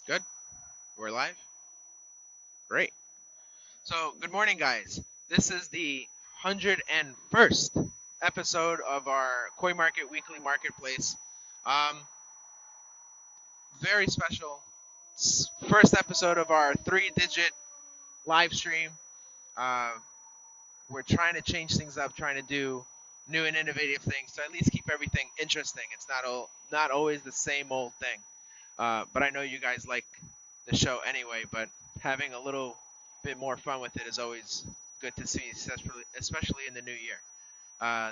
Good. We're live. Great. So, good morning, guys. This is the 101st episode of our Koi Market Weekly Marketplace. Um, Very special. First episode of our three-digit live stream. Uh, we're trying to change things up, trying to do new and innovative things to at least keep everything interesting. It's not always the same old thing. But I know you guys like the show anyway, but having a little bit more fun with it is always good to see, especially in the new year.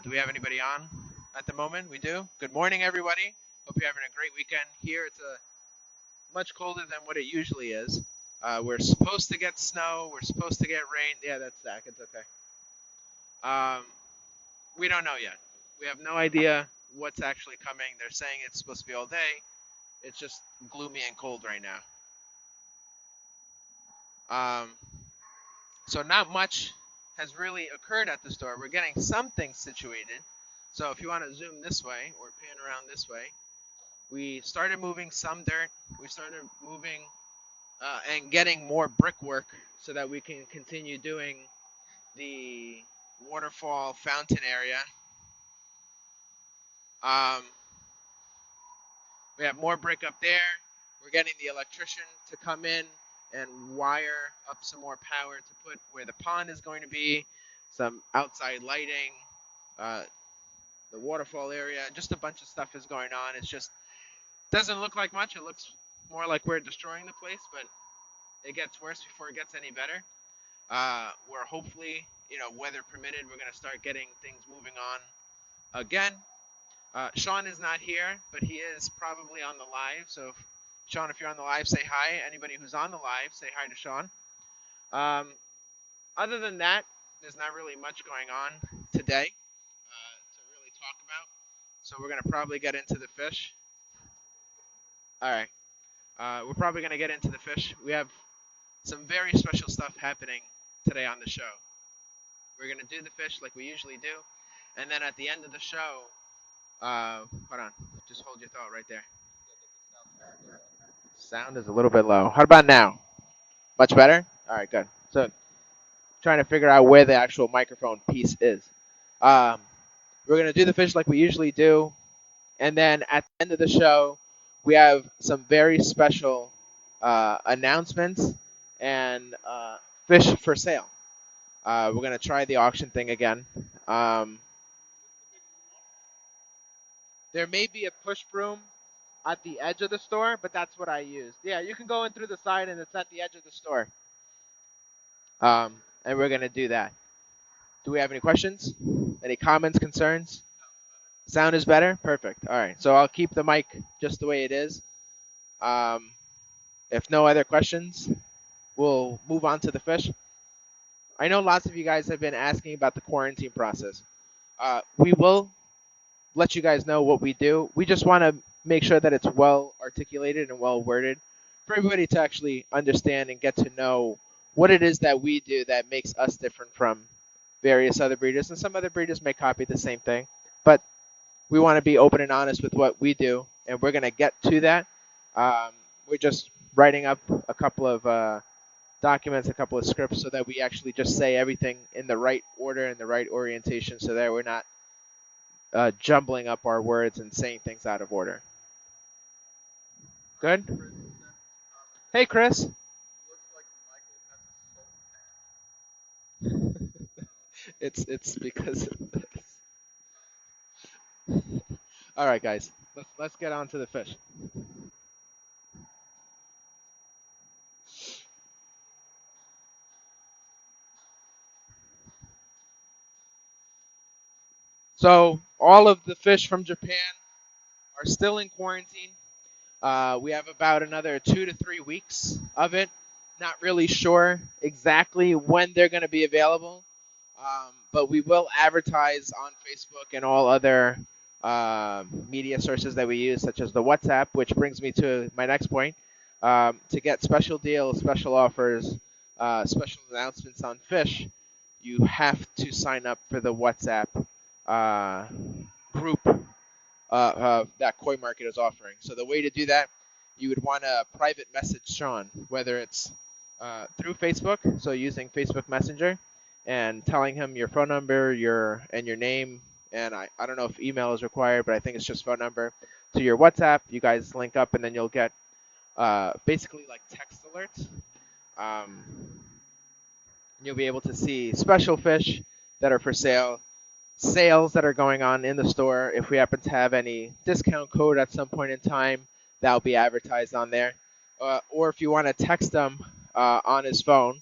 Do we have anybody on at the moment? We do. Good morning, everybody. Hope you're having a great weekend. Here it's much colder than what it usually is. We're supposed to get snow. We're supposed to get rain. Yeah, that's Zach. It's okay. Um, we don't know yet. We have no idea what's actually coming. They're saying it's supposed to be all day. It's just gloomy and cold right now. Um, so not much has really occurred at the store. We're getting some things situated. So if you want to zoom this way or pan around this way, we started moving some dirt. We started moving and getting more brickwork so that we can continue doing the waterfall fountain area. Um, we have more brick up there. We're getting the electrician to come in and wire up some more power to put where the pond is going to be, some outside lighting, uh, the waterfall area, just a bunch of stuff is going on. It's just doesn't look like much. It looks more like we're destroying the place, but it gets worse before it gets any better. We're hopefully, weather permitted, we're going to start getting things moving on again. Sean is not here, but he is probably on the live. So, Sean, if you're on the live, say hi. Anybody who's on the live, say hi to Sean. Other than that, there's not really much going on today to really talk about. So we're going to probably get into the fish. All right. We're probably going to get into the fish. We have some very special stuff happening today on the show. We're going to do the fish like we usually do. And then at the end of the show, hold on. Just hold your thought right there. Sound is a little bit low. How about now? Much better? All right, good. So trying to figure out where the actual microphone piece is. Um, we're going to do the fish like we usually do. And then at the end of the show, we have some very special announcements and fish for sale. We're going to try the auction thing again. There may be a push broom at the edge of the store, but that's what I used. Yeah, you can go in through the side and it's at the edge of the store. And we're going to do that. Do we have any questions? Any comments, concerns? Sound is better? Perfect. All right. So I'll keep the mic just the way it is. If no other questions, we'll move on to the fish. I know lots of you guys have been asking about the quarantine process. We will let you guys know what we do. We just want to make sure that it's well articulated and well worded for everybody to actually understand and get to know what it is that we do that makes us different from various other breeders. And some other breeders may copy the same thing, but we want to be open and honest with what we do, and we're going to get to that. We're just writing up a couple of documents, a couple of scripts, so that we actually just say everything in the right order and the right orientation, so that we're not jumbling up our words and saying things out of order. Good? Hey, Chris. It's because of this. All right, guys. Let's get on to the fish. So all of the fish from Japan are still in quarantine. We have about another 2 to 3 weeks of it. Not really sure exactly when they're going to be available, but we will advertise on Facebook and all other media sources that we use, such as the WhatsApp, which brings me to my next point. To get special deals, special offers, special announcements on fish, you have to sign up for the WhatsApp group that Koi Market is offering. So the way to do that you would want to private message Sean, whether it's through Facebook, so using Facebook Messenger, and telling him your phone number, your name, and I don't know if email is required, but I think it's just phone number, to your WhatsApp. You guys link up, and then you'll get basically like text alerts. Um, you'll be able to see special fish that are for sale, sales that are going on in the store. If we happen to have any discount code at some point in time, that'll be advertised on there. Or if you want to text him on his phone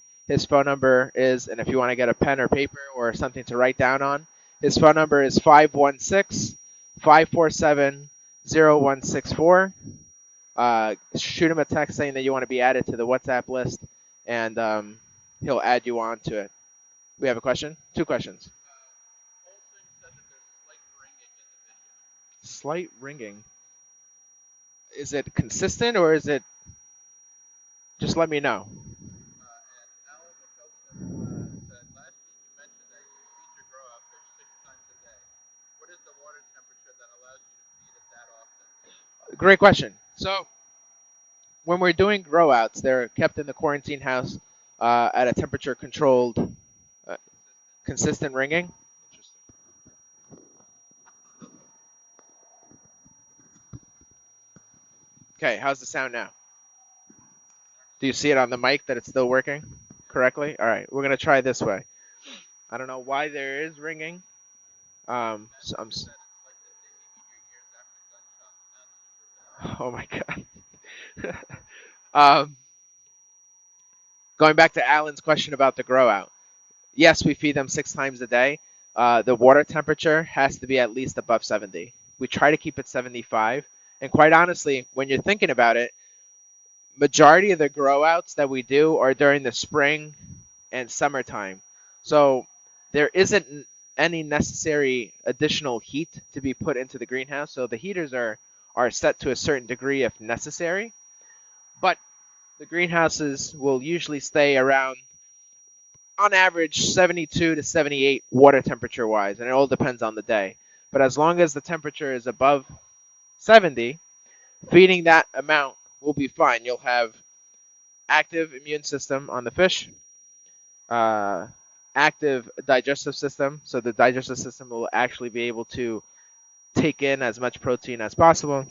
number is, and if you want to get a pen or paper or something to write down on, his phone number is 516-547-0164. Shoot him a text saying that you want to be added to the WhatsApp list, and he'll add you on to it. We have a question? Two questions. Slight ringing. Is it consistent or is it? Just let me know. Great question. So when we're doing grow outs, they're kept in the quarantine house at a temperature controlled, uh, consistent ringing. Okay, how's the sound now? Do you see it on the mic that it's still working correctly? All right, we're gonna try this way. I don't know why there is ringing. So oh my god. Going back to Alan's question about the grow out. Yes, we feed them 6 times a day. The water temperature has to be at least above 70. We try to keep it 75. And quite honestly, when you're thinking about it, majority of the grow outs that we do are during the spring and summertime. So there isn't any necessary additional heat to be put into the greenhouse. So the heaters are set to a certain degree if necessary. But the greenhouses will usually stay around, on average, 72 to 78 water temperature wise, and it all depends on the day. But as long as the temperature is above 70, feeding that amount will be fine. You'll have active immune system on the fish, uh, active digestive system, so the digestive system will actually be able to take in as much protein as possible.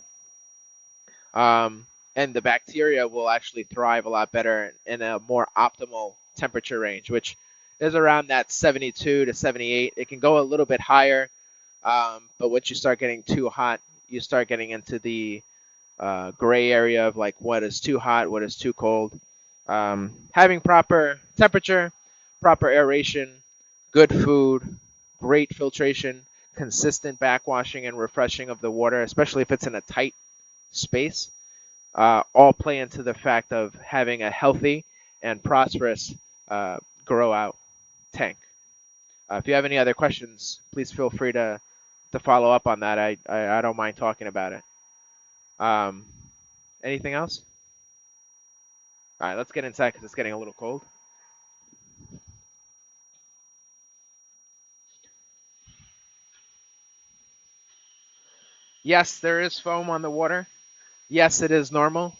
And the bacteria will actually thrive a lot better in a more optimal temperature range, which is around that 72 to 78. It can go a little bit higher, but once you start getting too hot, you start getting into the gray area of like what is too hot, what is too cold. Having proper temperature, proper aeration, good food, great filtration, consistent backwashing and refreshing of the water, especially if it's in a tight space, all play into the fact of having a healthy and prosperous grow out tank. If you have any other questions, please feel free to follow up on that. I don't mind talking about it. Anything else? All right, let's get inside because it's getting a little cold. Yes, there is foam on the water. Yes, it is normal.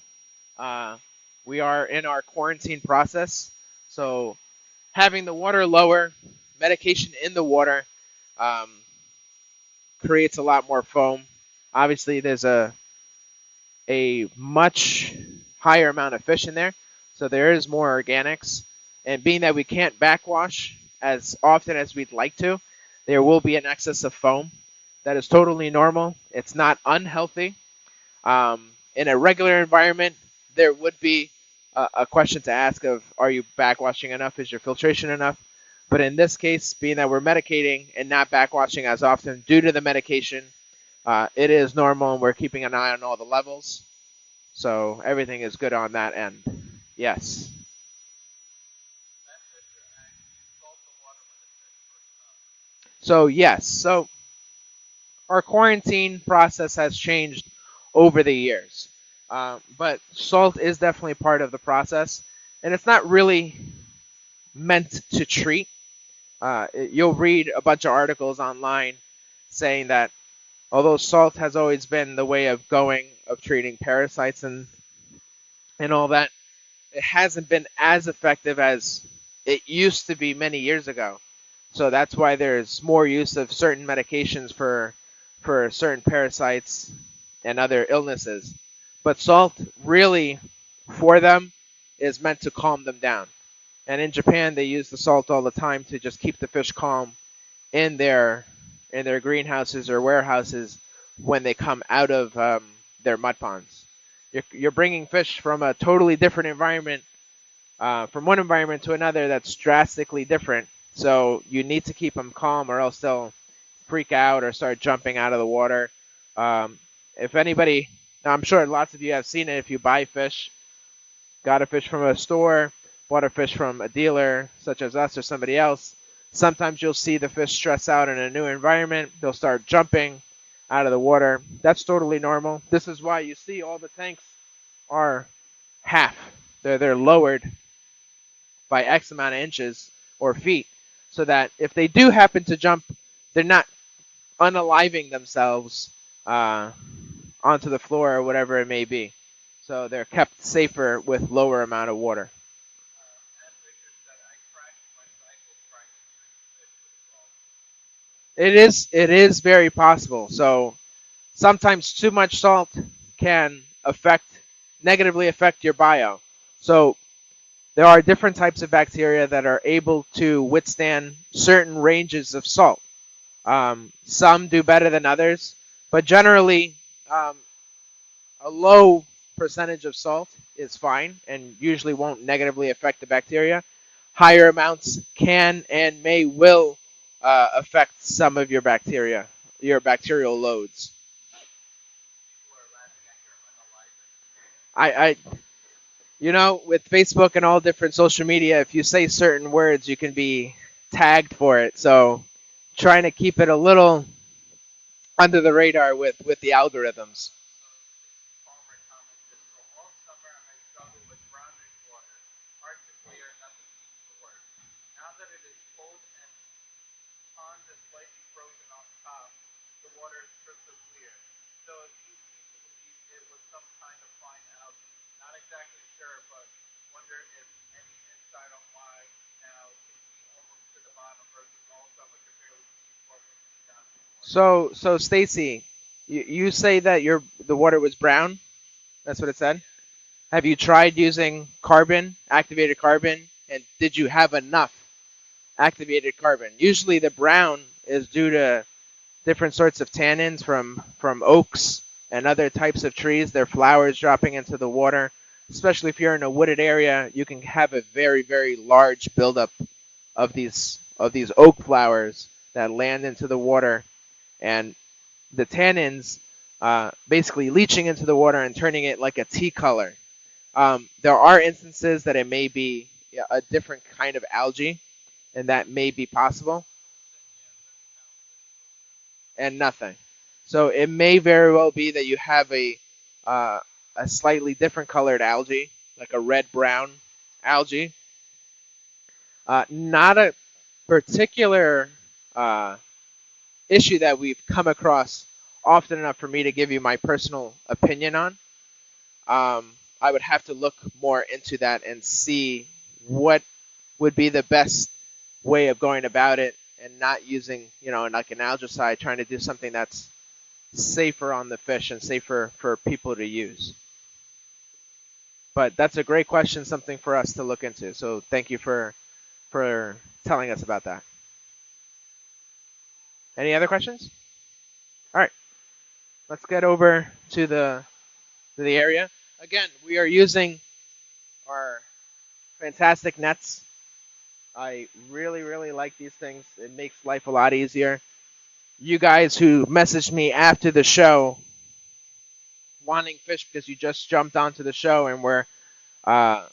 Uh, we are in our quarantine process, so having the water lower, medication in the water, um, creates a lot more foam. Obviously, there's a much higher amount of fish in there, so there is more organics. And being that we can't backwash as often as we'd like to, there will be an excess of foam. That is totally normal. It's not unhealthy. In a regular environment, there would be a question to ask of, are you backwashing enough? Is your filtration enough? But in this case, being that we're medicating and not backwashing as often due to the medication, it is normal, and we're keeping an eye on all the levels. So everything is good on that end. Yes. So yes. So our quarantine process has changed over the years. But salt is definitely part of the process, and it's not really meant to treat. You'll read a bunch of articles online saying that although salt has always been the way of going of treating parasites and and all that, it hasn't been as effective as it used to be many years ago. So that's why there's more use of certain medications for certain parasites and other illnesses. But salt really for them is meant to calm them down. And in Japan they use the salt all the time to just keep the fish calm in their greenhouses or warehouses when they come out of their mud ponds. You're bringing fish from a totally different environment, from one environment to another that's drastically different. So you need to keep them calm, or else they'll freak out or start jumping out of the water. If anybody, I'm sure lots of you have seen it. If you buy fish, got a fish from a store, bought a fish from a dealer, such as us or somebody else, sometimes you'll see the fish stress out in a new environment. They'll start jumping out of the water. That's totally normal. This is why you see all the tanks are half. They're lowered by X amount of inches or feet, so that if they do happen to jump, they're not unaliving themselves onto the floor or whatever it may be. So they're kept safer with lower amount of water. It is very possible. So sometimes too much salt can negatively affect your bio. So there are different types of bacteria that are able to withstand certain ranges of salt. Some do better than others, but generally, a low percentage of salt is fine and usually won't negatively affect the bacteria. Higher amounts can and will affect some of your bacteria, your bacterial loads. I with Facebook and all different social media, if you say certain words, you can be tagged for it. So trying to keep it a little under the radar with the algorithms. So Stacy, you say that the water was brown. That's what it said. Have you tried using carbon, activated carbon, and did you have enough activated carbon? Usually the brown is due to different sorts of tannins from oaks and other types of trees, their flowers dropping into the water. Especially if you're in a wooded area, you can have a very, very large buildup of these oak flowers that land into the water, and the tannins basically leaching into the water and turning it like a tea color. There are instances that it may be a different kind of algae, and that may be possible, and nothing. So it may very well be that you have uh, a slightly different colored algae, like a red brown algae. Not a particular uh, issue that we've come across often enough for me to give you my personal opinion on. I would have to look more into that and see what would be the best way of going about it, and not using, like an algicide, trying to do something that's safer on the fish and safer for people to use. But that's a great question, something for us to look into. So thank you for telling us about that. Any other questions? All right, let's get over to the area. Again, we are using our fantastic nets. I really, really like these things. It makes life a lot easier. You guys who messaged me after the show wanting fish because you just jumped onto the show and were uh,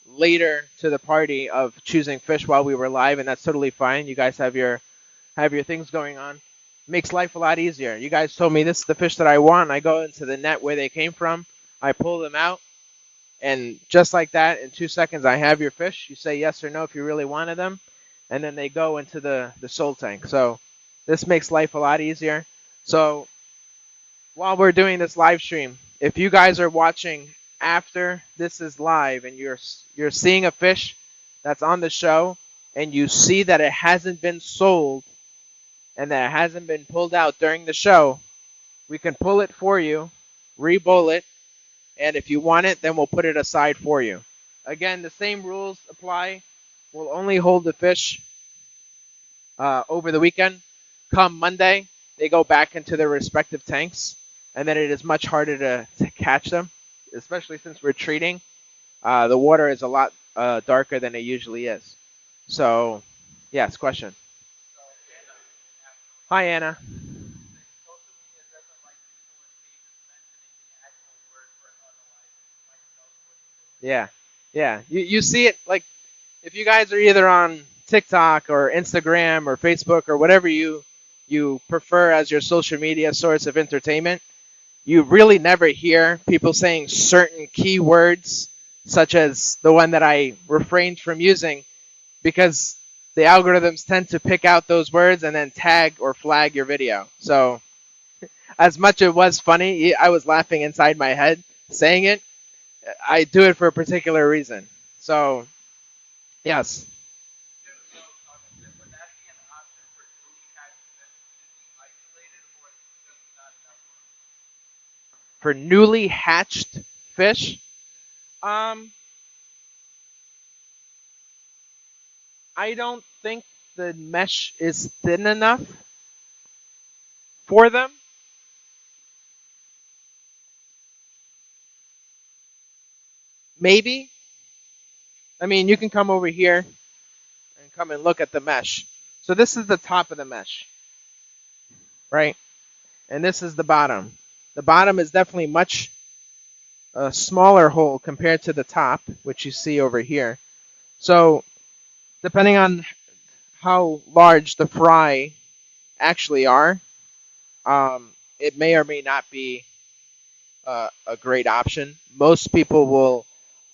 later to the party of choosing fish while we were live, and that's totally fine. You guys have your things going on. Makes life a lot easier. You guys told me this is the fish that I want. I go into the net where they came from. I pull them out, and just like that, in 2 seconds, I have your fish. You say yes or no if you really wanted them, and then they go into the soul tank. So this makes life a lot easier. So while we're doing this live stream, if you guys are watching after this is live and you're seeing a fish that's on the show and you see that it hasn't been sold and that it hasn't been pulled out during the show, we can pull it for you, re-bowl it, and if you want it, then we'll put it aside for you. Again, the same rules apply. We'll only hold the fish over the weekend. Come Monday, they go back into their respective tanks, and then it is much harder to catch them, especially since we're treating. The water is a lot darker than it usually is. So, yes, question. Hi, Anna. Yeah, yeah. You see it like if you guys are either on TikTok or Instagram or Facebook or whatever you prefer as your social media source of entertainment, you really never hear people saying certain keywords such as the one that I refrained from using because the algorithms tend to pick out those words and then tag or flag your video. So as much as it was funny, I was laughing inside my head saying it. I do it for a particular reason. So, yes. For newly hatched fish, um, I don't think the mesh is thin enough for them. Maybe. I mean, you can come over here and come and look at the mesh. So this is the top of the mesh, right? And this is the bottom. The bottom is definitely much a smaller hole compared to the top, which you see over here. So depending on how large the fry actually are, it may or may not be a great option. Most people will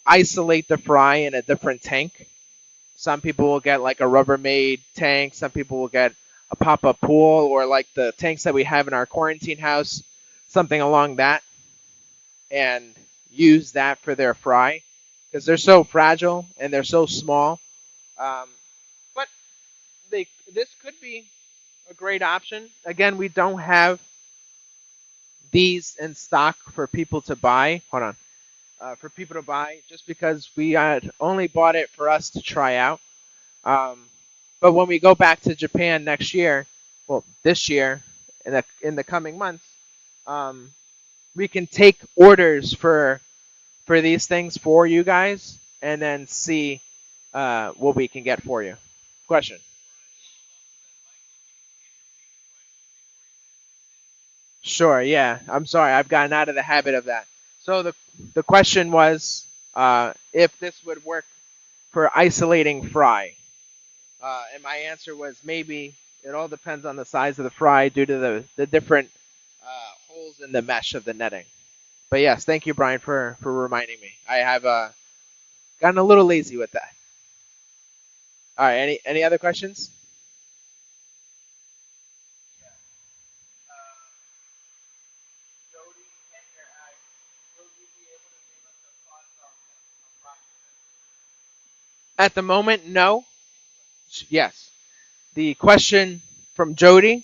isolate the fry in a different tank. Some people will get like a Rubbermaid tank. Some people will get a pop-up pool or like the tanks that we have in our quarantine house, something along that, and use that for their fry because they're so fragile and they're so small. Um, but this could be a great option. Again, we don't have these in stock for people to buy. Hold on. For people to buy just because we had only bought it for us to try out. Um, but when we go back to Japan next year, well, this year, in the coming months, um, we can take orders for these things for you guys and then see what we can get for you. Question. Sure. Yeah. I'm sorry. I've gotten out of the habit of that. So the question was if this would work for isolating fry. And my answer was maybe. It all depends on the size of the fry due to the different holes in the mesh of the netting. But yes, thank you, Brian, for reminding me. I have gotten a little lazy with that. All right, any other questions? At the moment, no. Yes. The question from Jody,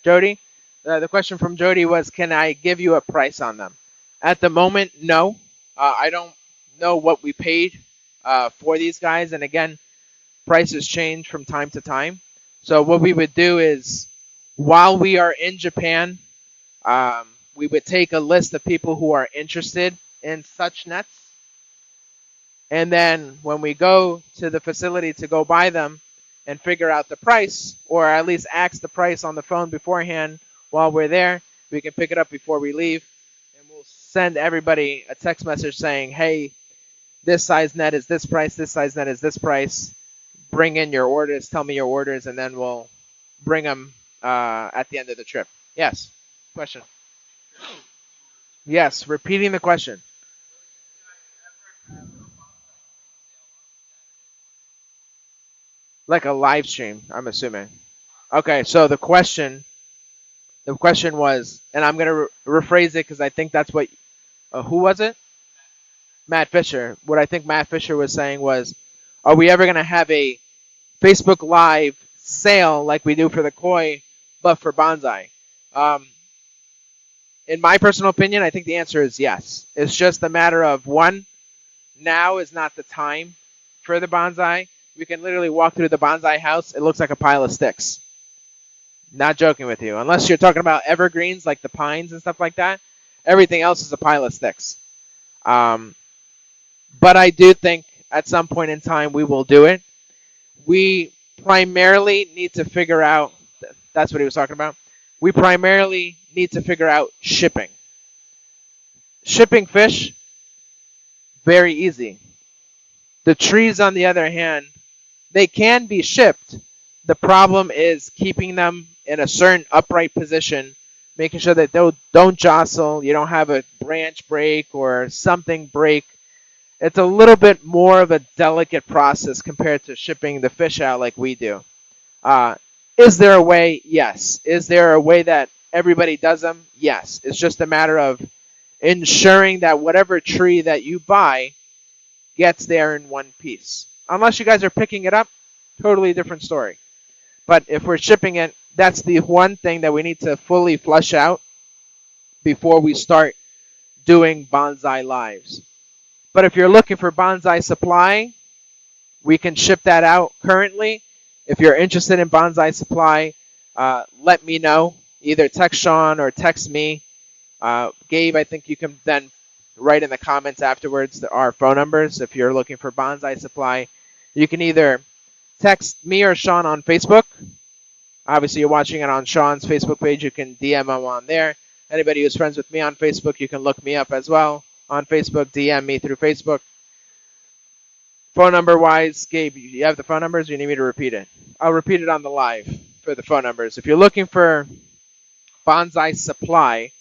the question from Jody was, can I give you a price on them? At the moment, no. I don't know what we paid for these guys, and again, prices change from time to time. So what we would do is, while we are in Japan, we would take a list of people who are interested in such nets, and then when we go to the facility to go buy them and figure out the price, or at least ask the price on the phone beforehand while we're there, we can pick it up before we leave. And we'll send everybody a text message saying, hey, this size net is this price, this size net is this price. Bring in your orders, tell me your orders, and then we'll bring them at the end of the trip. Yes. Question. Yes, repeating the question. Like a live stream, I'm assuming. Okay, so the question was, and I'm gonna rephrase it because I think that's what. Who was it? Matt Fisher. What I think Matt Fisher was saying was, are we ever going to have a Facebook Live sale like we do for the koi, but for bonsai? Um, in my personal opinion, I think the answer is yes. It's just a matter of one, now is not the time for the bonsai. We can literally walk through the bonsai house. It looks like a pile of sticks. Not joking with you. Unless you're talking about evergreens like the pines and stuff like that, everything else is a pile of sticks. Um, but I do think at some point in time we will do it. We primarily need to figure out, that's what he was talking about. We primarily need to figure out shipping. Shipping fish, very easy. The trees, on the other hand, they can be shipped. The problem is keeping them in a certain upright position, making sure that they don't jostle, you don't have a branch break or something break. It's a little bit more of a delicate process compared to shipping the fish out like we do. Uh, is there a way? Yes. Is there a way that everybody does them? Yes. It's just a matter of ensuring that whatever tree that you buy gets there in one piece. Unless you guys are picking it up, totally different story. But if we're shipping it, that's the one thing that we need to fully flush out before we start doing bonsai lives. But if you're looking for bonsai supply, we can ship that out currently. If you're interested in bonsai supply, let me know. Either text Sean or text me. Gabe, I think you can then write in the comments afterwards our phone numbers. If you're looking for bonsai supply, you can either text me or Sean on Facebook. Obviously, you're watching it on Sean's Facebook page. You can DM him on there. Anybody who's friends with me on Facebook, you can look me up as well on Facebook. DM me through Facebook. Phone number wise, Gabe, you have the phone numbers? Or you need me to repeat it? I'll repeat it on the live for the phone numbers. If you're looking for bonsai supply,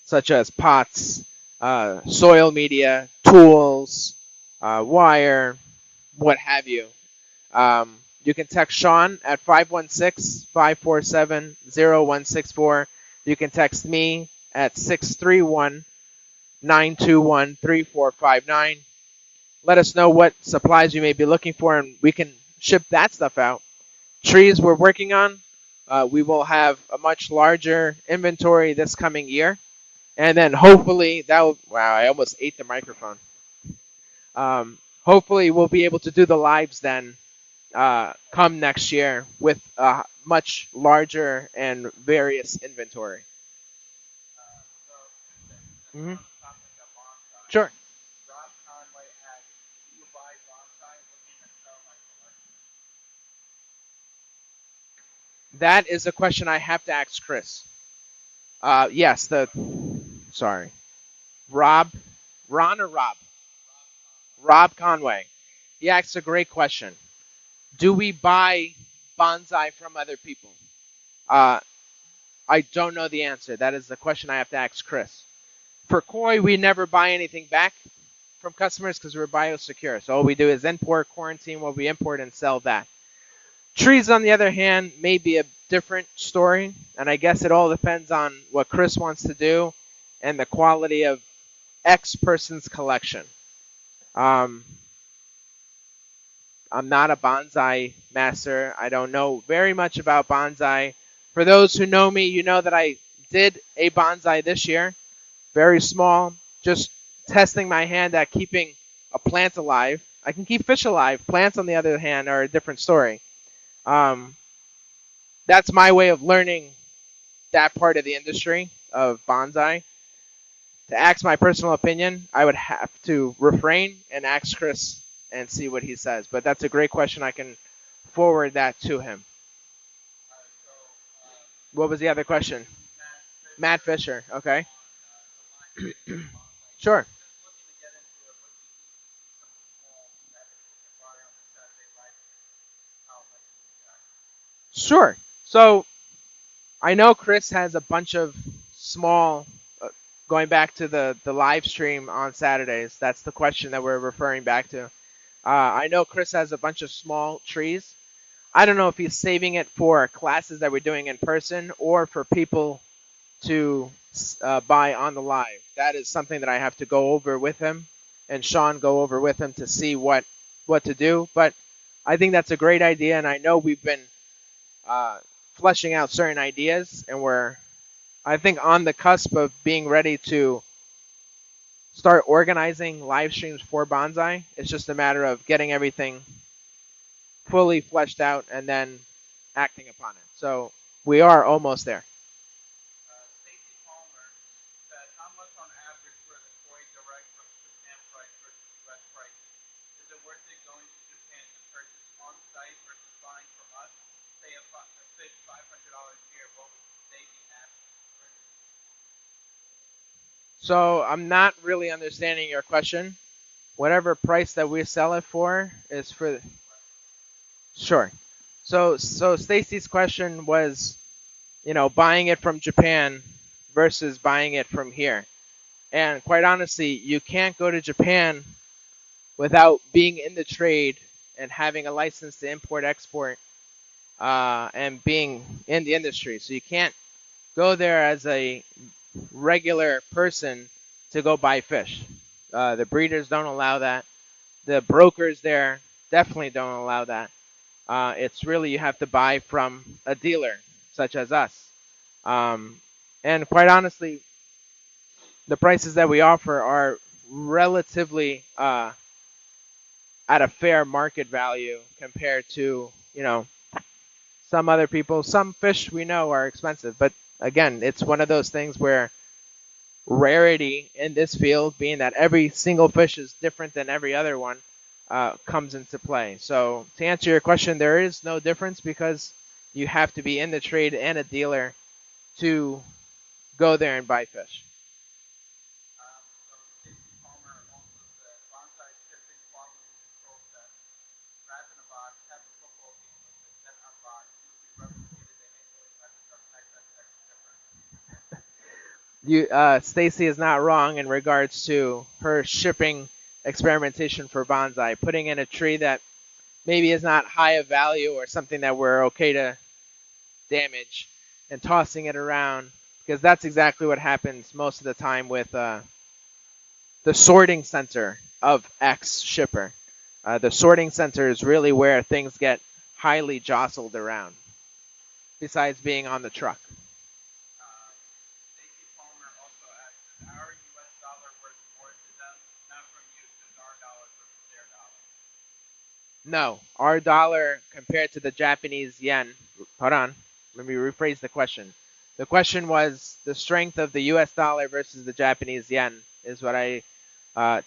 such as pots, soil media, tools, wire, what have you, you can text Sean at 516-547-0164. You can text me at 631-921-3459. Let us know what supplies you may be looking for, and we can ship that stuff out. Trees we're working on, we will have a much larger inventory this coming year. And then hopefully wow, I almost ate the microphone. Hopefully we'll be able to do the lives then come next year with a much larger and various inventory. Mm-hmm. Sure. That is a question I have to ask Chris. Yes, sorry. Ron or Rob? Rob Conway. He asked a great question. Do we buy bonsai from other people? Uh, I don't know the answer. That is the question I have to ask Chris. For koi, we never buy anything back from customers because we're biosecure. So all we do is import, quarantine what we import, and sell that. Trees, on the other hand, may be a different story, and I guess it all depends on what Chris wants to do and the quality of X person's collection. I'm not a bonsai master. I don't know very much about bonsai. For those who know me, you know that I did a bonsai this year. Very small, just testing my hand at keeping a plant alive. I can keep fish alive. Plants, on the other hand, are a different story. That's my way of learning that part of the industry of bonsai. To ask my personal opinion, I would have to refrain and ask Chris and see what he says. But that's a great question. I can forward that to him. What was the other question? Matt Fisher. Okay. Sure. Sure. So I know Chris has a bunch of small, going back to the live stream on Saturdays. That's the question that we're referring back to. I know Chris has a bunch of small trees. I don't know if he's saving it for classes that we're doing in person or for people to buy on the live. That is something that I have to go over with him. and Sean go over with him to see what to do. But I think that's a great idea, and I know we've been uh, fleshing out certain ideas, and we're, I think, on the cusp of being ready to start organizing live streams for Bonsai. It's just a matter of getting everything fully fleshed out and then acting upon it. So we are almost there. So I'm not really understanding your question. Whatever price that we sell it for is for sure. So Stacy's question was, buying it from Japan versus buying it from here. And quite honestly, you can't go to Japan without being in the trade and having a license to import export and being in the industry. So you can't go there as a regular person to go buy fish. The breeders don't allow that. The brokers there definitely don't allow that. It's really you have to buy from a dealer such as us. Um, and quite honestly, the prices that we offer are relatively at a fair market value compared to some other people. Some fish we know are expensive, but again, it's one of those things where rarity in this field, being that every single fish is different than every other one, comes into play. So to answer your question, there is no difference because you have to be in the trade and a dealer to go there and buy fish. Stacy is not wrong in regards to her shipping experimentation for bonsai, putting in a tree that maybe is not high of value or something that we're okay to damage and tossing it around, because that's exactly what happens most of the time with the sorting center of X shipper. The sorting center is really where things get highly jostled around, besides being on the truck. No, our dollar compared to the Japanese yen. Hold on, let me rephrase the question. The question was the strength of the U.S. dollar versus the Japanese yen is what I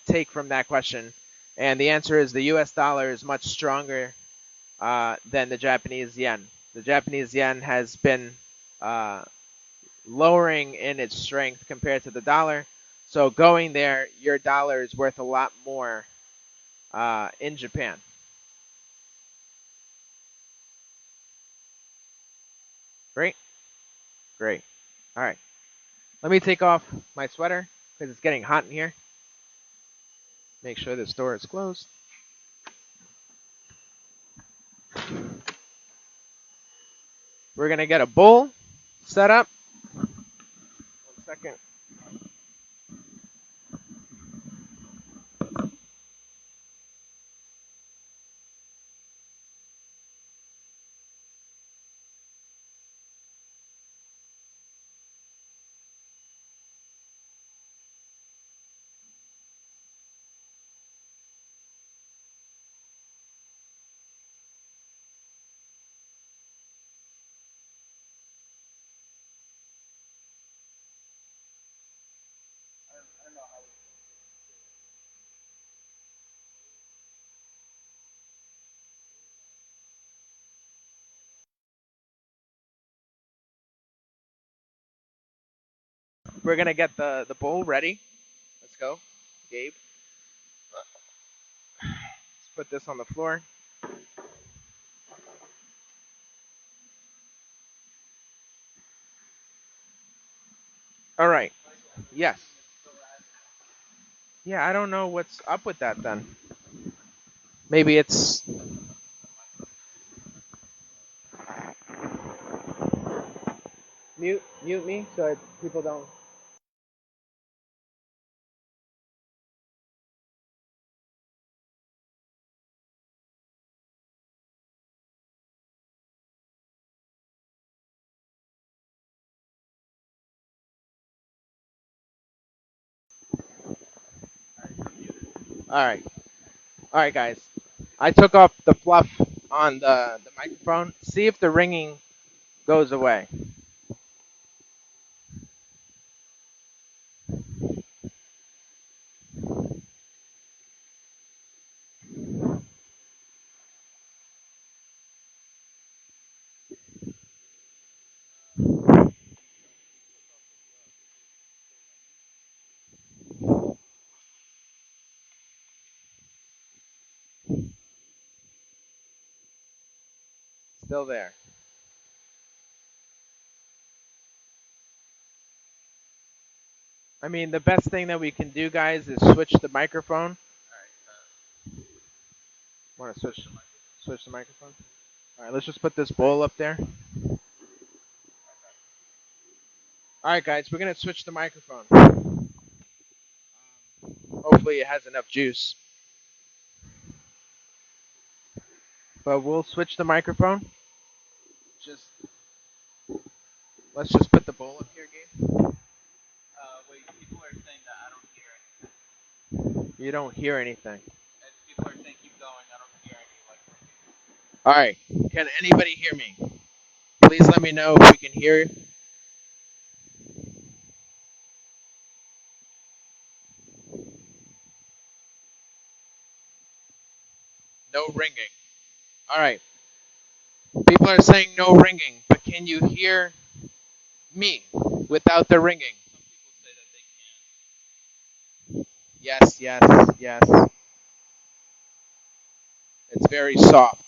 take from that question, and the answer is the U.S. dollar is much stronger than the Japanese yen. The Japanese yen has been uh, lowering in its strength compared to the dollar. So going there, your dollar is worth a lot more in Japan. Great, great. All right. Let me take off my sweater because it's getting hot in here. Make sure this door is closed. We're going to get a bowl set up. 1 second. We're going to get the bowl ready. Let's go. Gabe, let's put this on the floor. All right. Yes. Yeah, I don't know what's up with that then. Maybe it's mute me so people don't All right. All right, guys. I took off the fluff on the microphone. See if the ringing goes away. Still there. I mean, the best thing that we can do, guys, is switch the microphone. Want to switch the microphone? All right, let's just put this bowl up there. All right, guys, we're gonna switch the microphone. Hopefully, it has enough juice. But we'll switch the microphone. Just let's just put the bowl up here, Gabe. Wait, people are saying that I don't hear anything. You don't hear anything. And people are saying keep going. I don't hear any All right. Can anybody hear me? Please let me know if we can hear. No ringing. All right. People are saying no ringing, but can you hear me without the ringing? Yes, yes, yes. It's very soft,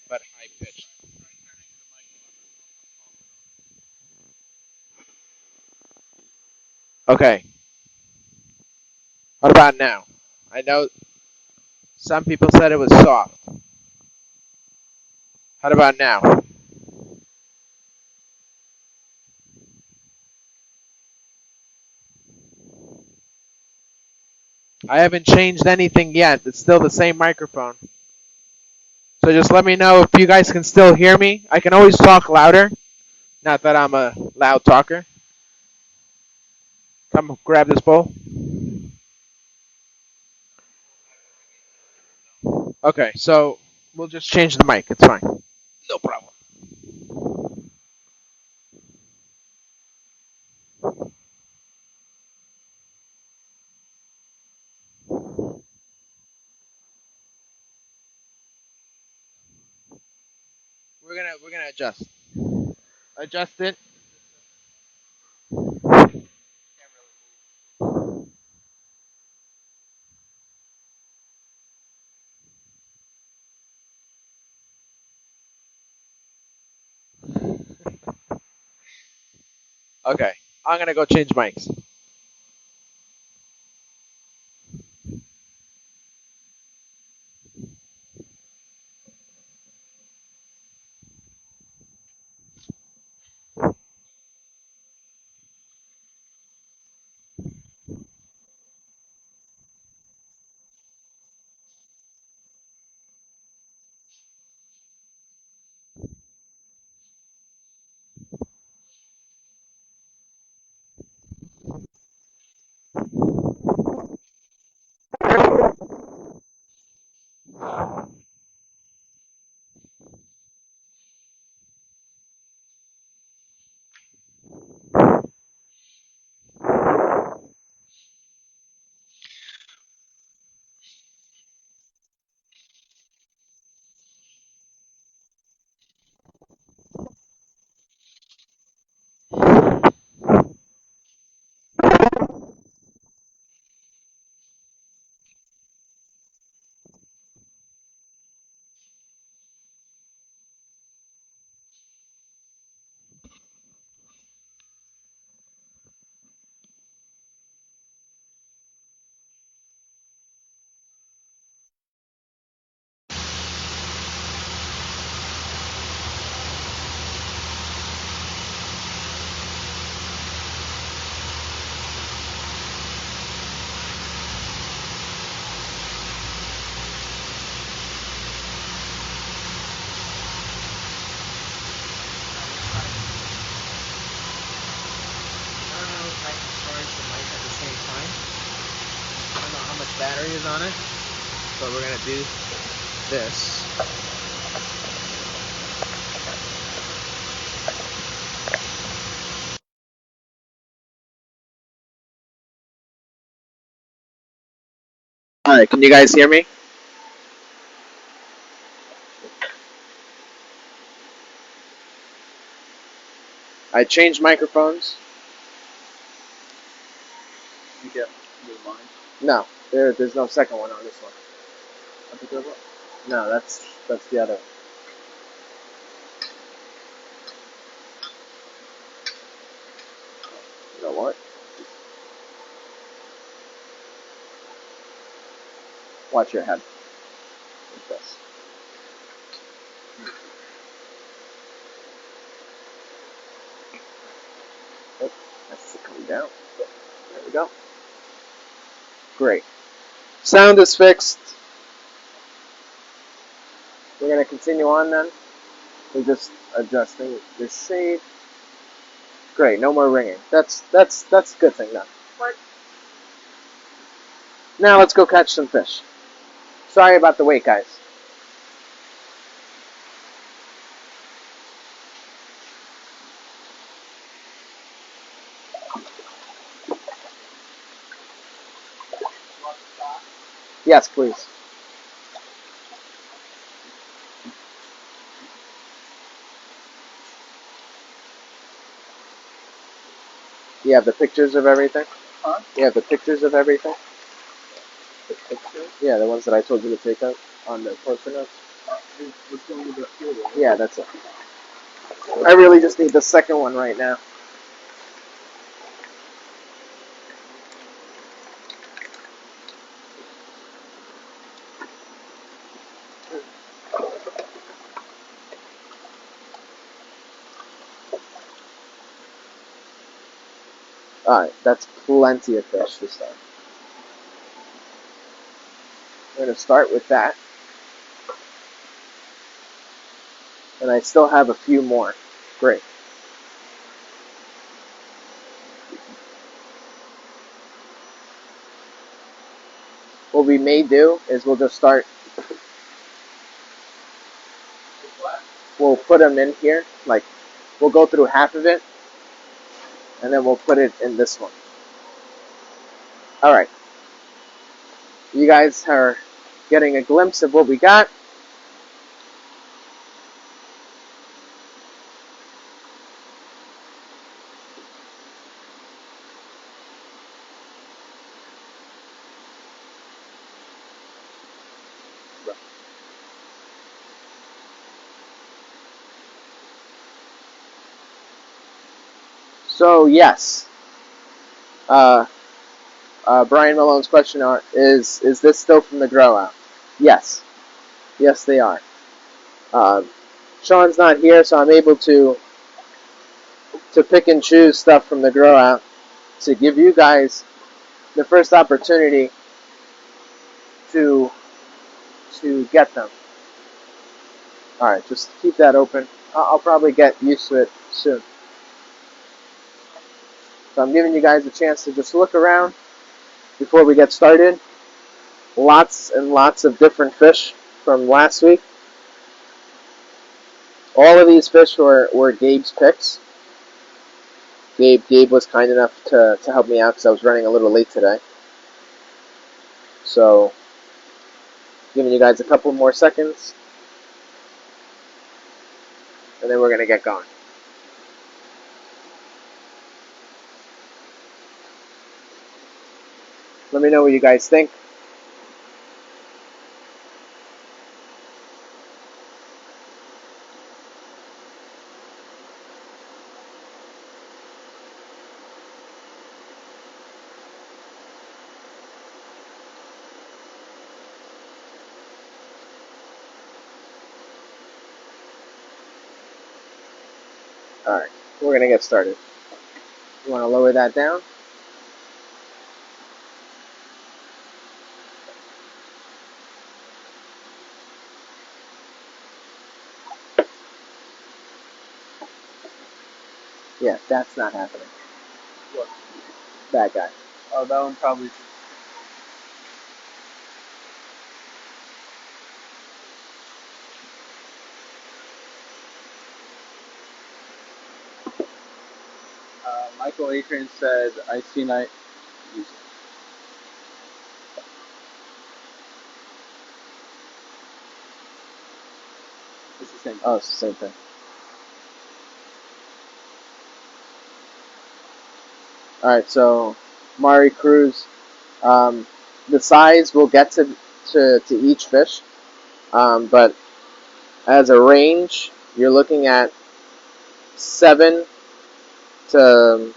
but high pitched. Okay. What about now? I know some people said it was soft. How about now? I haven't changed anything yet. It's still the same microphone. So just let me know if you guys can still hear me. I can always talk louder. Not that I'm a loud talker. Come grab this bowl. Okay, so we'll just change the mic. It's fine. No problem. We're gonna adjust. Adjust it. Okay. I'm gonna go change mics. battery is on it. So we're gonna do this. All right, can you guys hear me? I changed microphones. You get mine? No, there's no second one on this one. No, that's the other. You know what? Watch your head. Like this. Oh, that's coming down. There we go. Great. Sound is fixed. We're gonna continue on then. We're just adjusting the shade. Great, no more ringing. That's a good thing then. What? Now let's go catch some fish. Sorry about the wait, guys. Yes, please. You have the pictures of everything? Huh? You have the pictures of everything? The picture? Yeah, the ones that I told you to take out on the poster notes? What's going with the fuel? Yeah, that's it. I really just need the second one right now. Alright, that's plenty of fish this time. We're going to start with that. And I still have a few more. Great. What we may do is we'll just start. We'll put them in here. Like, we'll go through half of it. And then we'll put it in this one. Alright. You guys are getting a glimpse of what we got. So, yes. Brian Malone's question is this still from the growout? Yes. Yes, they are. Sean's not here, so I'm able to pick and choose stuff from the growout to give you guys the first opportunity to get them. Alright, just keep that open. I'll probably get used to it soon. So I'm giving you guys a chance to just look around before we get started. Lots and lots of different fish from last week. All of these fish were Gabe's picks. Gabe was kind enough to help me out because I was running a little late today. So, giving you guys a couple more seconds, and then we're going to get going. Let me know what you guys think. Alright, we're going to get started. You want to lower that down? Yeah, that's not happening. What? That guy. Oh, that one probably. Michael Adrian said, I see night. It's the same. Oh, it's the same thing. Alright, so Mari Cruz. The size we'll get to each fish, but as a range, you're looking at 7 to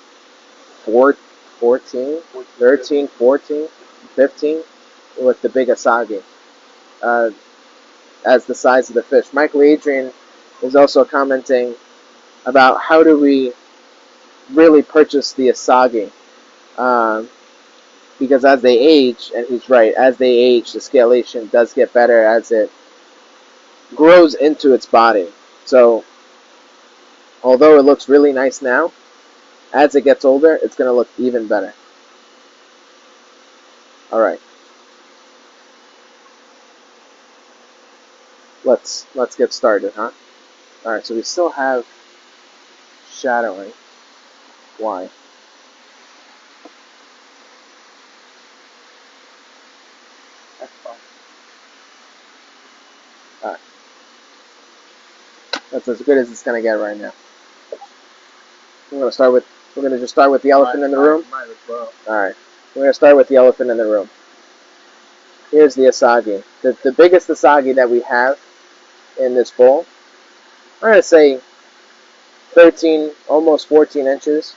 14, 13, 14, 15 with the big asagi as the size of the fish. Michael Adrian is also commenting about how do we really purchase the asagi. Because as they age, and he's right, as they age, the scalation does get better as it grows into its body. So, although it looks really nice now, as it gets older, it's going to look even better. Alright. Let's get started, huh? Alright, so we still have shadowing. Why? That's fine. Alright. That's as good as it's going to get right now. We're going to just start with the elephant in the room. Might as well. Alright. We're going to start with the elephant in the room. Here's the asagi. The biggest asagi that we have in this bowl, I'm going to say 13, almost 14 inches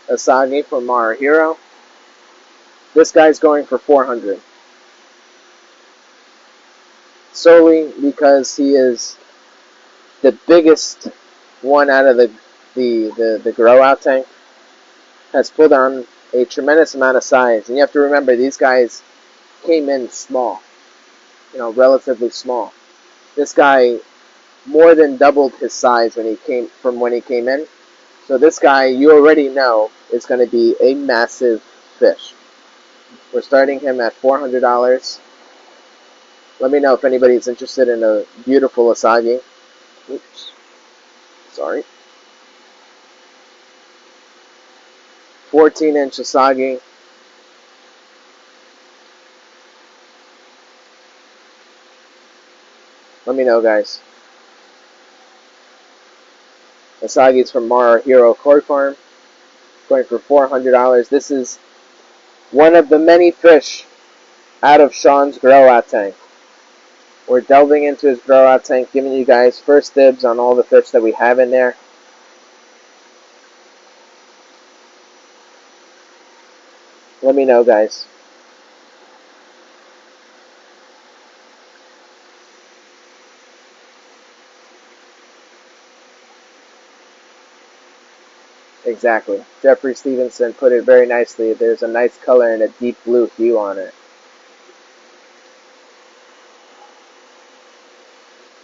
asagi from our hero. This guy's going for 400. Solely because he is the biggest one out of the growout tank. Has pulled on a tremendous amount of size. And you have to remember, these guys came in small. Relatively small. This guy more than doubled his size when he came in. So this guy, you already know, is going to be a massive fish. We're starting him at $400. Let me know if anybody's interested in a beautiful asagi. Oops. Sorry. 14-inch asagi. Let me know, guys. Asagi's from Mara Hero Koi Farm. Going for $400. This is one of the many fish out of Sean's growout tank. We're delving into his growout tank, giving you guys first dibs on all the fish that we have in there. Let me know, guys. Exactly. Jeffrey Stevenson put it very nicely. There's a nice color and a deep blue hue on it.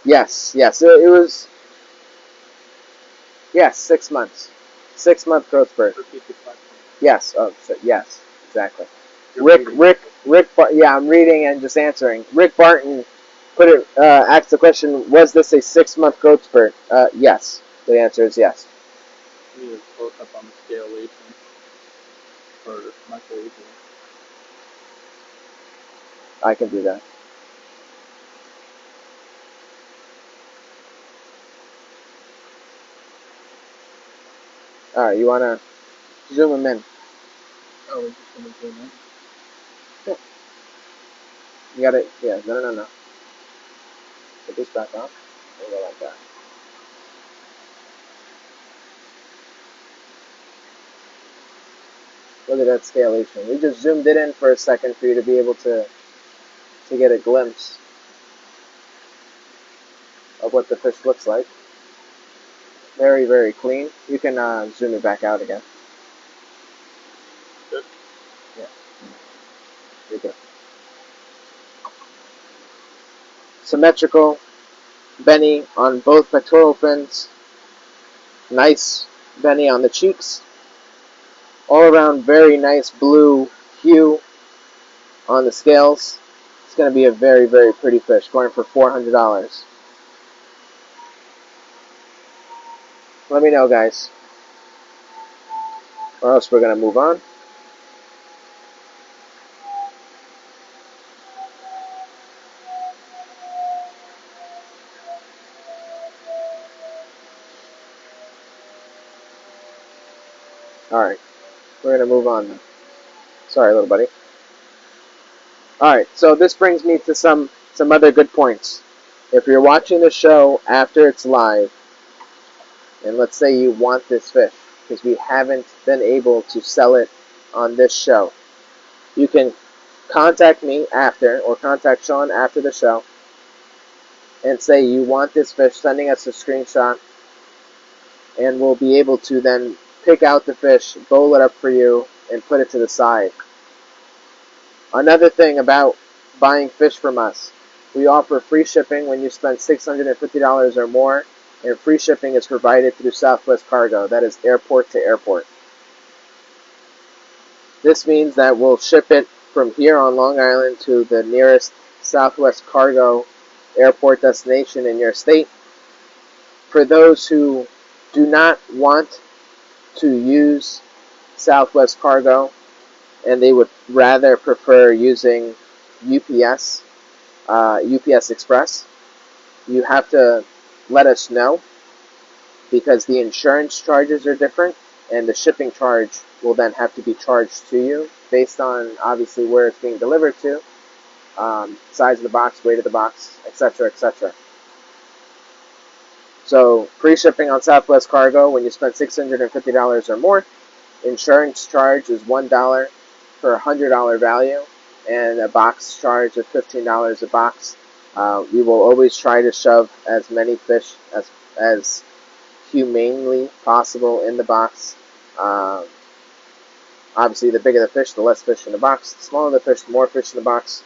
Yes. It was. Yes, 6 months. 6-month growth spurt. Yes. Oh, so, yes. Exactly. Rick. Yeah, I'm reading and just answering. Rick Barton asked the question: was this a 6-month growth spurt? Yes. The answer is yes. We need a close up on the scalation for Michael Adrian. I can do that. All right, you wanna zoom him in? Oh, we're just gonna zoom in. Yeah. You got it. Yeah. No. Put this back on. We'll go like that. Look at that scalation. We just zoomed it in for a second for you to be able to get a glimpse of what the fish looks like. Very, very clean. You can zoom it back out again. Good. Yeah. You're good. Symmetrical. Benny on both pectoral fins. Nice Benny on the cheeks. All around very nice blue hue on the scales. It's going to be a very, very pretty fish. Going for $400. Let me know, guys. or else we're going to move on. Alright, we're going to move on then. Sorry, little buddy. Alright, so this brings me to some other good points. If you're watching the show after it's live, and let's say you want this fish, because we haven't been able to sell it on this show, you can contact me after, or contact Sean after the show, and say you want this fish, sending us a screenshot, and we'll be able to then pick out the fish, bowl it up for you, and put it to the side. Another thing about buying fish from us, we offer free shipping when you spend $650 or more, and free shipping is provided through Southwest Cargo. That is airport to airport. This means that we'll ship it from here on Long Island to the nearest Southwest Cargo airport destination in your state. For those who do not want to use Southwest Cargo and they would rather prefer using UPS, UPS Express, you have to let us know, because the insurance charges are different and the shipping charge will then have to be charged to you based on obviously where it's being delivered to, size of the box, weight of the box, etc., etc. So free shipping on Southwest Cargo when you spend $650 or more. Insurance charge is $1 for a $100 value, and a box charge of $15 a box. We will always try to shove as many fish as humanely possible in the box. Obviously, the bigger the fish, the less fish in the box. The smaller the fish, the more fish in the box.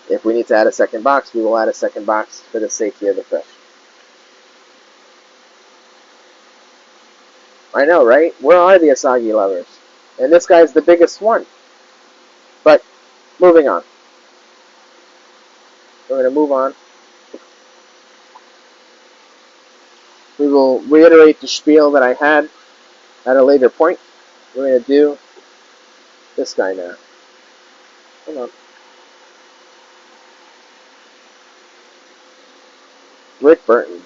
If we need to add a second box, we will add a second box for the safety of the fish. I know, right? Where are the Asagi lovers? And this guy's the biggest one. But moving on. We're going to move on. We will reiterate the spiel that I had at a later point. We're going to do this guy now. Hold on. Rick Burton.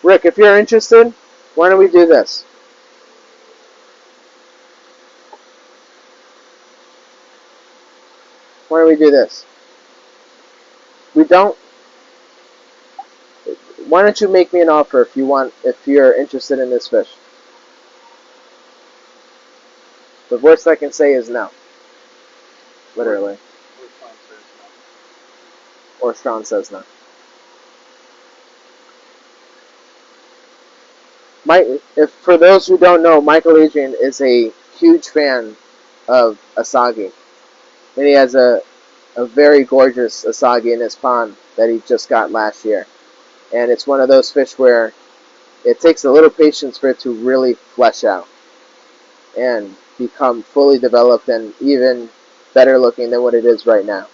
Rick, if you're interested, why don't we do this? Why don't we do this? We don't. Why don't you make me an offer if you're interested in this fish? The worst I can say is no. Literally. Or Sean says no. If for those who don't know, Michael Adrian is a huge fan of Asagi, and he has a very gorgeous Asagi in his pond that he just got last year. And it's one of those fish where it takes a little patience for it to really flesh out and become fully developed and even better looking than what it is right now.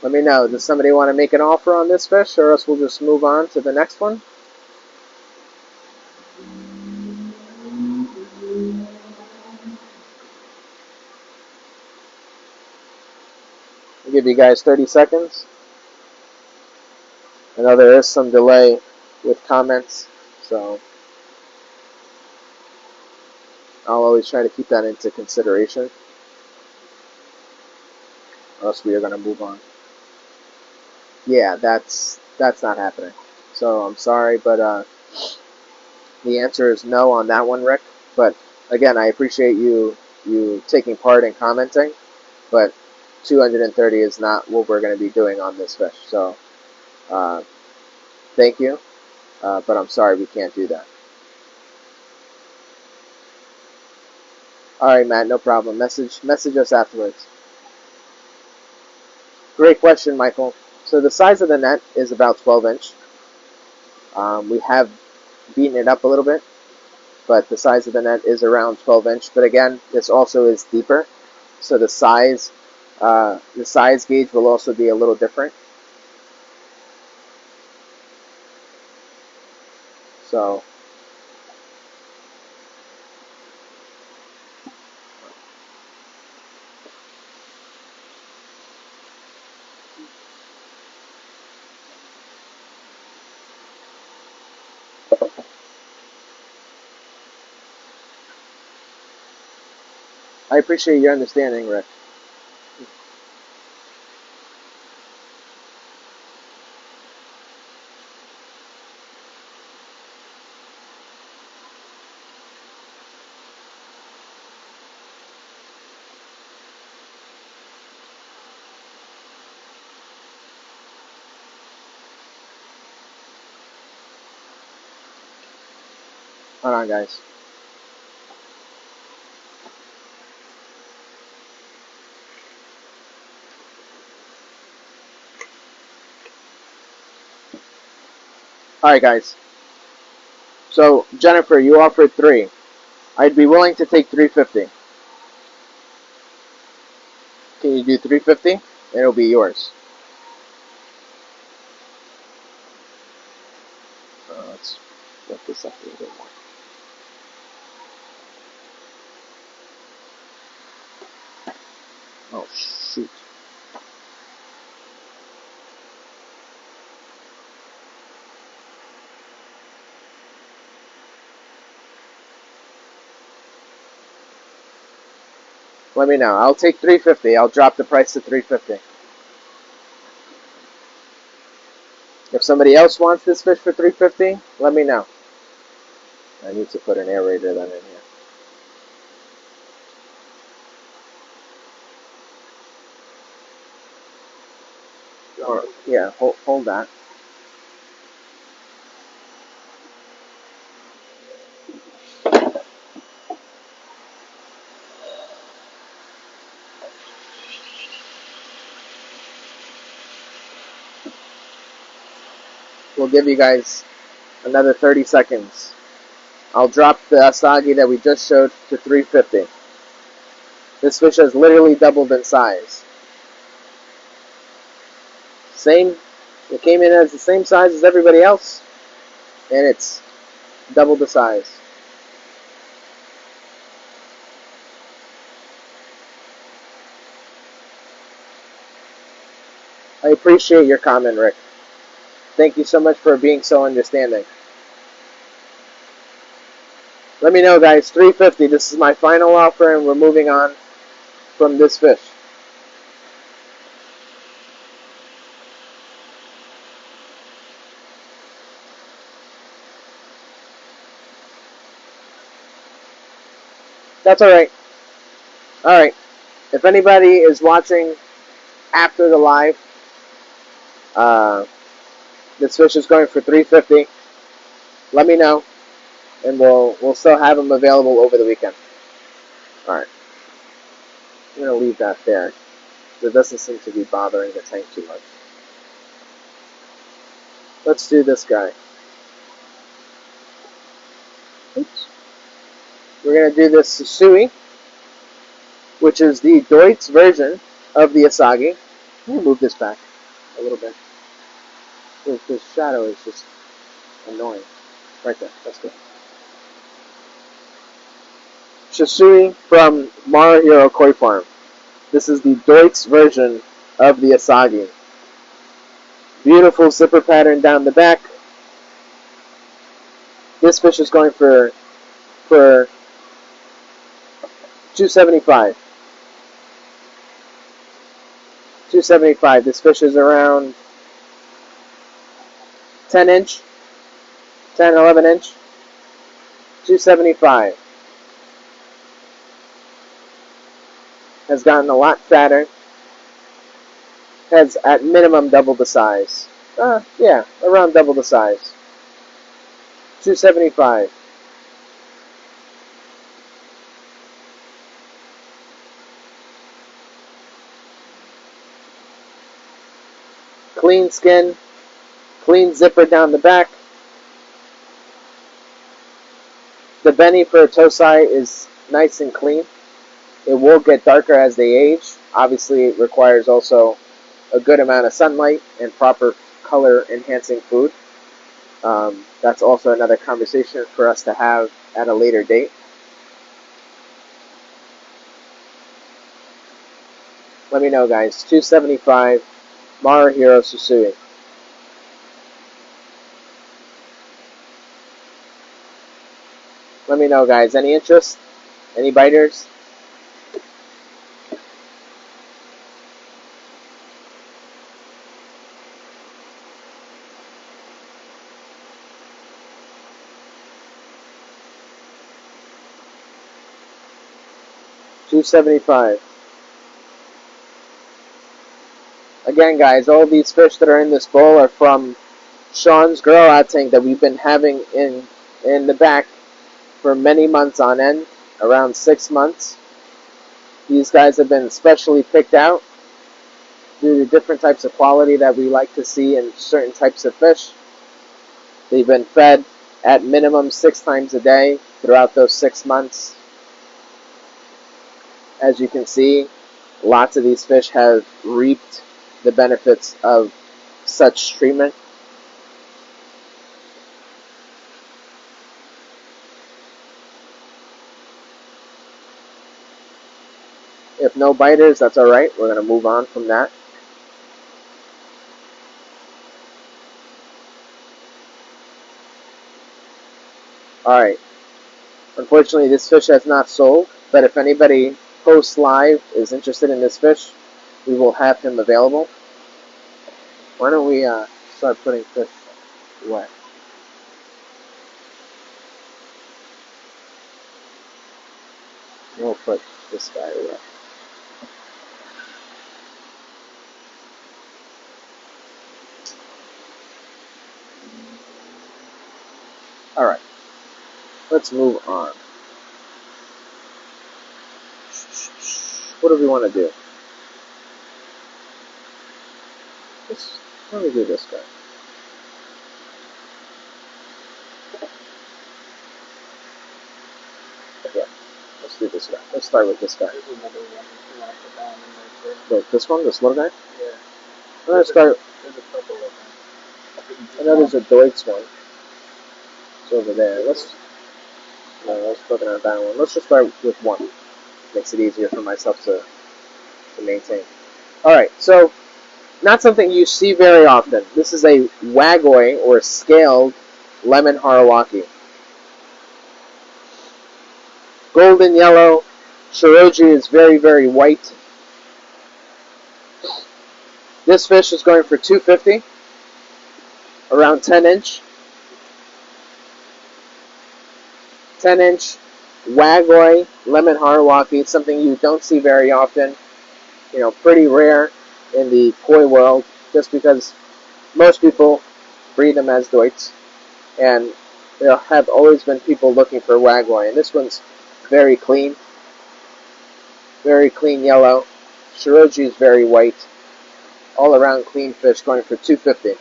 Let me know. Does somebody want to make an offer on this fish, or else we'll just move on to the next one? I'll give you guys 30 seconds. I know there is some delay with comments, so I'll always try to keep that into consideration, or else we are going to move on. Yeah, that's not happening. So I'm sorry, but the answer is no on that one, Rick. But again, I appreciate you taking part in commenting, but 230 is not what we're going to be doing on this fish. So thank you, but I'm sorry we can't do that. All right, Matt, no problem. Message us afterwards. Great question, Michael. So the size of the net is about 12 inch. We have beaten it up a little bit, but the size of the net is around 12 inch. But again, this also is deeper, so the size gauge will also be a little different. So I appreciate your understanding, Rick. Hold on, guys. All right, guys. So Jennifer, you offered 3. I'd be willing to take 350. Can you do 350? It'll be yours. Let's lift this up a little bit more. Oh shoot. Let me know. I'll take 350. I'll drop the price to 350. If somebody else wants this fish for 350, let me know. I need to put an aerator then in here. Or yeah, hold that. We'll give you guys another 30 seconds. I'll drop the Asagi that we just showed to 350. This fish has literally doubled in size. Same, it came in as the same size as everybody else, and it's double the size. I appreciate your comment, Rick. Thank you so much for being so understanding. Let me know, guys. 350. This is my final offer, and we're moving on from this fish. That's all right. All right. If anybody is watching after the live, uh, this fish is going for 350. Let me know, and we'll still have them available over the weekend. All right. I'm gonna leave that there. It doesn't seem to be bothering the tank too much. Let's do this guy. Oops. We're gonna do this Susui, which is the Deutz version of the Asagi. Let me move this back a little bit. This shadow is just annoying. Right there. That's good. Shisui from Maruhiro Koi Farm. This is the Deutz version of the Asagi. Beautiful zipper pattern down the back. This fish is going for 275. 275. This fish is around 10 inch, 10, 11 inch. 275. Has gotten a lot fatter. Has at minimum double the size. Yeah, around double the size. 275. clean skin, clean zipper down the back. The beni for a tosai is nice and clean. It will get darker as they age. Obviously, it requires also a good amount of sunlight and proper color enhancing food. That's also another conversation for us to have at a later date. Let me know, guys. 275 Maruhiro Susui. Let me know, guys. Any interest? Any biters? $275. Again, guys, all these fish that are in this bowl are from Sean's growout tank that we've been having in the back for many months on end, around 6 months. These guys have been specially picked out due to different types of quality that we like to see in certain types of fish. They've been fed at minimum 6 times a day throughout those 6 months. As you can see, lots of these fish have reaped the benefits of such treatment. If no biters, that's alright. We're going to move on from that. Alright. Unfortunately, this fish has not sold, but if anybody post live is interested in this fish, we will have him available. Why don't we start putting fish away? We'll put this guy away. Alright. Let's move on. What do we want to do? Why don't we do this guy? Yeah, let's do this guy. Let's start with this guy. There's another one if you want to put that one in there too. Look, this one, this little guy? Yeah. I'm going to start. There's a couple of them. I know there's a Deutsch one. It's over there. Let's look at that one. Let's just start with one. Makes it easier for myself to maintain. Alright, so not something you see very often. This is a wagoi or scaled lemon harawaki. Golden yellow. Shiroji is very, very white. This fish is going for $250. Around 10-inch. 10-inch wagoi lemon harawaki. It's something you don't see very often. You know, pretty rare in the koi world, just because most people breed them as Deutsch, and there have always been people looking for wagoi. And this one's very clean yellow. Shiroji is very white. All around clean fish, going for $250.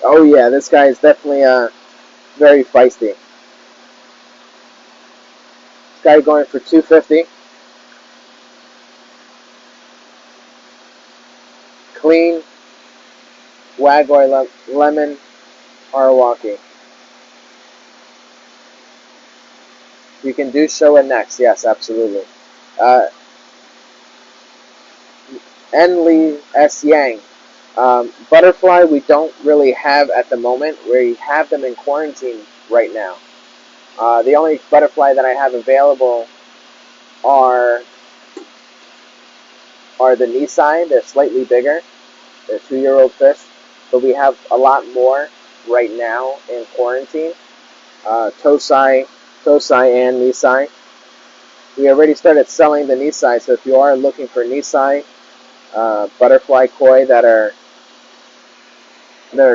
Oh yeah, this guy is definitely very feisty. This guy going for $250. Clean wagoi lemon harawaki. You can do showa next. Yes, absolutely. Enli S. Yang. Butterfly we don't really have at the moment. We have them in quarantine right now. The only butterfly that I have available are the Nisai. They're slightly bigger. They're 2-year-old fish, but we have a lot more right now in quarantine. Tosai and Nisai. We already started selling the Nisai, so if you are looking for Nisai butterfly koi that are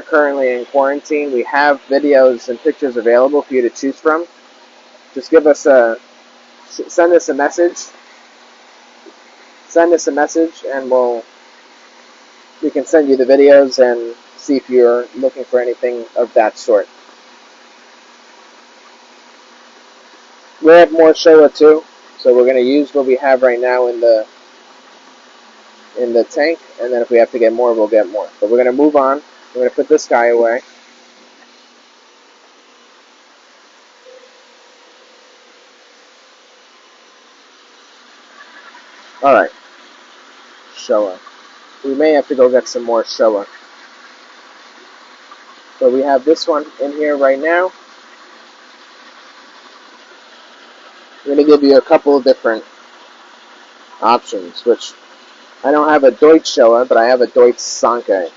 currently in quarantine, we have videos and pictures available for you to choose from. Just send us a message. Send us a message, and we can send you the videos and see if you're looking for anything of that sort. We have more Showa too, so we're going to use what we have right now in the tank, and then if we have to get more, we'll get more. But we're going to move on. We're going to put this guy away. Alright, Showa. We may have to go get some more Showa. So we have this one in here right now. I'm going to give you a couple of different options, which I don't have a Deutsch Showa, but I have a Deutsch Sankei.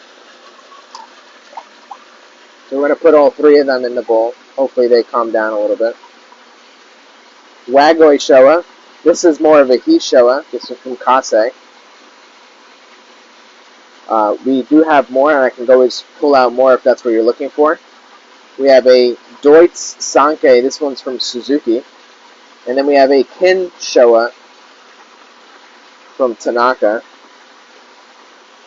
So we're going to put all three of them in the bowl. Hopefully they calm down a little bit. Wagoi Showa. This is more of a he Showa. This is from Kase. We do have more, and I can always pull out more if that's what you're looking for. We have a Deutsch Sankei. This one's from Suzuki. And then we have a Kin Showa from Tanaka.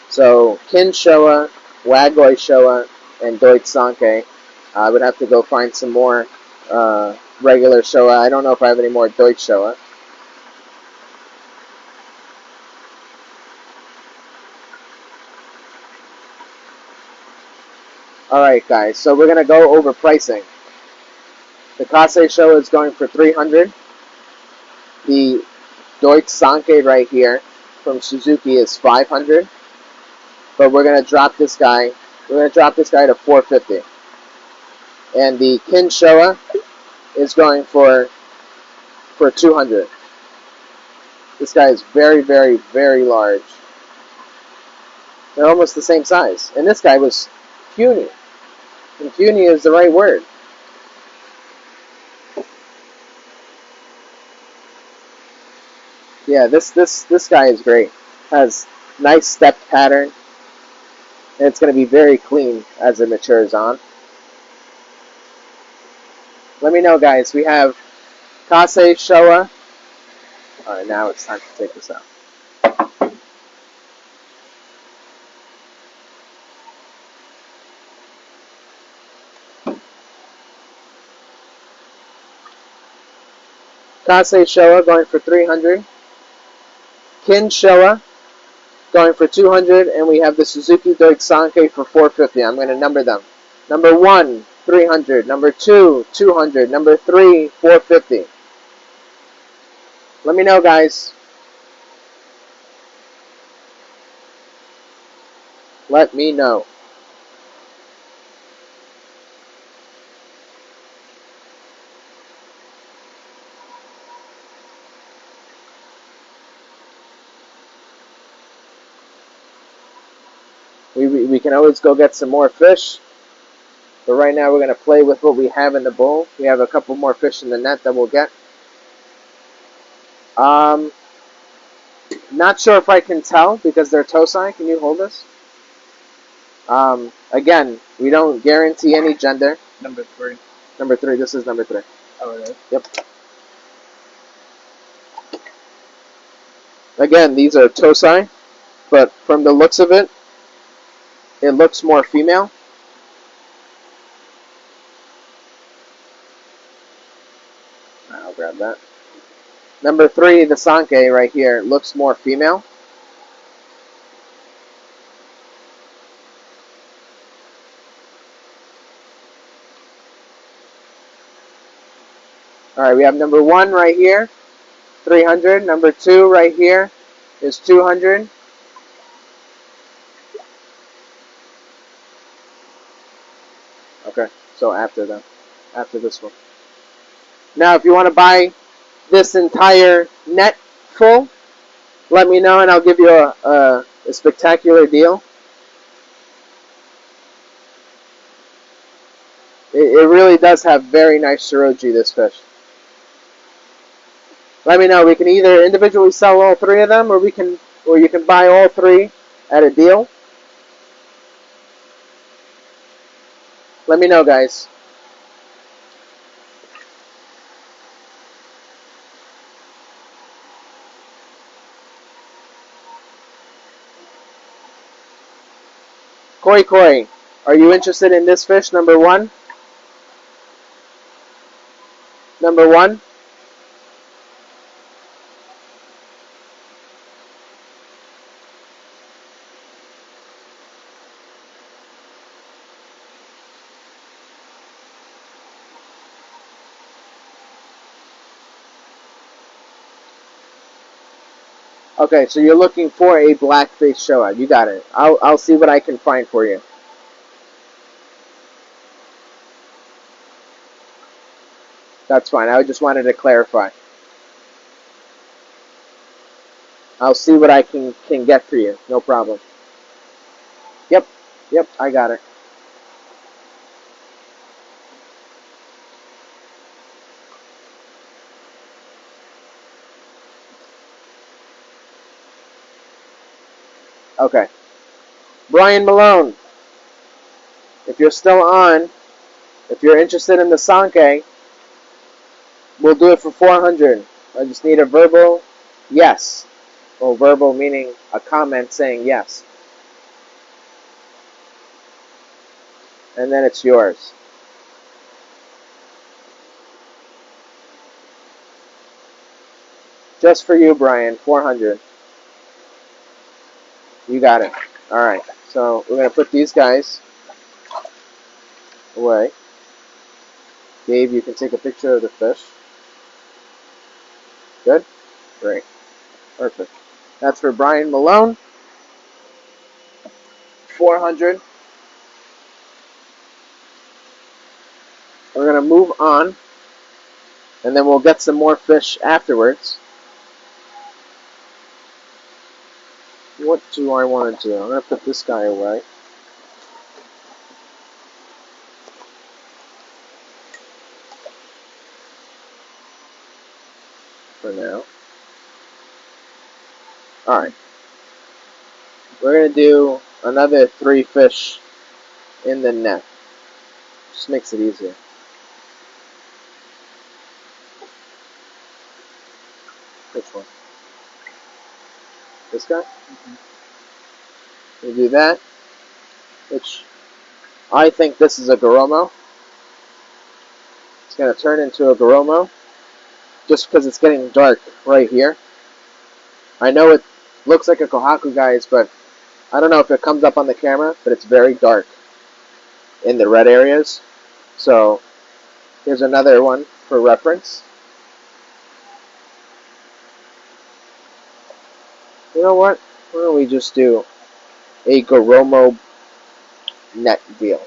So Kin Showa, Wagoi Showa, and Deutsch Sankei. I would have to go find some more regular Showa. I don't know if I have any more Deutsch Showa. Alright guys, so we're going to go over pricing. The Kase Showa is going for $300. The Deutsch Sankei right here from Suzuki is $500. But we're going to drop this guy. We're going to drop this guy to $450. And the Kin Showa is going for $200. This guy is very, very, very large. They're almost the same size. And this guy was puny. And puny is the right word. Yeah, this guy is great. Has nice step pattern. And it's going to be very clean as it matures on. Let me know, guys. We have Kase Showa. Alright, now it's time to take this out. Kase Showa going for $300. Kin Showa going for $200, and we have the Suzuki Deutsch Sankei for $450. I'm going to number them. Number 1, $300. Number 2, $200. Number 3, $450. Let me know, guys. Let me know. We can always go get some more fish. But right now we're going to play with what we have in the bowl. We have a couple more fish in the net that we'll get. Not sure if I can tell because they're Tosai. Can you hold this? Again, we don't guarantee any gender. Number 3. Number 3. This is number 3. Oh, it is? Yep. Again, these are Tosai, but from the looks of it, it looks more female. I'll grab that. Number 3, the Sankei right here, looks more female. Alright, we have number 1 right here, 300. Number 2 right here is 200. So after this one. Now, if you want to buy this entire net full, let me know and I'll give you a spectacular deal. It really does have very nice Shiroji, this fish. Let me know. We can either individually sell all three of them, or you can buy all three at a deal. Let me know, guys. Koi Koi, are you interested in this fish, number one? Number one? Okay, so you're looking for a blackface showa. You got it. I'll see what I can find for you. That's fine. I just wanted to clarify. I'll see what I can get for you. No problem. Yep, I got it. Okay. Brian Malone, if you're still on, if you're interested in the Sankey, we'll do it for 400. I just need a verbal yes. Well, verbal meaning a comment saying yes. And then it's yours. Just for you, Brian, 400. You got it. All right. So we're going to put these guys away. Dave, you can take a picture of the fish. Good? Great. Perfect. That's for Brian Malone. 400. We're going to move on. And then we'll get some more fish afterwards. What do I want to do? I'm going to put this guy away. For now. Alright. We're going to do another 3 fish in the net. Just makes it easier. Which one? This guy? We do that. Which I think this is a Goromo. It's going to turn into a Goromo. Just because it's getting dark right here. I know it looks like a Kohaku, guys, but I don't know if it comes up on the camera, but it's very dark in the red areas. So here's another one for reference. You know what? Why don't we just do a Goromo net deal?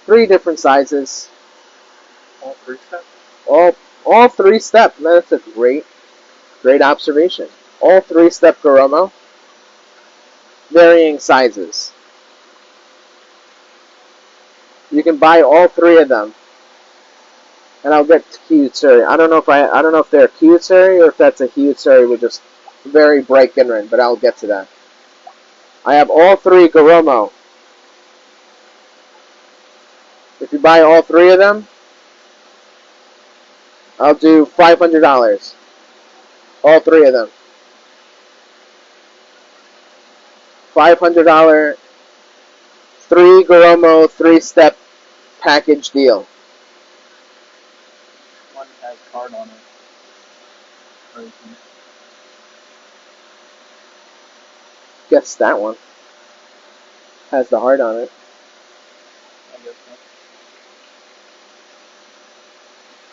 3 different sizes. All 3 steps? All 3 step. That's a great observation. All 3-step Goromo. Varying sizes. You can buy all 3 of them. And I'll get Kyutsuri. I don't know if they're Kyutsuri or if that's a Kyutsuri with just very bright Ginrin, but I'll get to that. I have all 3 Goromo. If you buy all 3 of them, I'll do $500. All 3 of them. $500 3 Goromo 3-step package deal. One has card on it. Guess that one has the heart on it. I guess so.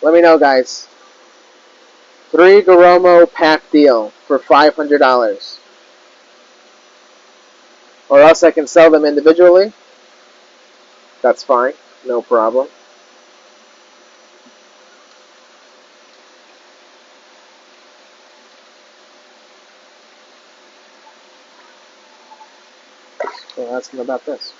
Let me know, guys. 3 Goromo pack deal for $500. Or else I can sell them individually. That's fine. No problem. So ask him about this.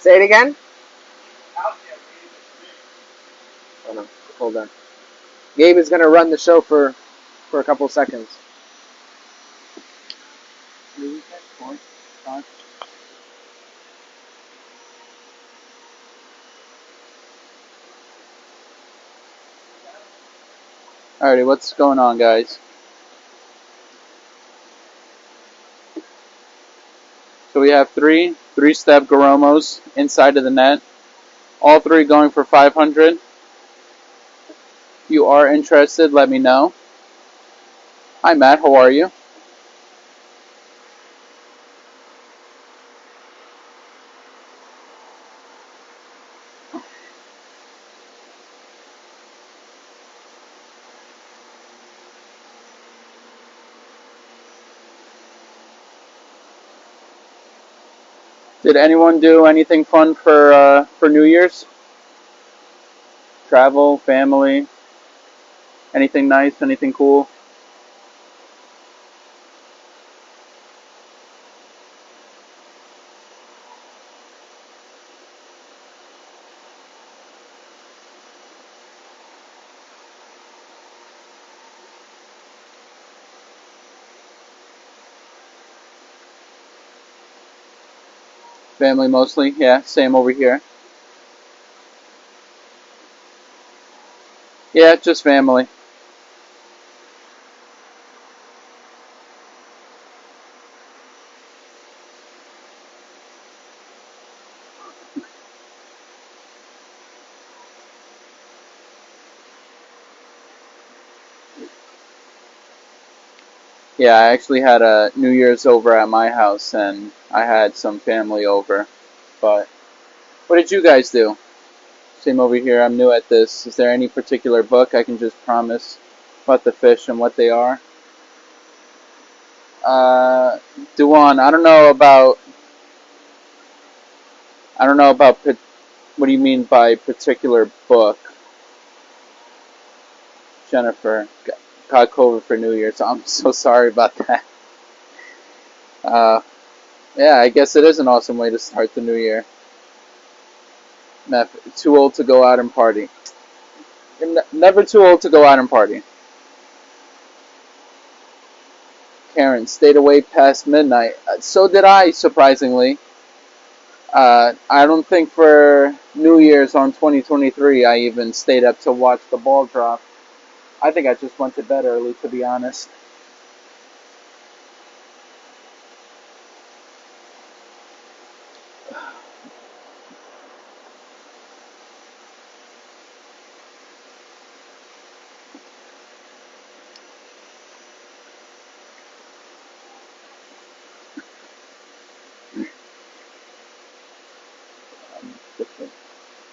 Say it again? Hold on. Hold on. Gabe is going to run the show for a couple seconds. Alrighty, what's going on, guys? So we have three-step Garomos inside of the net. All three going for 500. If you are interested, let me know. Hi, Matt. How are you? Did anyone do anything fun for New Year's? Travel, family, anything nice, anything cool? Family mostly, yeah, same over here. Yeah, just family. Yeah, I actually had a New Year's over at my house, and I had some family over. But what did you guys do? Same over here. I'm new at this. Is there any particular book I can just promise about the fish and what they are? Uh, Duan, I don't know about what do you mean by particular book? Jennifer got COVID for New Year's. I'm so sorry about that. Uh, yeah, I guess it is an awesome way to start the new year. Too old to go out and party. Never too old to go out and party. Karen stayed away past midnight. So did I, surprisingly. I don't think for New Year's on 2023 I even stayed up to watch the ball drop. I think I just went to bed early, to be honest.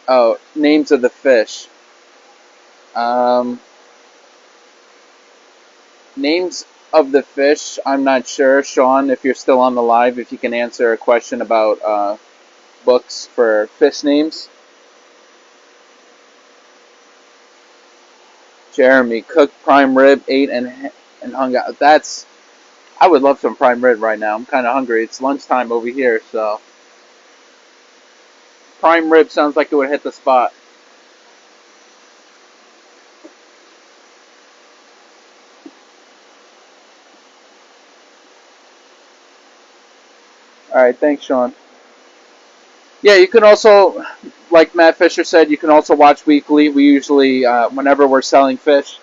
Oh, names of the fish. Um, Names of the fish, I'm not sure. Sean, if you're still on the live, if you can answer a question about books for fish names. Jeremy, cooked prime rib, ate and hung out. I would love some prime rib right now. I'm kind of hungry. It's lunchtime over here, so prime rib sounds like it would hit the spot. All right, thanks, Sean. Yeah, you can also, like Matt Fisher said, you can also watch weekly. We usually, whenever we're selling fish,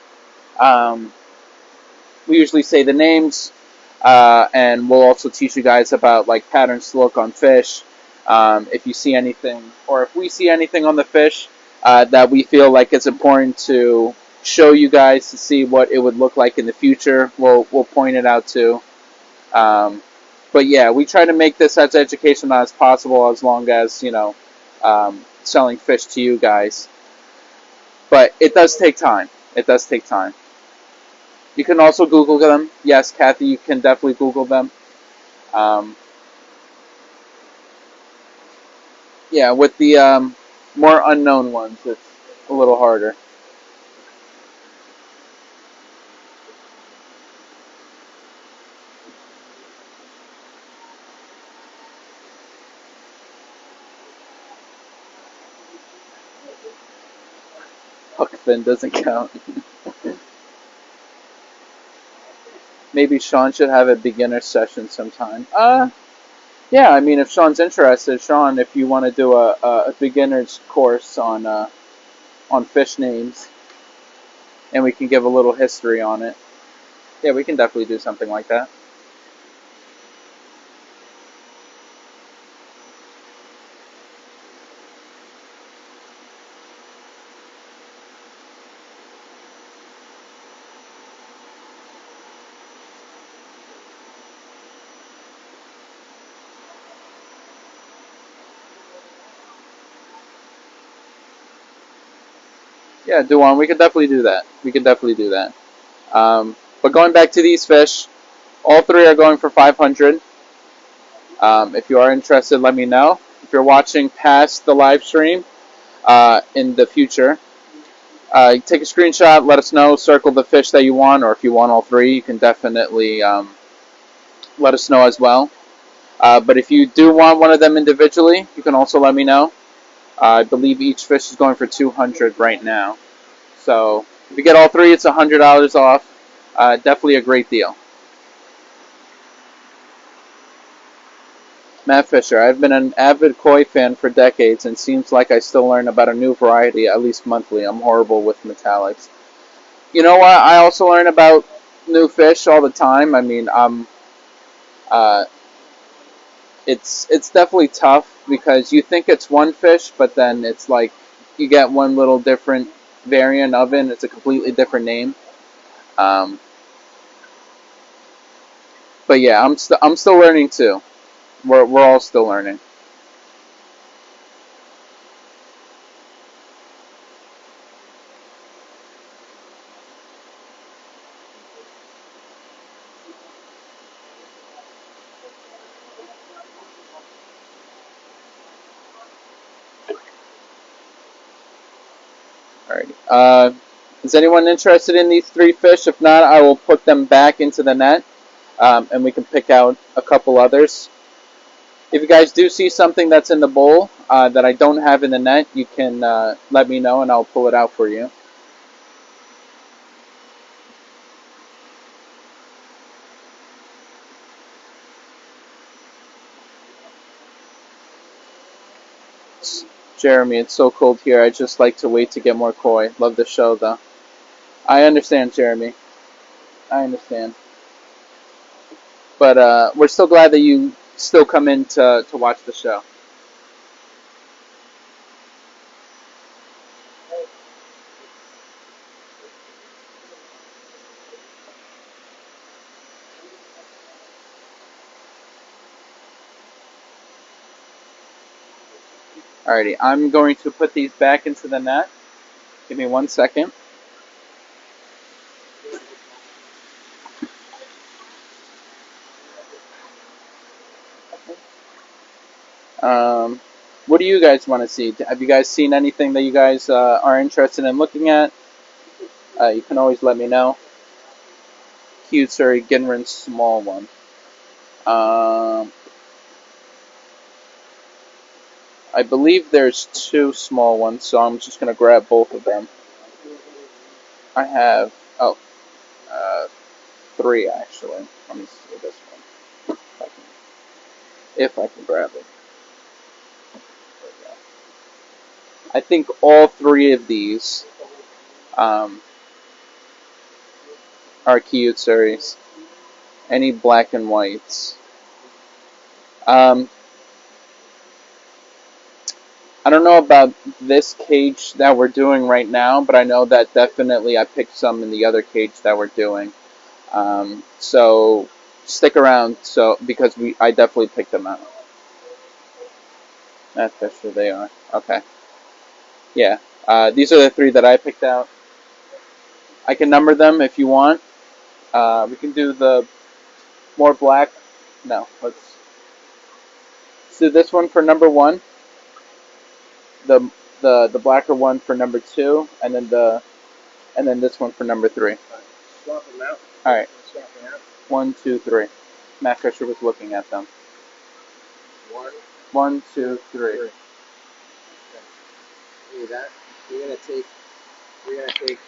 um, we usually say the names, and we'll also teach you guys about like patterns to look on fish. If you see anything, or if we see anything on the fish that we feel like it's important to show you guys to see what it would look like in the future, we'll point it out too. Um, But yeah, we try to make this as educational as possible, as long as selling fish to you guys. But it does take time. It does take time. You can also Google them. Yes, Kathy, you can definitely Google them. Um, yeah, with the more unknown ones, it's a little harder. Hook fin doesn't count. Maybe Sean should have a beginner session sometime. Yeah, I mean, if Sean's interested, Sean, if you want to do a beginner's course on fish names, and we can give a little history on it. Yeah, we can definitely do something like that. Yeah, Duan, we can definitely do that. We can definitely do that. But going back to these fish, all three are going for 500. If you are interested, let me know. If you're watching past the live stream in the future, take a screenshot, let us know, circle the fish that you want, or if you want all three, you can definitely let us know as well. But if you do want one of them individually, you can also let me know. I believe each fish is going for 200 right now. So if you get all three, it's $100 off. Definitely a great deal. Matt Fisher, I've been an avid koi fan for decades, and seems like I still learn about a new variety at least monthly. I'm horrible with metallics. You know what? I also learn about new fish all the time. I mean, uh, it's definitely tough because you think it's one fish, but then it's like you get one little different variant of it, and it's a completely different name. Um, but yeah, I'm still learning too. We're all still learning. Alrighty. Is anyone interested in these three fish? If not, I will put them back into the net, and we can pick out a couple others. If you guys do see something that's in the bowl that I don't have in the net, you can let me know and I'll pull it out for you. Jeremy, it's so cold here. I just like to wait to get more koi. Love the show, though. I understand, Jeremy. I understand. But we're still glad that you still come in to watch the show. Alrighty, I'm going to put these back into the net. Give me 1 second. What do you guys want to see? Have you guys seen anything that you guys are interested in looking at? You can always let me know. Cute Surrey Ginrin small one. I believe there's two small ones, so I'm just going to grab both of them. I have, uh, three actually. Let me see this one. If I can grab it. I think all three of these um, are Kyutsuris. Any black and whites. Um, I don't know about this cage that we're doing right now, but I know that definitely I picked some in the other cage that we're doing. So stick around because I definitely picked them out. Matt Fisher, they are. Okay. Yeah. These are the 3 that I picked out. I can number them if you want. We can do the more black. No, let's do this one for number 1. The the blacker one for number 2, and then this one for number 3. Swap them out. All right. Swap them out. 1, 2, 3. Matt Fisher was looking at them. 1, 1, 2, 3. 3. Okay. See that? We're gonna take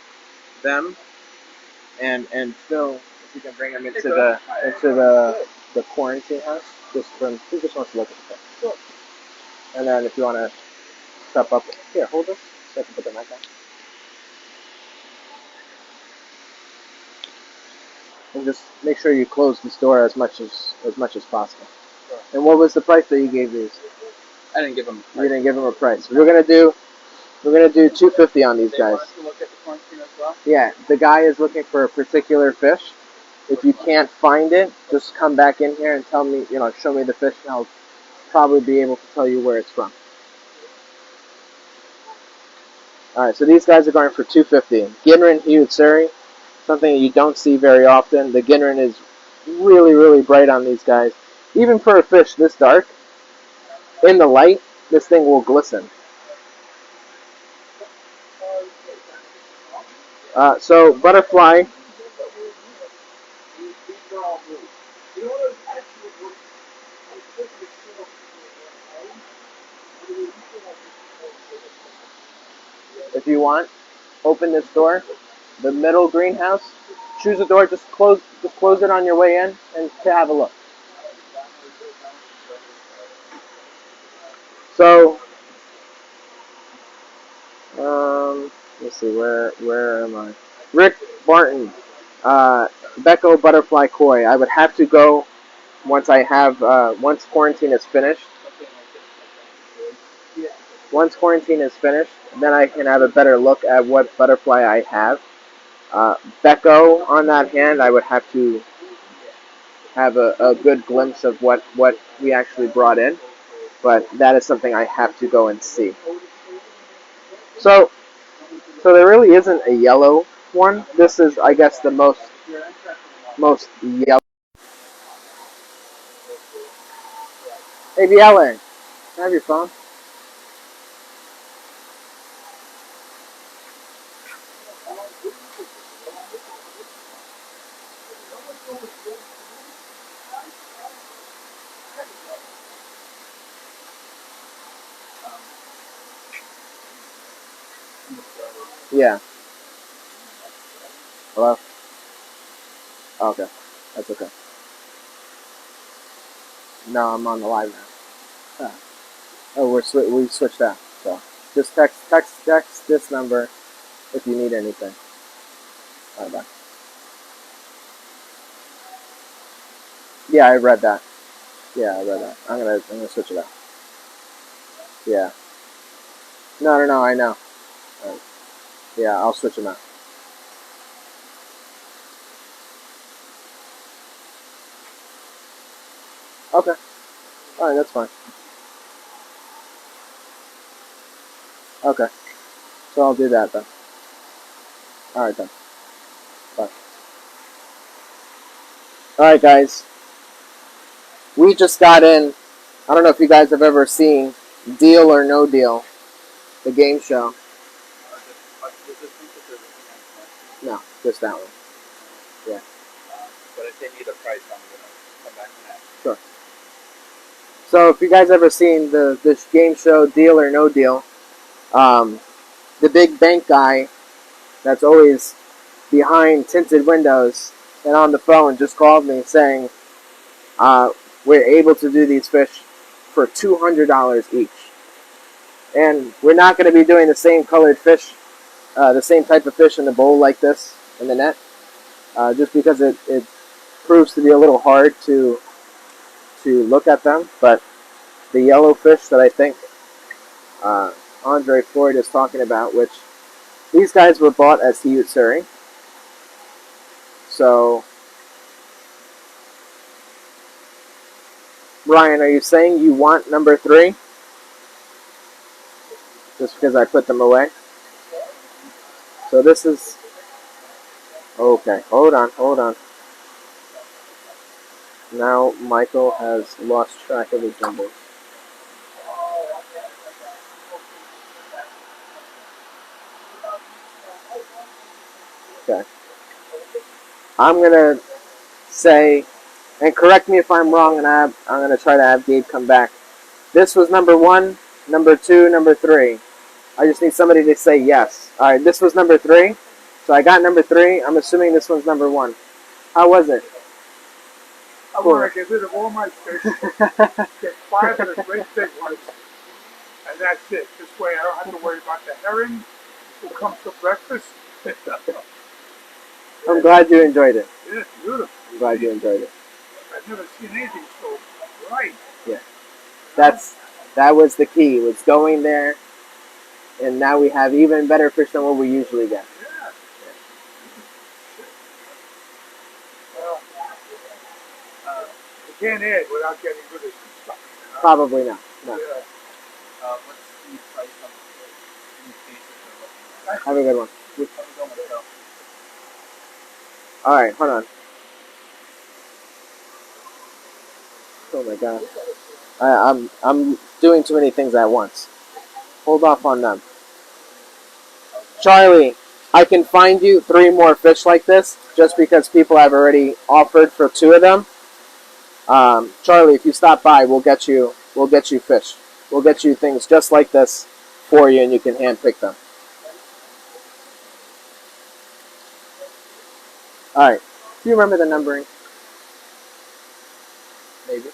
them and Phil, if you can bring them into the quarantine house, he just wants to look at the thing. Sure. And then if you want to step up here, hold this so I can put them back down. And just make sure you close this door as much as possible. Sure. And what was the price that you gave these? I didn't give them a price. You didn't give them a price. We're gonna do $250 on these guys. Want to look at the quarantine as well? Yeah, the guy is looking for a particular fish. If you can't find it, just come back in here and tell me, show me the fish, and I'll probably be able to tell you where it's from. All right, so these guys are going for $250. Ginrin Hiutsuri, something that you don't see very often. The Ginrin is really, really bright on these guys. Even for a fish this dark, in the light, this thing will glisten. So butterfly. If you want, open this door, the middle greenhouse. Choose a door. Just close it on your way in and to have a look. So, let's see, where am I? Rick Barton, Becco Butterfly Koi. I would have to go once once quarantine is finished. Once quarantine is finished, then I can have a better look at what butterfly I have. Becco, on that hand, I would have to have a good glimpse of what we actually brought in. But that is something I have to go and see. So there really isn't a yellow one. This is, I guess, the most yellow. Hey, DLA, can I have your phone? Yeah. Hello? Oh, okay. That's okay. No, I'm on the live now. Huh. Oh, we switched out. So just text this number if you need anything. All right, bye. Yeah, I read that. Yeah, I read that. I'm gonna switch it out. Yeah. No, I know. Right. Yeah, I'll switch them out. Okay. All right, that's fine. Okay. So I'll do that then. All right then. Bye. All right, guys. We just got in. I don't know if you guys have ever seen Deal or No Deal, the game show. No, just that one. Yeah. But if they need a price, I'm going to come back to that. Sure. So if you guys ever seen this game show, Deal or No Deal, the big bank guy that's always behind tinted windows and on the phone just called me saying we're able to do these fish for $200 each. And we're not going to be doing the same colored fish, the same type of fish in the bowl like this in the net, just because it proves to be a little hard to look at them. But the yellow fish that I think Andre Floyd is talking about, which these guys were bought as Hiutsuri. So Brian, are you saying you want number 3? Just because I put them away? So this is... Okay, hold on. Now Michael has lost track of his numbers. Okay. I'm going to say, and correct me if I'm wrong, and I'm going to try to have Gabe come back. This was number 1, number 2, number 3. I just need somebody to say yes. All right, this was number 3. So I got number 3. I'm assuming this one's number 1. How was it? I want to get rid of all my fish, get 5 of the great big ones, and that's it. This way I don't have to worry about the herring who comes for breakfast. I'm glad you enjoyed it. It's beautiful. I'm glad you enjoyed it. I've never seen anything so bright. Yeah. That was the key, was going there, and now we have even better fish than what we usually get. Yeah. You can't add without getting rid of some stuff. You know? Probably not. No. Yeah. What's the price on the new cases they're looking at? Have a good one. Have a good one, Phil. All right, hold on. Oh my god. I'm doing too many things at once. Hold off on them. Charlie, I can find you 3 more fish like this, just because people have already offered for 2 of them. Charlie, if you stop by, we'll get you fish. We'll get you things just like this for you, and you can hand pick them. All right. Do you remember the numbering? Maybe.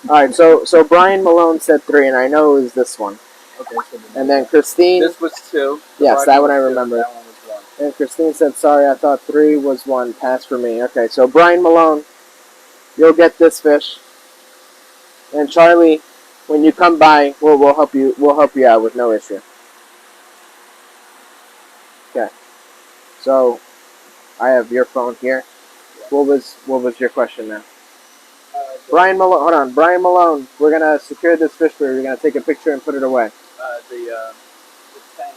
All right. So Brian Malone said 3, and I know it was this one. Okay, so And then Christine. this was 2. Yes, that one I remember. That one was 1. And Christine said, "Sorry, I thought 3 was 1. Pass for me." Okay. So Brian Malone, you'll get this fish. And Charlie, when you come by, we'll help you. We'll help you out with no issue. Okay. So I have your phone here. What was your question now? Brian Malone, hold on. Brian Malone, we're gonna secure this fish for you. We're gonna take a picture and put it away. The tank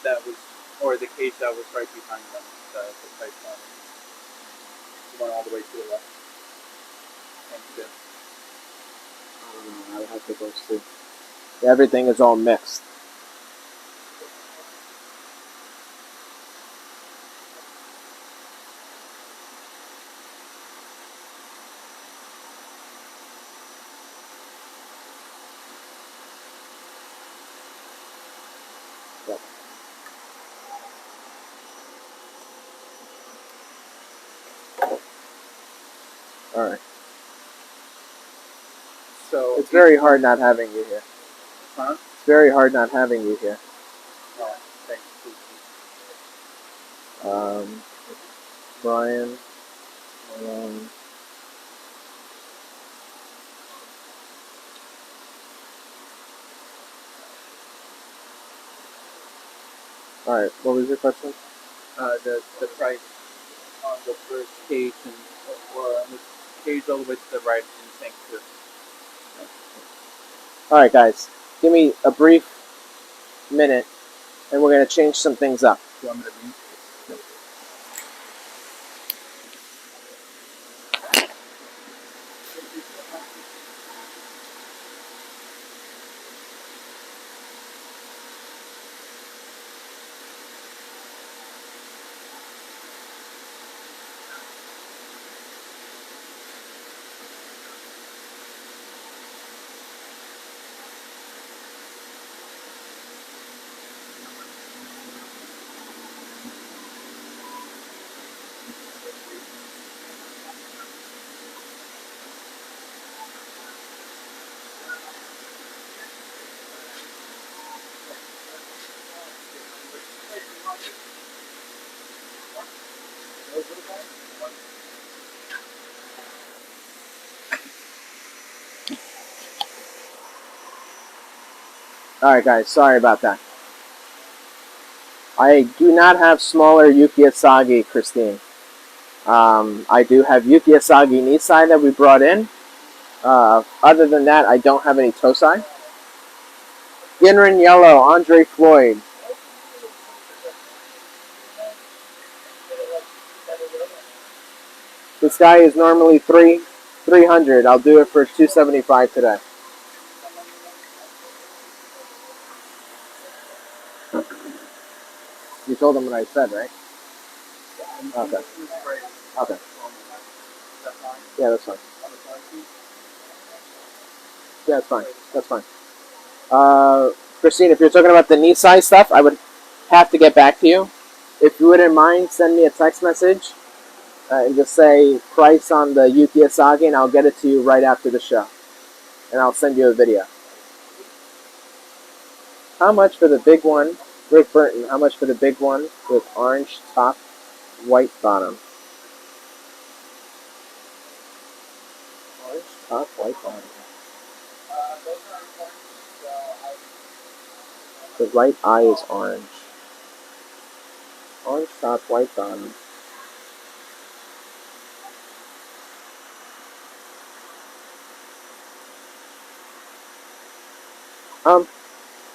that was, or the cage that was right behind them, the pipe one. The one all the way to the left. Thank you. I'll have to go see. Everything is all mixed. All right. So It's very hard not having you here. Huh? It's very hard not having you here. Oh, thanks. Brian. All right. What was your question? The price on the first cage and or on the cage all the way to the right in the tank too. All right, guys. Give me a brief minute, and we're gonna change some things up. Do you want me to read? All right, guys. Sorry about that. I do not have smaller Yuki Asagi, Christine. I do have Yuki Asagi Nisai that we brought in. Other than that, I don't have any Tosai. Ginrin Yellow, Andre Floyd. This guy is normally 300. I'll do it for 275 today. You told him what I said, right? Okay. Okay. Yeah, that's fine. Yeah, that's fine. That's fine. Christine, if you're talking about the knee size stuff, I would have to get back to you. If you wouldn't mind, send me a text message and just say price on the Yuki Asagi, and I'll get it to you right after the show. And I'll send you a video. How much for the big one? Rick Burton, how much for the big one with orange top, white bottom? Orange top, white bottom. The right eye is orange. Orange top, white bottom.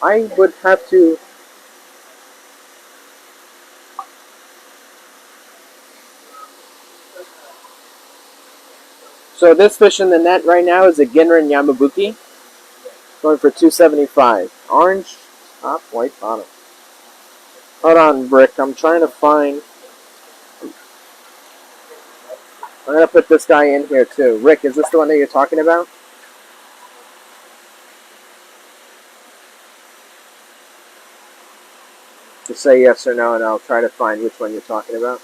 I would have to. So this fish in the net right now is a Ginrin Yamabuki, going for 275. Orange top, white bottom. Hold on, Brick. I'm trying to find. I'm gonna put this guy in here too. Rick, is this the one that you're talking about? Just say yes or no, and I'll try to find which one you're talking about.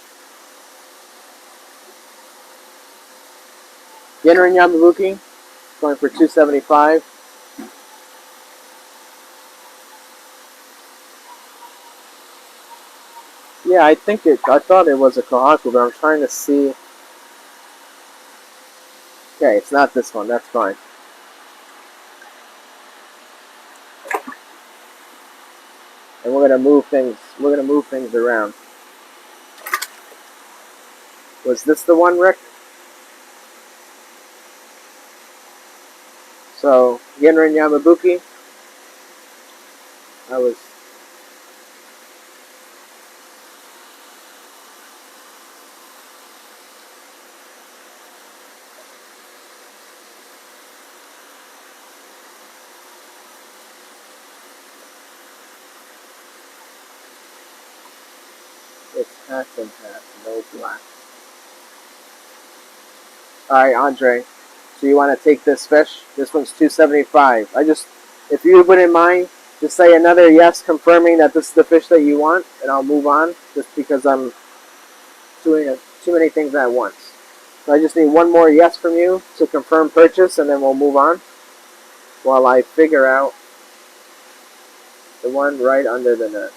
Ginrin Yamabuki, going for 275. Yeah, I thought it was a Kohaku, but I'm trying to see. Okay, it's not this one. That's fine. And we're gonna move things. We're gonna move things around. Was this the one, Rick? So Ginrin Yamabuki. I was. It's half and half, no black. Alright, Andre. So you want to take this fish? This one's 275. If you wouldn't mind, just say another yes, confirming that this is the fish that you want, and I'll move on. Just because I'm doing too many things at once. So I just need one more yes from you to confirm purchase, and then we'll move on. While I figure out the one right under the net.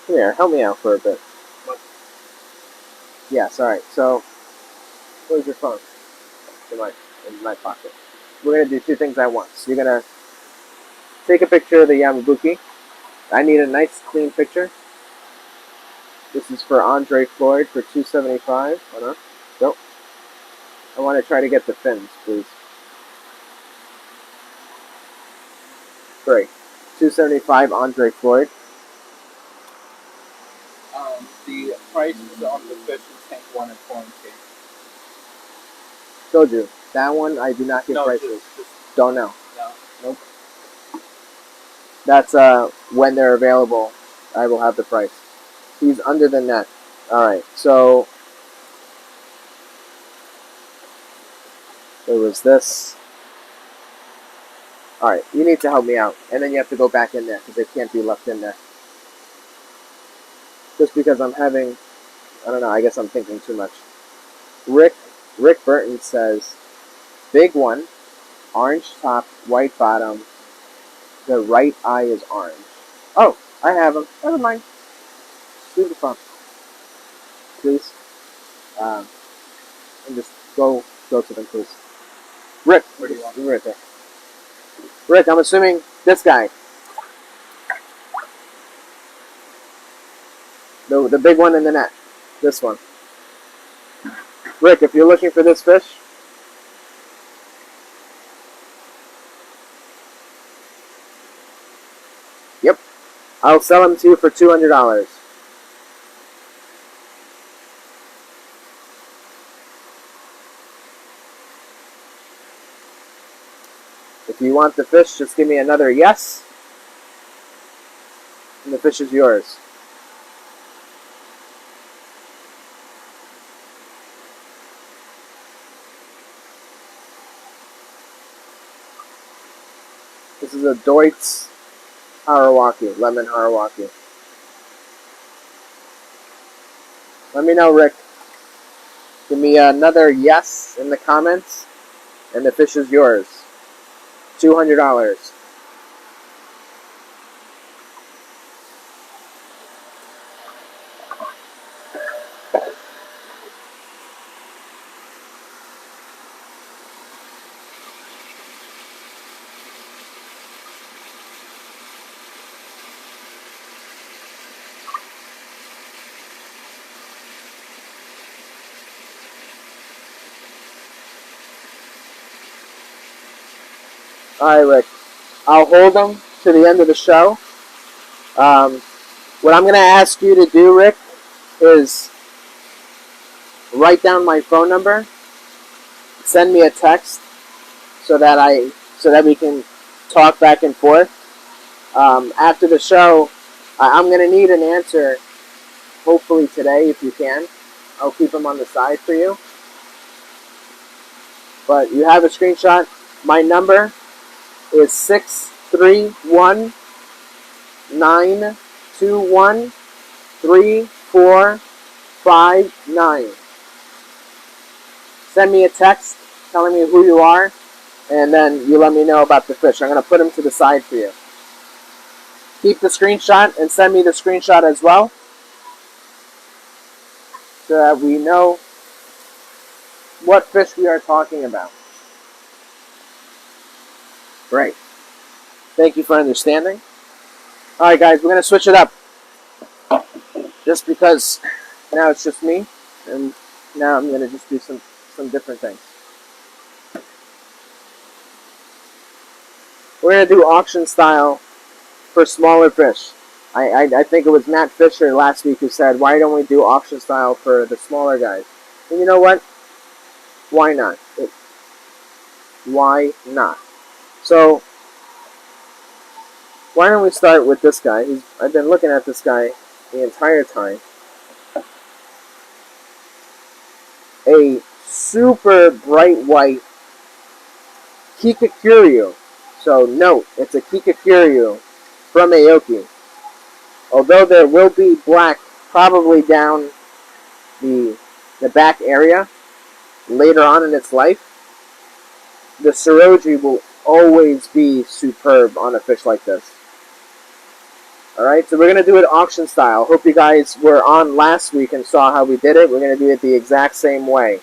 Come here, help me out for a bit. Yes, alright. So, where's your phone? In my pocket. We're going to do two things at once. You're going to take a picture of the Yamabuki. I need a nice, clean picture. This is for Andre Floyd for 275. Hold on. Go. I want to try to get the fins, please. Great. 275 Andre Floyd. The prices on the fish in tank 1 and 4 and tank. Told you. That one, I do not give prices. Just don't know. No. Nope. That's when they're available, I will have the price. He's under the net. Alright, so there was this. Alright, you need to help me out. And then you have to go back in there because they can't be left in there. Just because I'm having, I don't know, I guess I'm thinking too much. Rick Burton says, big one, orange top, white bottom, the right eye is orange. Oh, I have them. Never mind. Leave the phone. Please. And just go to them, please. Rick, Where do you want? you're right there. Rick, I'm assuming this guy. The big one in the net. This one. Rick, if you're looking for this fish, I'll sell them to you for $200. If you want the fish, just give me another yes, and the fish is yours. This is a Deutz Harawaki, lemon Harawaki. Let me know, Rick. Give me another yes in the comments, and the fish is yours. $200. Alright, Rick. I'll hold them to the end of the show. What I'm going to ask you to do, Rick, is write down my phone number, send me a text so that we can talk back and forth. After the show, I'm going to need an answer, hopefully today if you can. I'll keep them on the side for you. But you have a screenshot. My number is 631-921-3459. Send me a text telling me who you are, and then you let me know about the fish. I'm going to put them to the side for you. Keep the screenshot and send me the screenshot as well, so that we know what fish we are talking about. Great. Thank you for understanding. Alright guys, we're going to switch it up. Just because now it's just me, and now I'm going to just do some different things. We're going to do auction style for smaller fish. I think it was Matt Fisher last week who said, why don't we do auction style for the smaller guys? And you know what? Why not? Why not? So, why don't we start with this guy? I've been looking at this guy the entire time. A super bright white Kikakiryu. So note, it's a Kikakiryu from Aoki. Although there will be black probably down the back area later on in its life, the Suroji will always be superb on a fish like this. Alright, so we're going to do it auction style. Hope you guys were on last week and saw how we did it. We're going to do it the exact same way.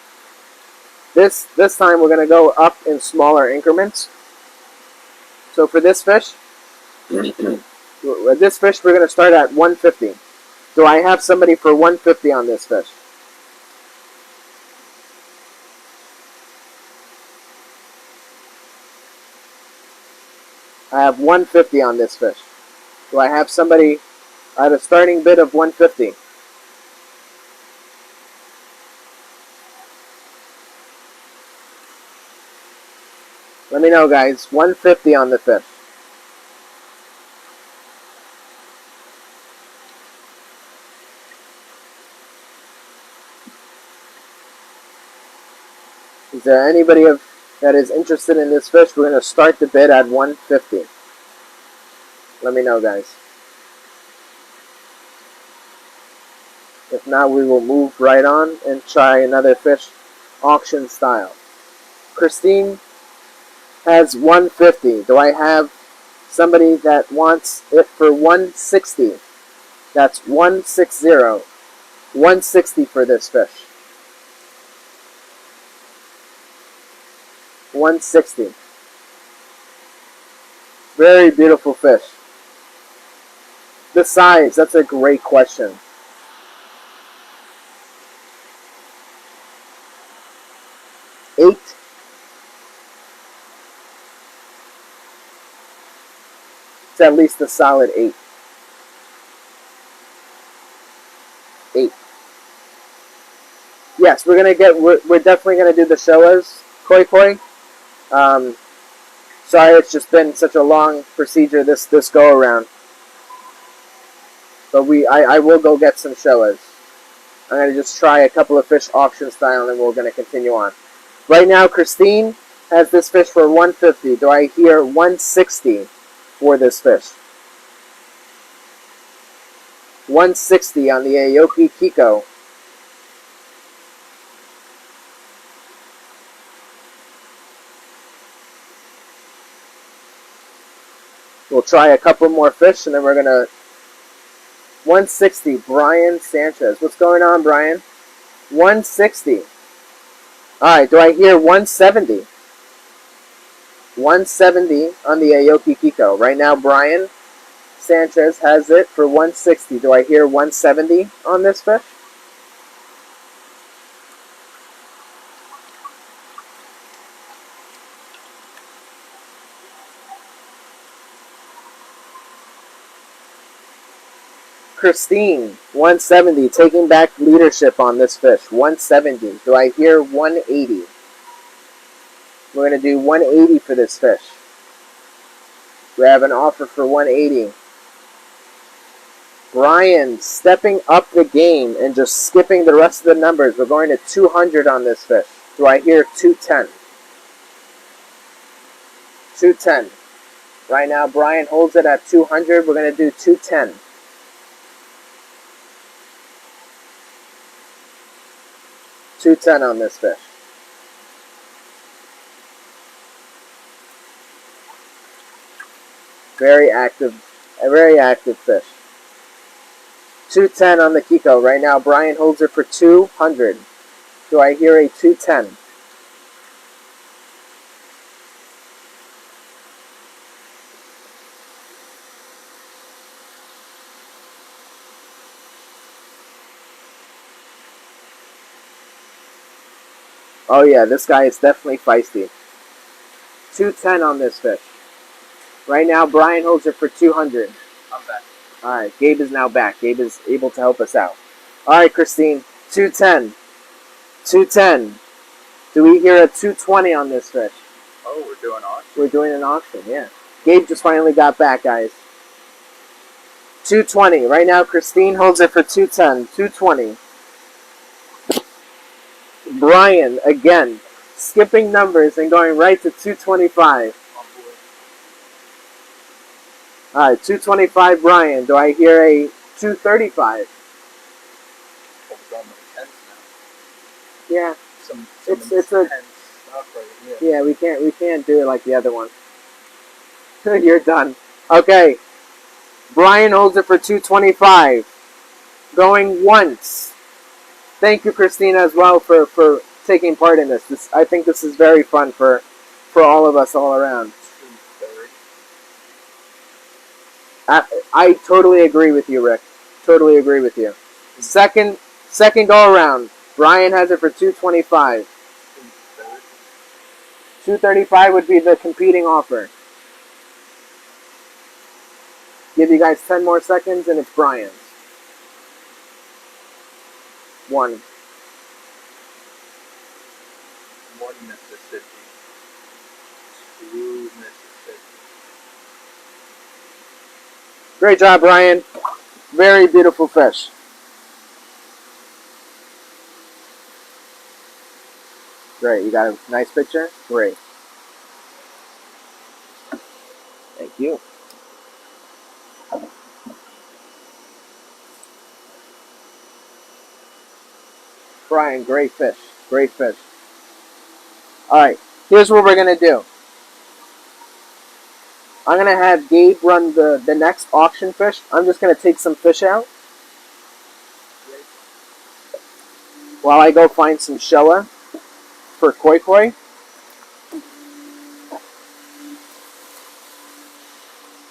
This time we're going to go up in smaller increments. So for this fish, we're going to start at 150. Do I have somebody for 150 on this fish? I have 150 on this fish. Do I have somebody at a starting bid of 150? Let me know, guys. 150 on the fish. Is there anybody that is interested in this fish? We're going to start the bid at 150. Let me know, guys. If not, we will move right on and try another fish auction style. Christine has 150. Do I have somebody that wants it for 160? That's 160. 160 for this fish. 160. Very beautiful fish. The size, that's a great question. Eight. It's at least a solid 8. Yes, we're definitely gonna do the Showas koi koi. Sorry, it's just been such a long procedure this go around. But I will go get some Showas. I'm gonna just try a couple of fish auction style, and then we're gonna continue on. Right now, Christine has this fish for 150. Do I hear 160 for this fish? 160 on the Aoki Kiko. We'll try a couple more fish, and then we're gonna 160. Brian Sanchez. What's going on, Brian? 160. All right. Do I hear 170? 170 on the Aoki Kiko. Right now, Brian Sanchez has it for 160. Do I hear 170 on this fish? Christine, 170, taking back leadership on this fish. 170. Do I hear 180? We're going to do 180 for this fish. We have an offer for 180. Brian stepping up the game and just skipping the rest of the numbers. We're going to 200 on this fish. Do I hear 210? 210. Right now, Brian holds it at 200. We're going to do 210. 210 on this fish. A very active fish. 210 on the Kiko. Right now, Brian holds it for 200. Do I hear a 210? Oh yeah, this guy is definitely feisty. 210 on this fish. Right now, Brian holds it for 200. I'm back. Alright, Gabe is now back. Gabe is able to help us out. Alright, Christine. 210. 210. Do we hear a 220 on this fish? Oh, we're doing auction. We're doing an auction, yeah. Gabe just finally got back, guys. 220. Right now, Christine holds it for 210. 220. Brian, again, skipping numbers and going right to 225. Alright, 225, Brian. Do I hear a 235? Oh, we're going with tens now. Yeah. Some It's a tense stuff right here. yeah. We can't do it like the other one. You're done. Okay. Brian holds it for 225. Going once. Thank you, Christina, as well for taking part in this. I think this is very fun for all of us all around. 230. I totally agree with you, Rick. Totally agree with you. Second go around. Brian has it for 225. 235 would be the competing offer. Give you guys 10 more seconds, and it's Brian's. 1. 1 Mississippi. 2 Mississippi. Great job, Brian. Very beautiful fish. Great. You got a nice picture? Great. Thank you. Brian, great fish. Great fish. Alright, here's what we're going to do. I'm going to have Gabe run the next auction fish. I'm just going to take some fish out while I go find some Showa for koi koi.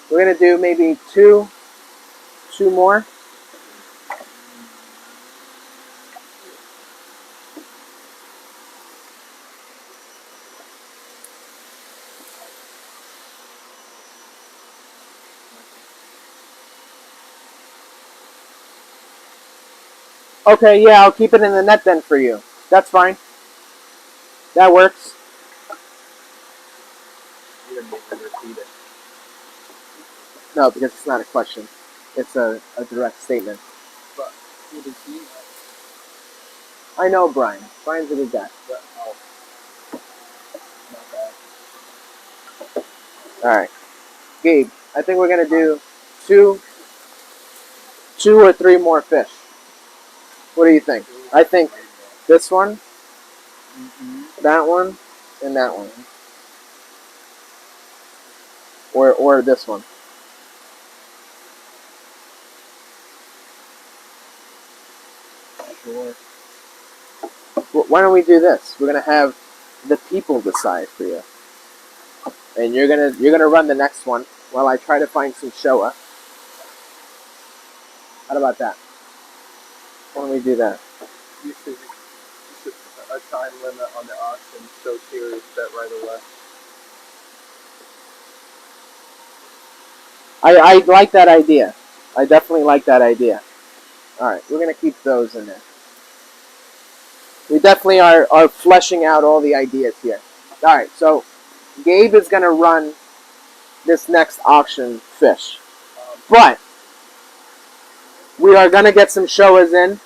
We're going to do maybe two more. Okay, yeah, I'll keep it in the net then for you. That's fine. That works. You didn't even repeat it. No, because it's not a question. It's a direct statement. But who does he know? I know Brian. Brian's a good guy. But, oh, not bad. All right, Gabe. I think we're gonna do two or three more fish. What do you think? I think this one, that one, and that one, or this one. Sure. Why don't we do this? We're gonna have the people decide for you, and you're gonna run the next one while I try to find some Showa. How about that? Why don't we do that? You should put a time limit on the auction so serious bet right away. I like that idea. I definitely like that idea. All right, we're gonna keep those in there. We definitely are fleshing out all the ideas here. All right, so Gabe is gonna run this next auction fish, but we are gonna get some Showas in.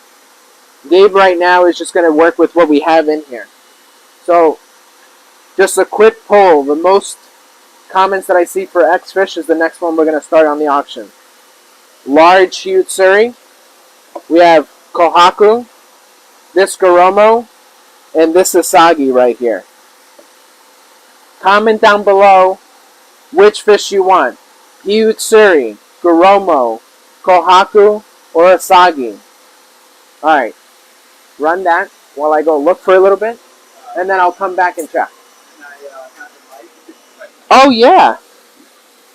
Gabe right now is just gonna work with what we have in here. So, just a quick poll. The most comments that I see for X fish is the next one we're gonna start on the auction. Large Hyutsuri. We have Kohaku, this Goromo, and this Asagi right here. Comment down below which fish you want. Hyutsuri, Goromo, Kohaku, or Asagi. Alright, run that while I go look for a little bit, and then I'll come back and check. Can I have the mic? Oh yeah!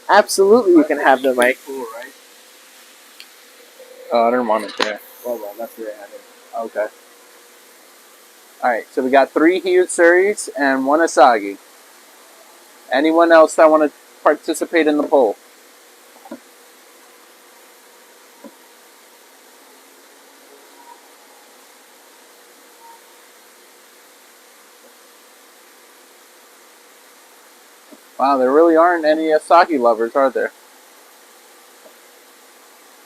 Absolutely you can have the mic. Cool, right? Oh, I didn't want it there. Well, that's where I have it. Okay. Alright, so we got 3 Hyutsuris and 1 Asagi. Anyone else that want to participate in the poll? Wow, there really aren't any Asagi lovers, are there?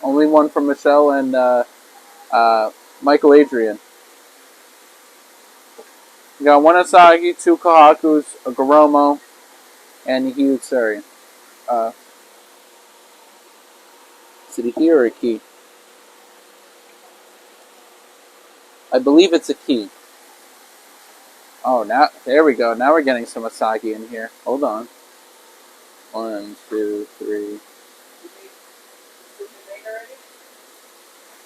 Only one from Michelle and Michael Adrian. We got 1 Asagi, 2 Kohakus, a Goromo, and a Hyutsuri. Is it a he or a key? I believe it's a key. Oh, now there we go. Now we're getting some Asagi in here. Hold on. 1, 2, 3.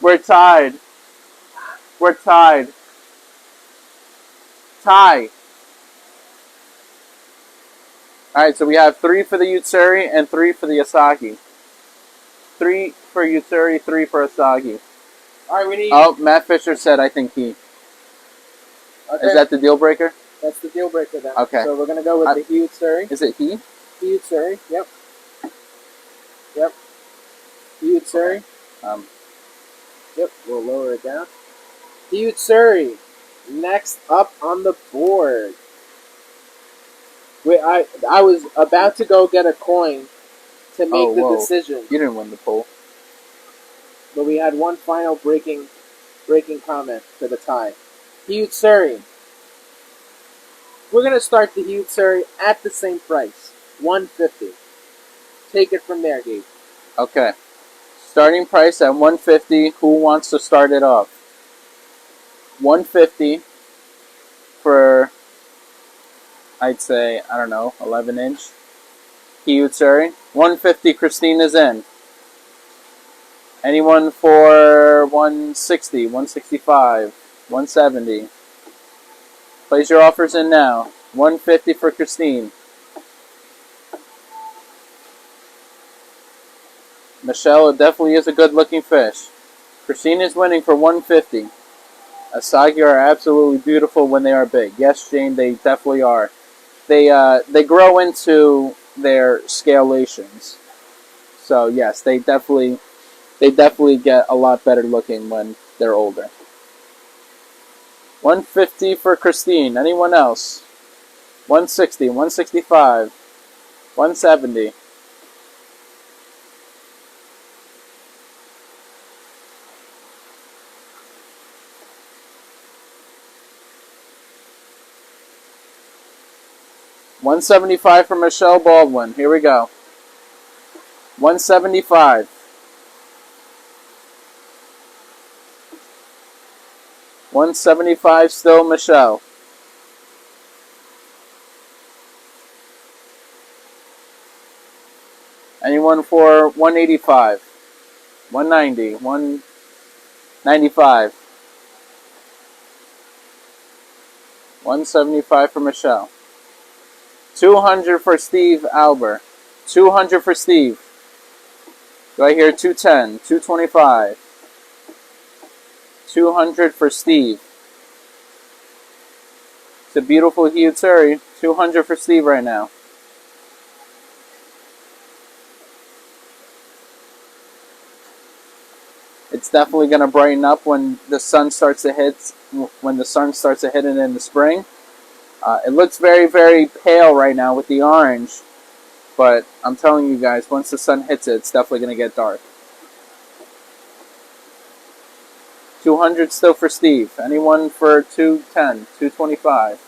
We're tied. We're tied. Tie. Alright, so we have 3 for the Hyutsuri and 3 for the Asagi. 3 for Hyutsuri, 3 for Asagi. Alright, we need... Oh, Matt Fisher said I think he. Okay. Is that the deal breaker? That's the deal breaker then. Okay. So we're going to go with the Hyutsuri. Is it he? Hyutsuri, yep. Yep. Hyutsuri. Yep, we'll lower it down. Hyutsuri. Next up on the board. I was about to go get a coin to make the decision. You didn't win the poll. But we had one final breaking comment for the tie. Hyutsuri. We're going to start the Hyutsuri at the same price. $150. Take it from there, Gabe. Okay. Starting price at $150. Who wants to start it off? $150 for, I'd say, I don't know, 11-inch. Hyutsuri. $150. Christina's in. Anyone for $160, $165, $170? Place your offers in now. $150 for Christine. Michelle, it definitely is a good-looking fish. Christine is winning for $150. Asagi are absolutely beautiful when they are big. Yes, Jane, they definitely are. They grow into their scalations. So yes, they definitely get a lot better looking when they're older. 150 for Christine. Anyone else? 160, 165, 170. $175 for Michelle Baldwin. Here we go. 175. 175 still Michelle. Anyone for 185? 190, 195. 175 for Michelle. 200 for Steve Albert. 200 for Steve. Do I hear 210? 225. 200 for Steve. It's a beautiful hue Tsuri. 200 for Steve right now. It's definitely going to brighten up when the sun starts to hit. When the sun starts to hit it in the spring. It looks very, very pale right now with the orange, but I'm telling you guys, once the sun hits it, it's definitely going to get dark. 200 still for Steve. Anyone for 210, 225?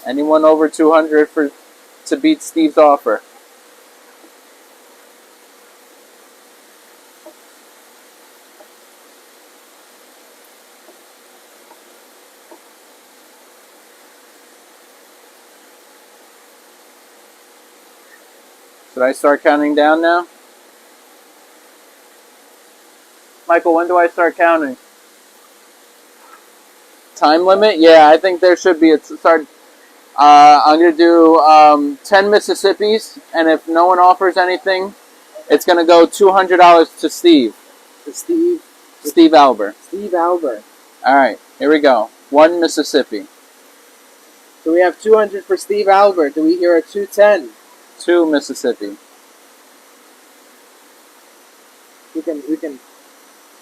Anyone over 200 to beat Steve's offer? Should I start counting down now? Michael, when do I start counting? Time limit? Yeah, I think there should be a start. I'm going to do 10 Mississippis, and if no one offers anything, it's going to go $200 to Steve. To Steve? Steve Albert. Steve Albert. All right, here we go. 1 Mississippi. So we have 200 for Steve Albert. Do we hear a 210? 2 Mississippi. We can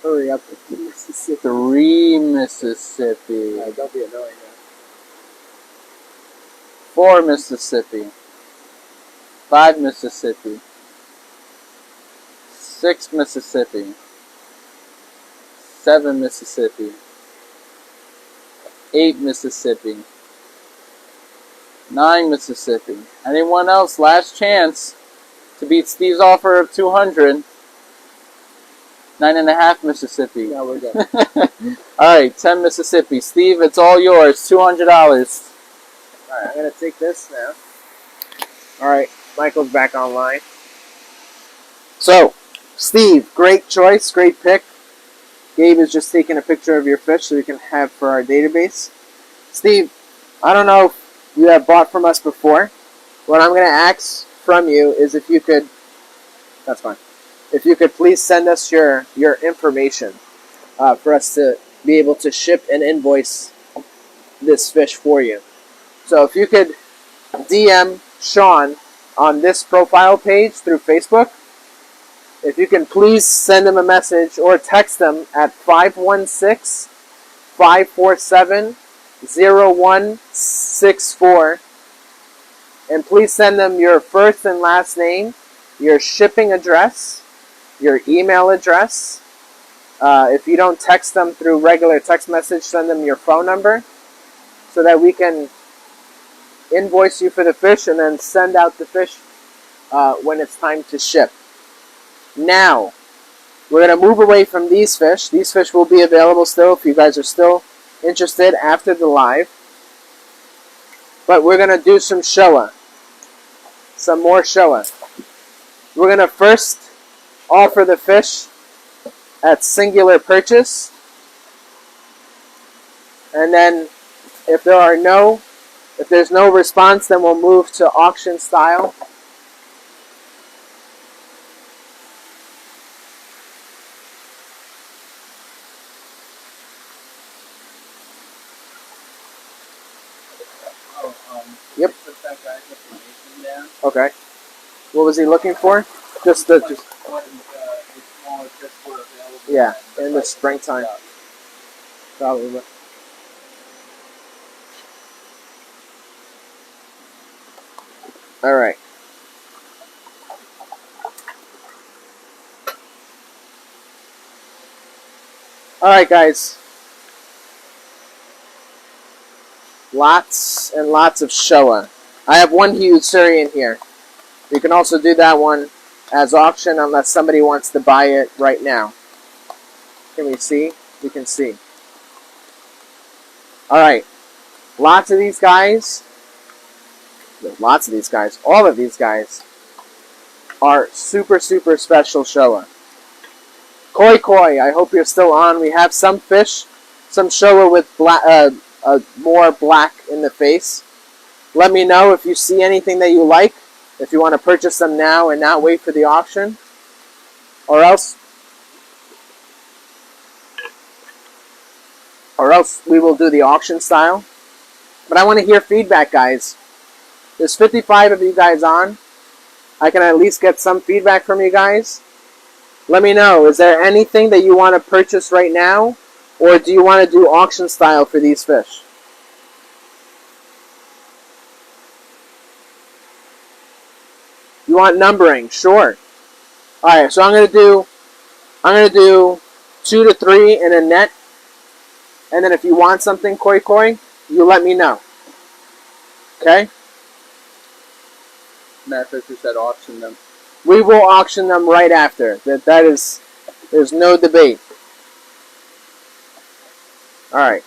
hurry up with Mississippi. 3 Mississippi. Don't be annoying, man. 4 Mississippi. 5 Mississippi. 6 Mississippi. 7 Mississippi. 8 Mississippi. 9 Mississippi. Anyone else? Last chance to beat Steve's offer of 200. 9.5 Mississippi. Yeah, we're good. Alright, 10 Mississippi. Steve, it's all yours. $200. Alright, I'm going to take this now. Alright, Michael's back online. So, Steve, great choice, great pick. Gabe is just taking a picture of your fish so we can have for our database. Steve, I don't know if you have bought from us before. What I'm going to ask from you is if you could, that's fine, if you could please send us your information for us to be able to ship and invoice this fish for you. So if you could DM Sean on this profile page through Facebook, if you can please send him a message or text him at 516-547-0164. And please send them your first and last name, your shipping address, your email address. If you don't text them through regular text message, send them your phone number so that we can invoice you for the fish and then send out the fish when it's time to ship. Now, we're going to move away from these fish. These fish will be available still if you guys are still interested after the live. But we're going to do some Showa. Some more Showa. We're going to first offer the fish at singular purchase. And then if there's no response, then we'll move to auction style. Oh, Yep. put that guy's information down. Okay. What was he looking for? Just What just what the smaller fish were available. yeah, and in the prices springtime. up. Probably. All right. All right, guys. Lots and lots of Showa. I have one huge Surian here. You can also do that one as auction unless somebody wants to buy it right now. Can we see? We can see. All right. Lots of these guys. Lots of these guys. All of these guys are super, super special Showa. Koi Koi, I hope you're still on. We have some fish, some Showa with more black in the face. Let me know if you see anything that you like, if you want to purchase them now and not wait for the auction, or else we will do the auction style. But I want to hear feedback, guys. There's 55 of you guys on. I can at least get some feedback from you guys. Let me know, is there anything that you want to purchase right now, or do you want to do auction style for these fish? You want numbering? Sure. All right, so I'm gonna do 2 to 3 in a net, and then if you want something Koi Koi, you let me know. Okay? Matt Fisher said auction them. We will auction them right after. That is, there's no debate. All right.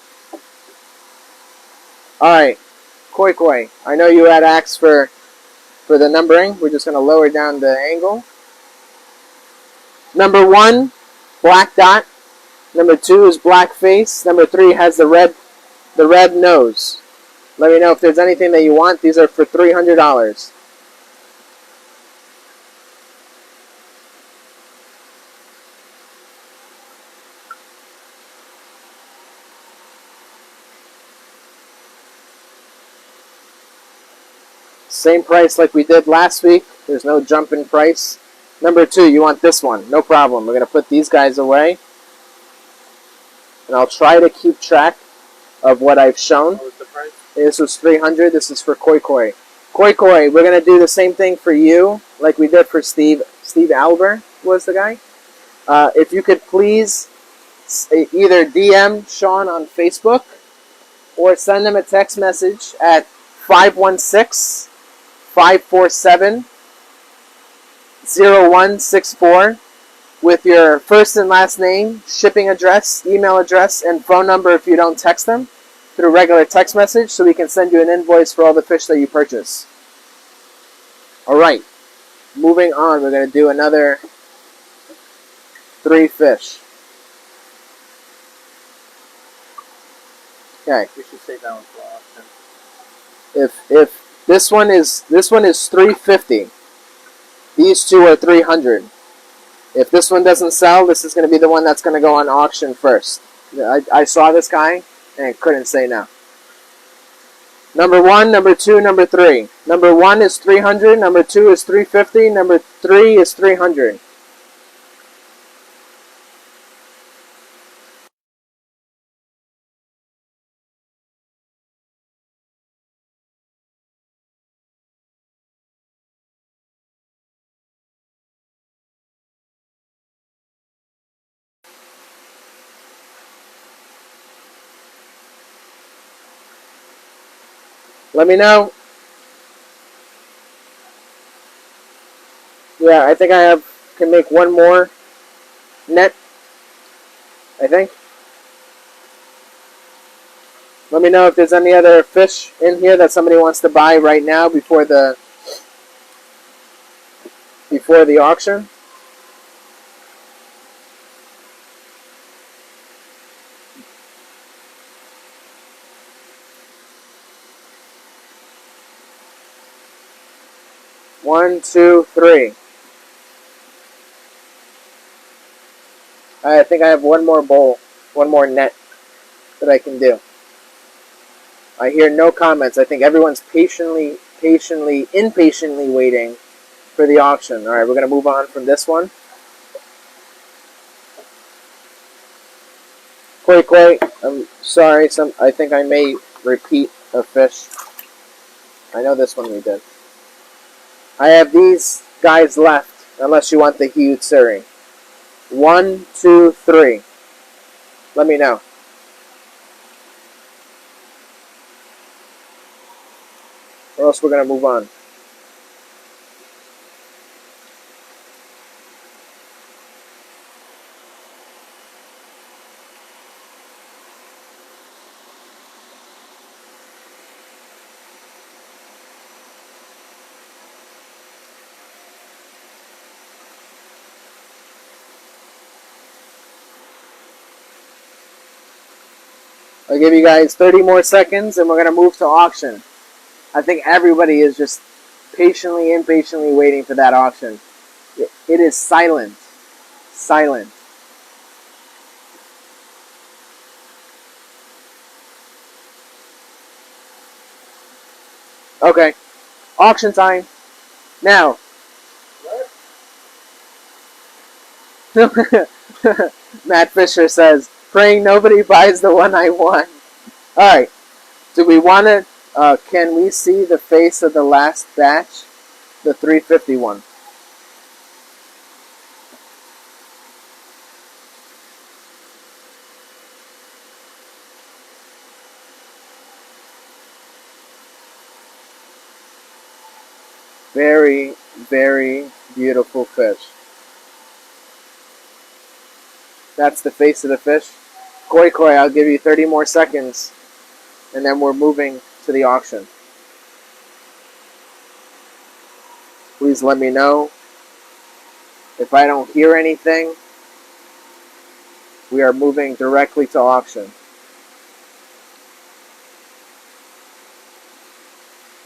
All right. Koi Koi. I know you had asked for the numbering. We're just gonna lower down the angle. Number 1, black dot. Number 2 is black face. Number 3 has the red nose. Let me know if there's anything that you want. These are for $300. Same price like we did last week. There's no jump in price. Number 2, you want this one. No problem. We're going to put these guys away. And I'll try to keep track of what I've shown. What was the price? This was $300. This is for Koi Koi. Koi Koi, we're going to do the same thing for you like we did for Steve. Steve Albert was the guy. If you could please either DM Sean on Facebook or send him a text message at 516-547-0164 with your first and last name, shipping address, email address, and phone number if you don't text them through regular text message so we can send you an invoice for all the fish that you purchase. All right. Moving on, we're going to do another 3 fish. Okay. We should save that one for auction. If this one is $350. These 2 are $300. If this one doesn't sell, this is going to be the one that's going to go on auction first. I saw this guy and couldn't say no. Number 1, number 2, number 3. Number 1 is $300. Number 2 is $350. Number 3 is $300. Let me know. Yeah, I think I can make one more net. I think. Let me know if there's any other fish in here that somebody wants to buy right now before the auction. One, two, three. I think I have one more bowl, one more net that I can do. I hear no comments. I think everyone's impatiently waiting for the auction. All right, we're going to move on from this one. Koi, I'm sorry. I think I may repeat a fish. I know this one we did. I have these guys left, unless you want the huge Suri. 1, 2, 3. Let me know. Or else we're going to move on. I'll give you guys 30 more seconds and we're going to move to auction. I think everybody is just impatiently waiting for that auction. It is silent. Silent. Okay. Auction time. Now. Matt Fisher says, praying nobody buys the one I want. Alright. Do we want to... can we see the face of the last batch? The 351. Very, very beautiful fish. That's the face of the fish. Koi, I'll give you 30 more seconds. And then we're moving to the auction. Please let me know. If I don't hear anything, we are moving directly to auction.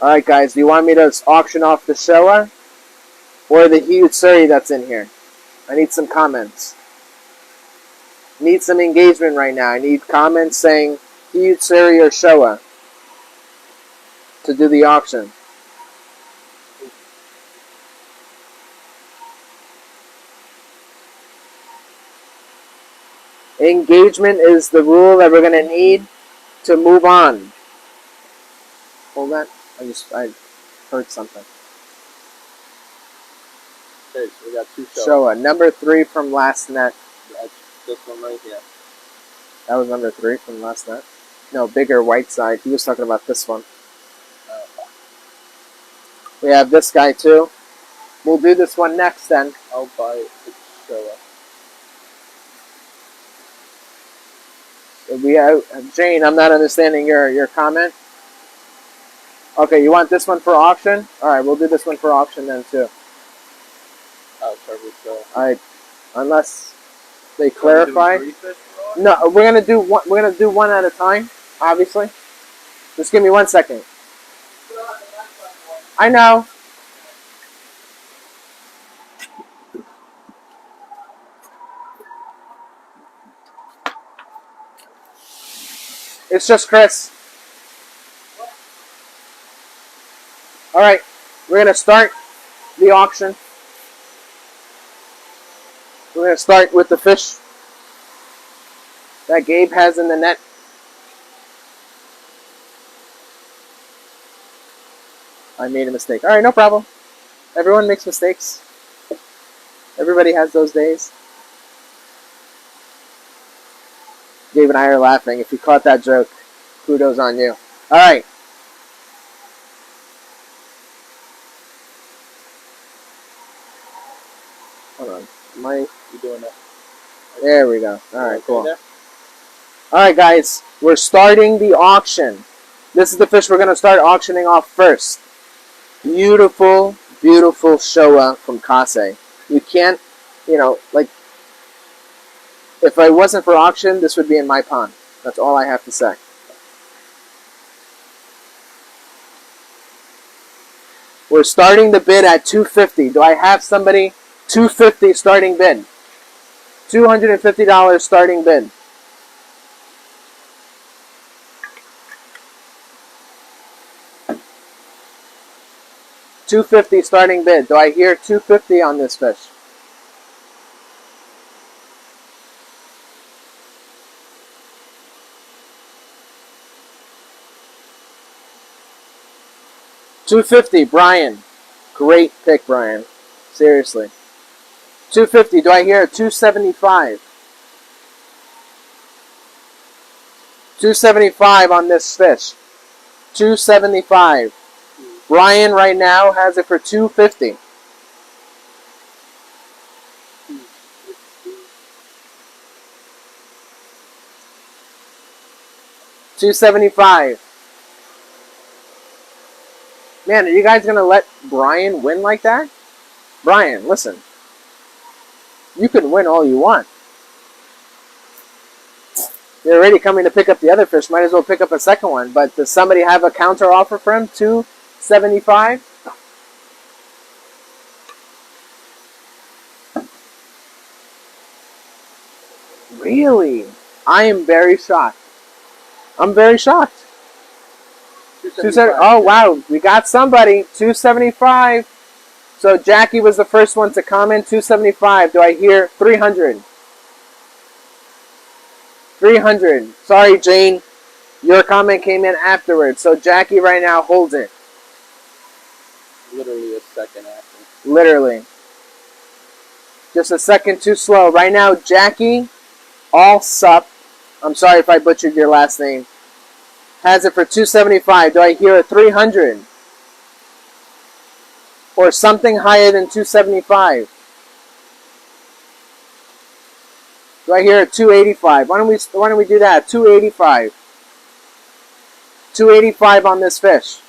Alright guys, do you want me to auction off the Showa? Or the huge Suri that's in here? I need some comments. Need some engagement right now. I need comments saying huge Suri or Showa to do the auction. Engagement is the rule that we're going to need to move on. Hold that. I heard something. Okay, so we got 2 Showa. Number 3 from last net. That's this one right here. That was number 3 from last net. No, bigger white side. He was talking about this one. We have this guy too. We'll do this one next then. I'll buy the Showa. We have Jane. I'm not understanding your comment. Okay, you want this one for auction? All right, we'll do this one for auction then too. Oh, probably so. All right, unless they clarify. No, we're gonna do one. We're gonna do one at a time. Obviously, just give me 1 second. I know. It's just Chris. All right, we're gonna start the auction. We're gonna start with the fish that Gabe has in the net. I made a mistake. All right, no problem. Everyone makes mistakes. Everybody has those days. Gabe and I are laughing. If you caught that joke, kudos on you. All right. Hold on. You doing that? There we go. All right, cool. There? All right, guys. We're starting the auction. This is the fish we're going to start auctioning off first. Beautiful, beautiful Showa from Kase. You can't, like, if I wasn't for auction, this would be in my pond. That's all I have to say. We're starting the bid at $250. Do I have somebody? $250 starting bid. $250 starting bid. 250 starting bid. Do I hear 250 on this fish? $250, Brian. Great pick, Brian. Seriously. 250. Do I hear a 275? 275 on this fish. 275. Brian right now has it for 250. $275. Man, are you guys gonna let Brian win like that? Brian, listen. You can win all you want. You're already coming to pick up the other fish. Might as well pick up a second one. But does somebody have a counter offer for him? $275? Really? I am very shocked. I'm very shocked. Oh, wow. We got somebody. $275. So Jackie was the first one to comment. $275. Do I hear $300? $300. Sorry, Jane. Your comment came in afterwards. So Jackie right now holds it. Literally a second after. Literally. Just a second too slow. Right now, Jackie, all sup. I'm sorry if I butchered your last name. Has it for $275. Do I hear a $300? Or something higher than $275? Do I hear a $285? Why don't we do that? $285. $285 on this fish.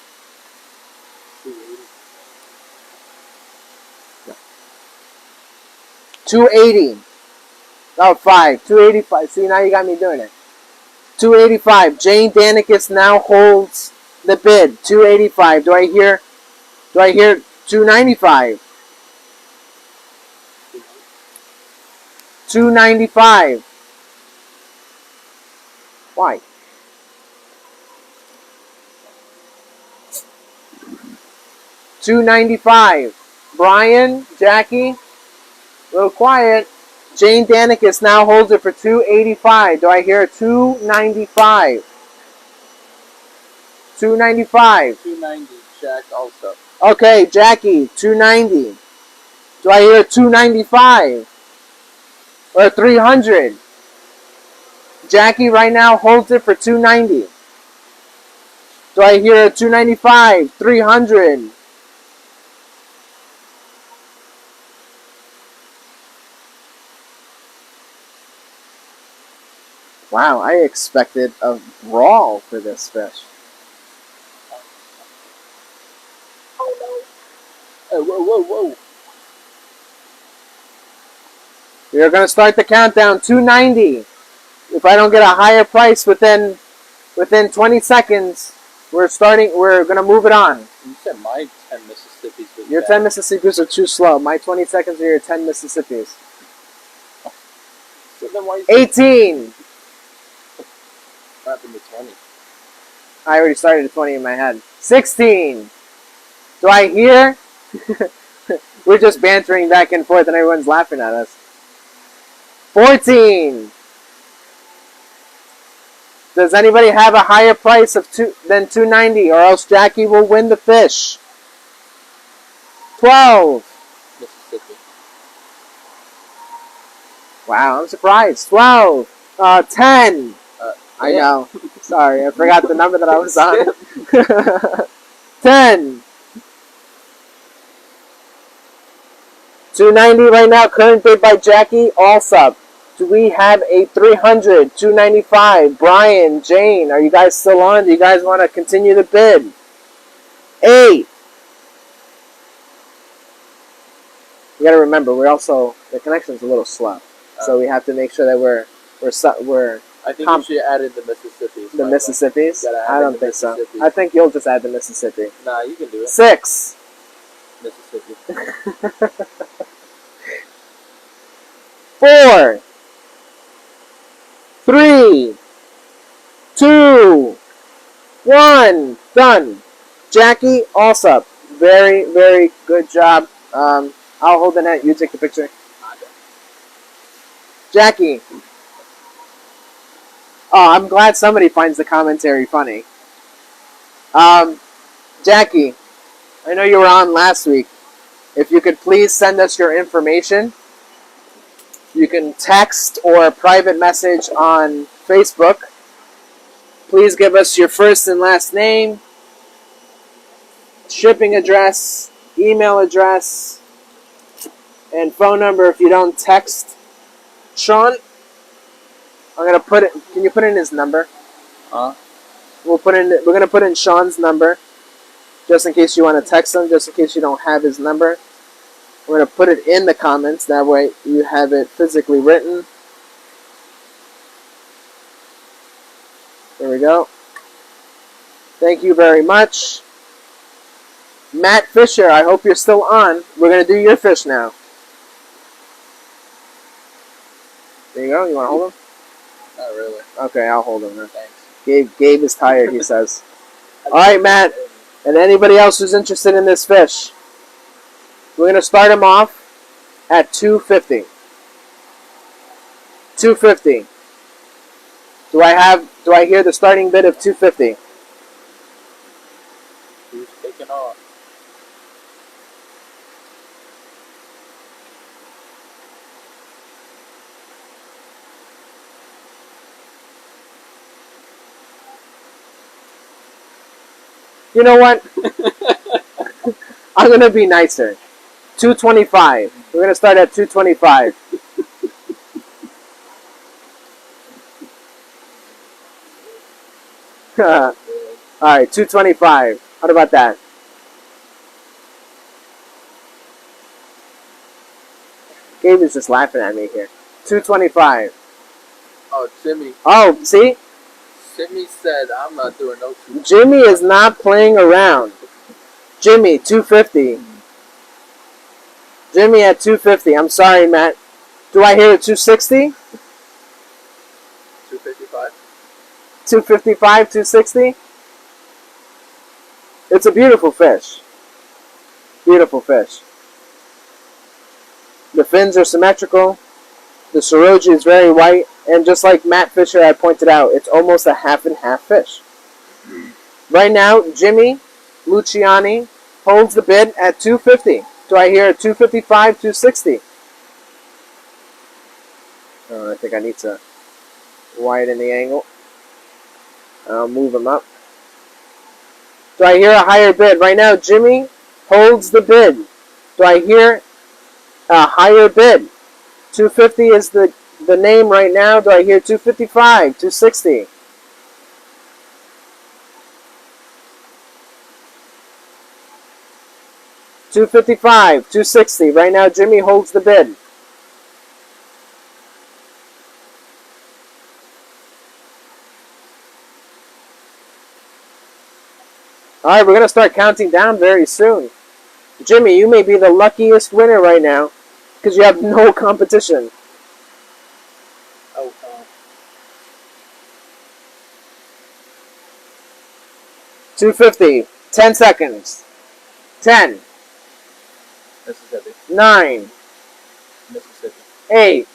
$280. Oh, $5. $285. See, now you got me doing it. $285. Jane Danicus now holds the bid. $285. Do I hear $295? $295. Why? $295. Brian, Jackie, a little quiet. Jane Danicus now holds it for $285. Do I hear a $295? $295. $290. Jack also. Okay, Jackie, $290. Do I hear a $295? Or $300? Jackie right now holds it for $290. Do I hear a $295? $300? Wow, I expected a brawl for this fish. Hey, whoa. We're going to start the countdown. $290. If I don't get a higher price within 20 seconds, we're going to move it on. You said my 10 Mississippis was Your bad. 10 Mississippis are too slow. My 20 seconds are your 10 Mississippis. So then why 18. What happened to 20? I already started at 20 in my head. 16. Do I hear? We're just bantering back and forth and everyone's laughing at us. 14. Does anybody have a higher price than $290 or else Jackie will win the fish? 12. Mississippi. Wow, I'm surprised. 12. 10. I know. Sorry, I forgot the number that I was on. 10. $290 right now, current bid by Jackie, all sub. Do we have a $300? $295. Brian, Jane, are you guys still on? Do you guys want to continue the bid? 8. You got to remember, the connection's a little slow, so we have to make sure that we're I think you should add in the Mississippis. the Mississippis. I don't think so. I think you'll just add the Mississippi. Nah, you can do it. 6. Mississippi. 4, 3, 2, 1. Done. Jackie, all sub. Very, very good job. I'll hold the net. You take the picture. Jackie. Oh, I'm glad somebody finds the commentary funny. Jackie, I know you were on last week. If you could please send us your information. You can text or private message on Facebook. Please give us your first and last name, shipping address, email address, and phone number if you don't text. Sean, I'm gonna put it. Can you put in his number? We're gonna put in Sean's number, just in case you want to text him, just in case you don't have his number. We're gonna put it in the comments. That way you have it physically written. There we go. Thank you very much. Matt Fisher, I hope you're still on. We're gonna do your fish now. There you go. You want to hold him? Not really. Okay, I'll hold him then. Thanks. Gabe is tired, he says. All right, Matt, and anybody else who's interested in this fish, we're gonna start him off at $250. $250. Do I hear the starting bid of $250? Who's taking off? You know what? I'm gonna be nicer. $225. We're gonna start at $225. All right, $225. How about that? Gabe is just laughing at me here. $225. Oh, Jimmy. Oh, see? Jimmy said I'm not doing no two. Jimmy is not playing around. Jimmy, $250. Jimmy at $250. I'm sorry, Matt. Do I hear a $260? 255. $255, $260? It's a beautiful fish. Beautiful fish. The fins are symmetrical. The Soroji is very white. And just like Matt Fisher had pointed out, it's almost a half and half fish. Right now, Jimmy Luciani holds the bid at $250. Do I hear a $255, $260? Oh, I think I need to widen the angle. I'll move him up. Do I hear a higher bid? Right now, Jimmy holds the bid. Do I hear a higher bid? $250 is the name right now. Do I hear $255, $260? $255, $260. Right now, Jimmy holds the bid. All right, we're going to start counting down very soon. Jimmy, you may be the luckiest winner right now because you have no competition. Oh, $250. 10 seconds. 10, Mississippi. 9, Mississippi. 8,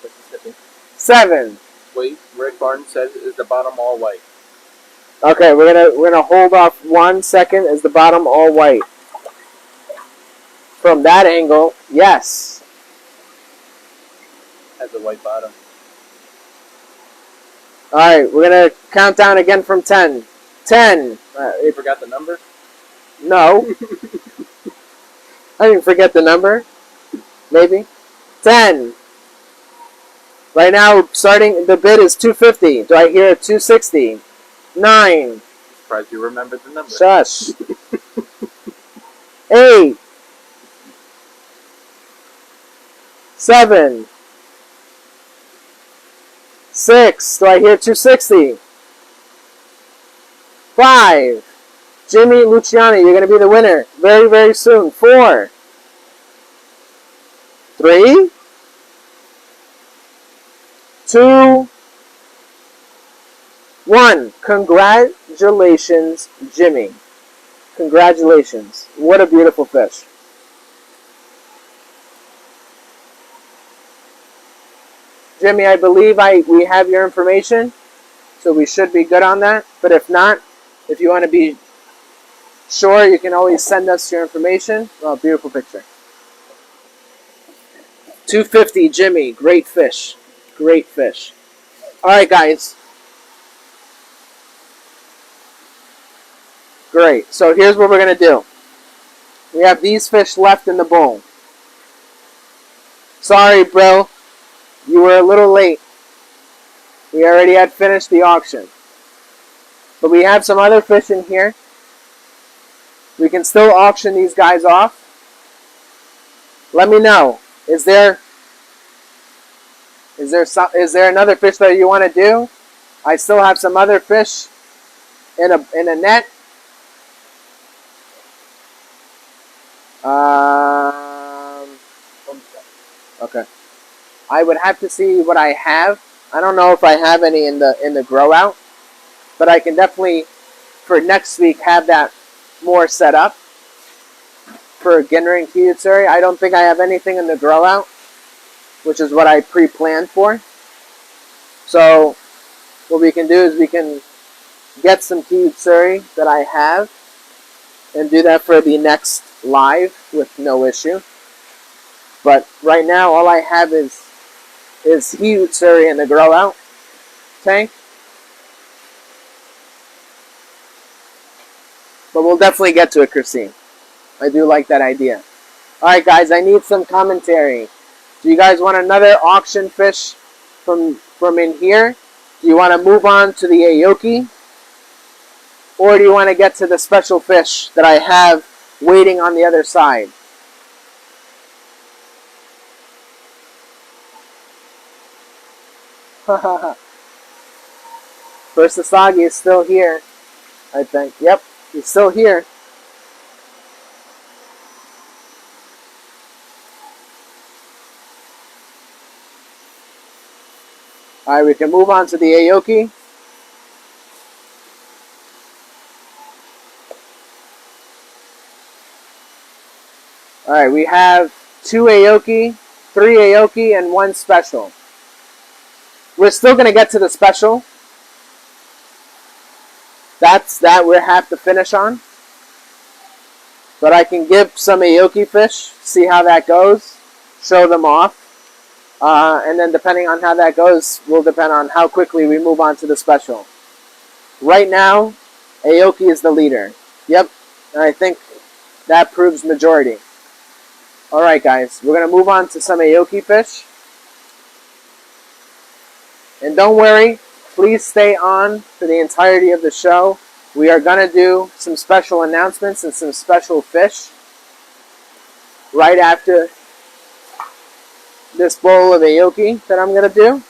Mississippi. 7. Wait, Rick Barton says is the bottom all white. Okay, we're gonna hold off 1 second. Is the bottom all white? From that angle, yes. Has a white bottom. All right, we're gonna count down again from 10. 10. You forgot the number? No. I didn't forget the number. Maybe. 10. Right now, starting the bid is $250. Do I hear a $260? 9. Surprised you remembered the number. Shush. 8. 7. 6. Do I hear $260? 5. Jimmy Luciani, you're going to be the winner very, very soon. 4. 3. 2. 1. Congratulations, Jimmy. Congratulations. What a beautiful fish. Jimmy, I believe we have your information, so we should be good on that. But if not, if you want to be sure, you can always send us your information. Oh, beautiful picture. 250, Jimmy. Great fish. Great fish. All right, guys. Great. So here's what we're going to do. We have these fish left in the bowl. Sorry, bro. You were a little late. We already had finished the auction. But we have some other fish in here. We can still auction these guys off. Let me know. Is there another fish that you want to do? I still have some other fish in a net. Okay. I would have to see what I have. I don't know if I have any in the grow out, but I can definitely for next week have that more set up for Ginner and Kiyutsuri. I don't think I have anything in the grow out, which is what I pre-planned for. So what we can do is we can get some Kiyutsuri that I have and do that for the next live with no issue. But right now all I have is Kiyutsuri in the grow out tank. But we'll definitely get to it, Christine. I do like that idea. Alright guys, I need some commentary. Do you guys want another auction fish from in here? Do you want to move on to the Aoki? Or do you want to get to the special fish that I have waiting on the other side? First Asagi is still here, I think. Yep, he's still here. Alright, we can move on to the Aoki. Alright, we have 2 Aoki, 3 Aoki, and 1 special. We're still going to get to the special. That we have to finish on. But I can give some Aoki fish, see how that goes, show them off. And then depending on how that goes, will depend on how quickly we move on to the special. Right now, Aoki is the leader. Yep, and I think that proves majority. Alright guys, we're going to move on to some Aoki fish. And don't worry, please stay on for the entirety of the show. We are going to do some special announcements and some special fish right after this bowl of Aoki that I'm going to do.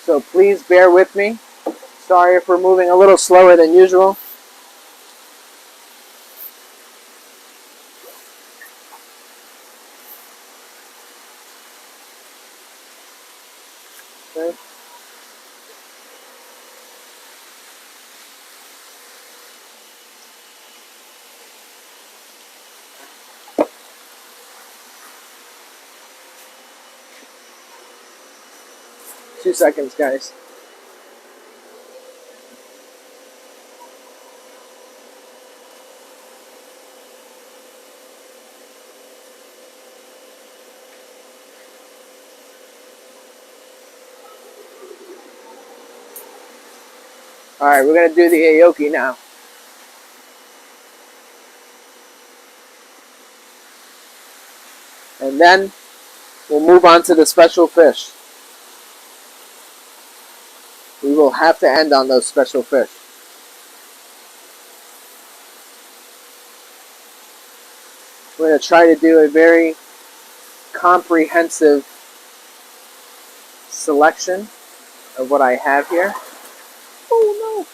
So please bear with me. Sorry if we're moving a little slower than usual. Okay. Two seconds, guys. Alright, we're going to do the Aoki now. And then we'll move on to the special fish. We will have to end on those special fish. We're going to try to do a very comprehensive selection of what I have here. Oh no!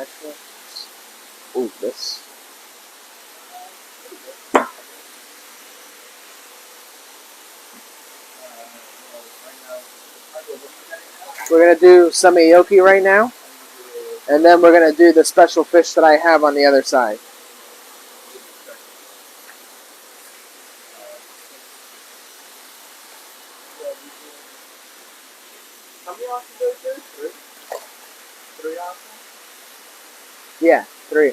Actually, ooh, this. We're going to do some aoki right now, and then we're going to do the special fish that I have on the other side. How many ounces is there? 3? 3 ounces? Yeah, 3. Yeah.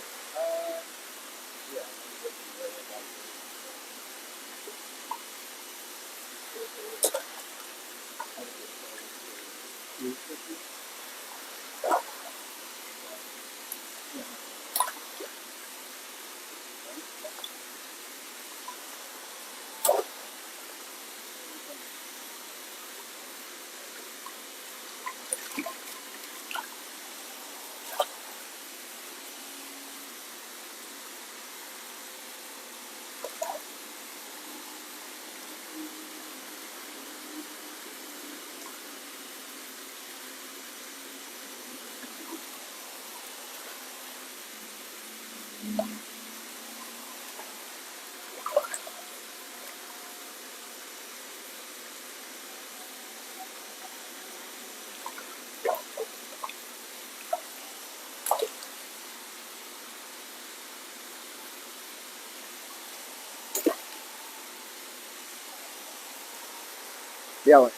Yellow.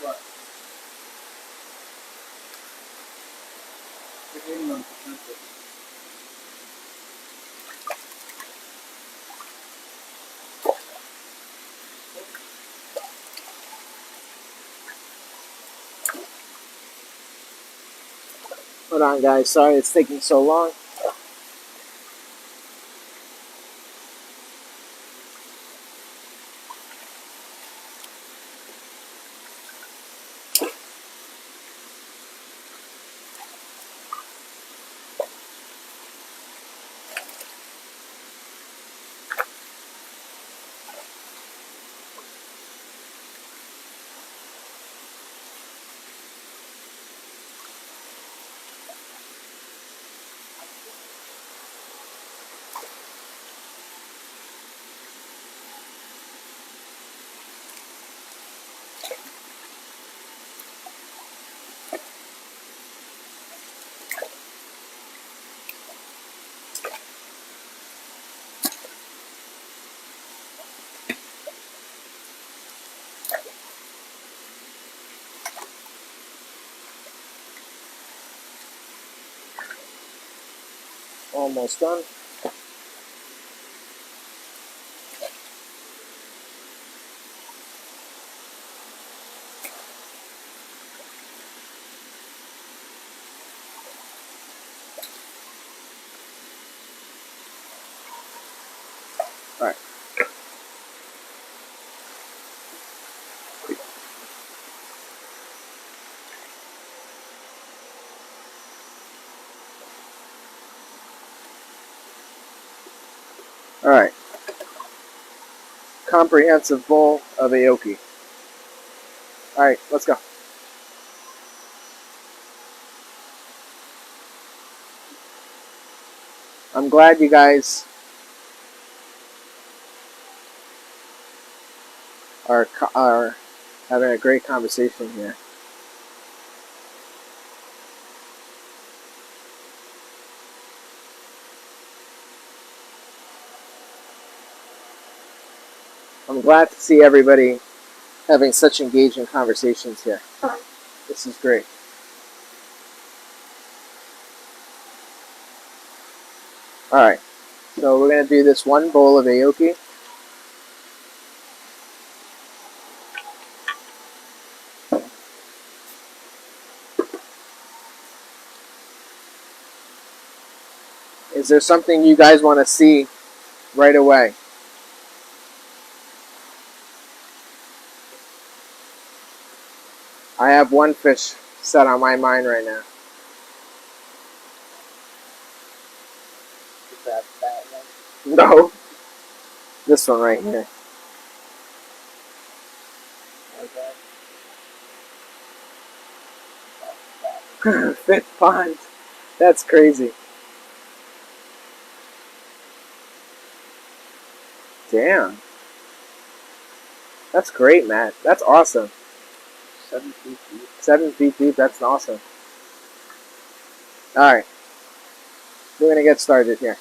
What? You're 81%. Hold on, guys. Sorry it's taking so long. Almost done. All right. All right. Comprehensive bowl of aoki. All right, let's go. I'm glad you guys are having a great conversation here. I'm glad to see everybody having such engaging conversations here. This is great. All right, so we're going to do this one bowl of aoki. Is there something you guys want to see right away? I have one fish set on my mind right now. Is that that one? No, this one right here. Okay. Fifth pond. That's crazy. Damn. That's great, Matt. That's awesome. 7 feet deep. 7 feet deep. That's awesome. All right, we're gonna get started here.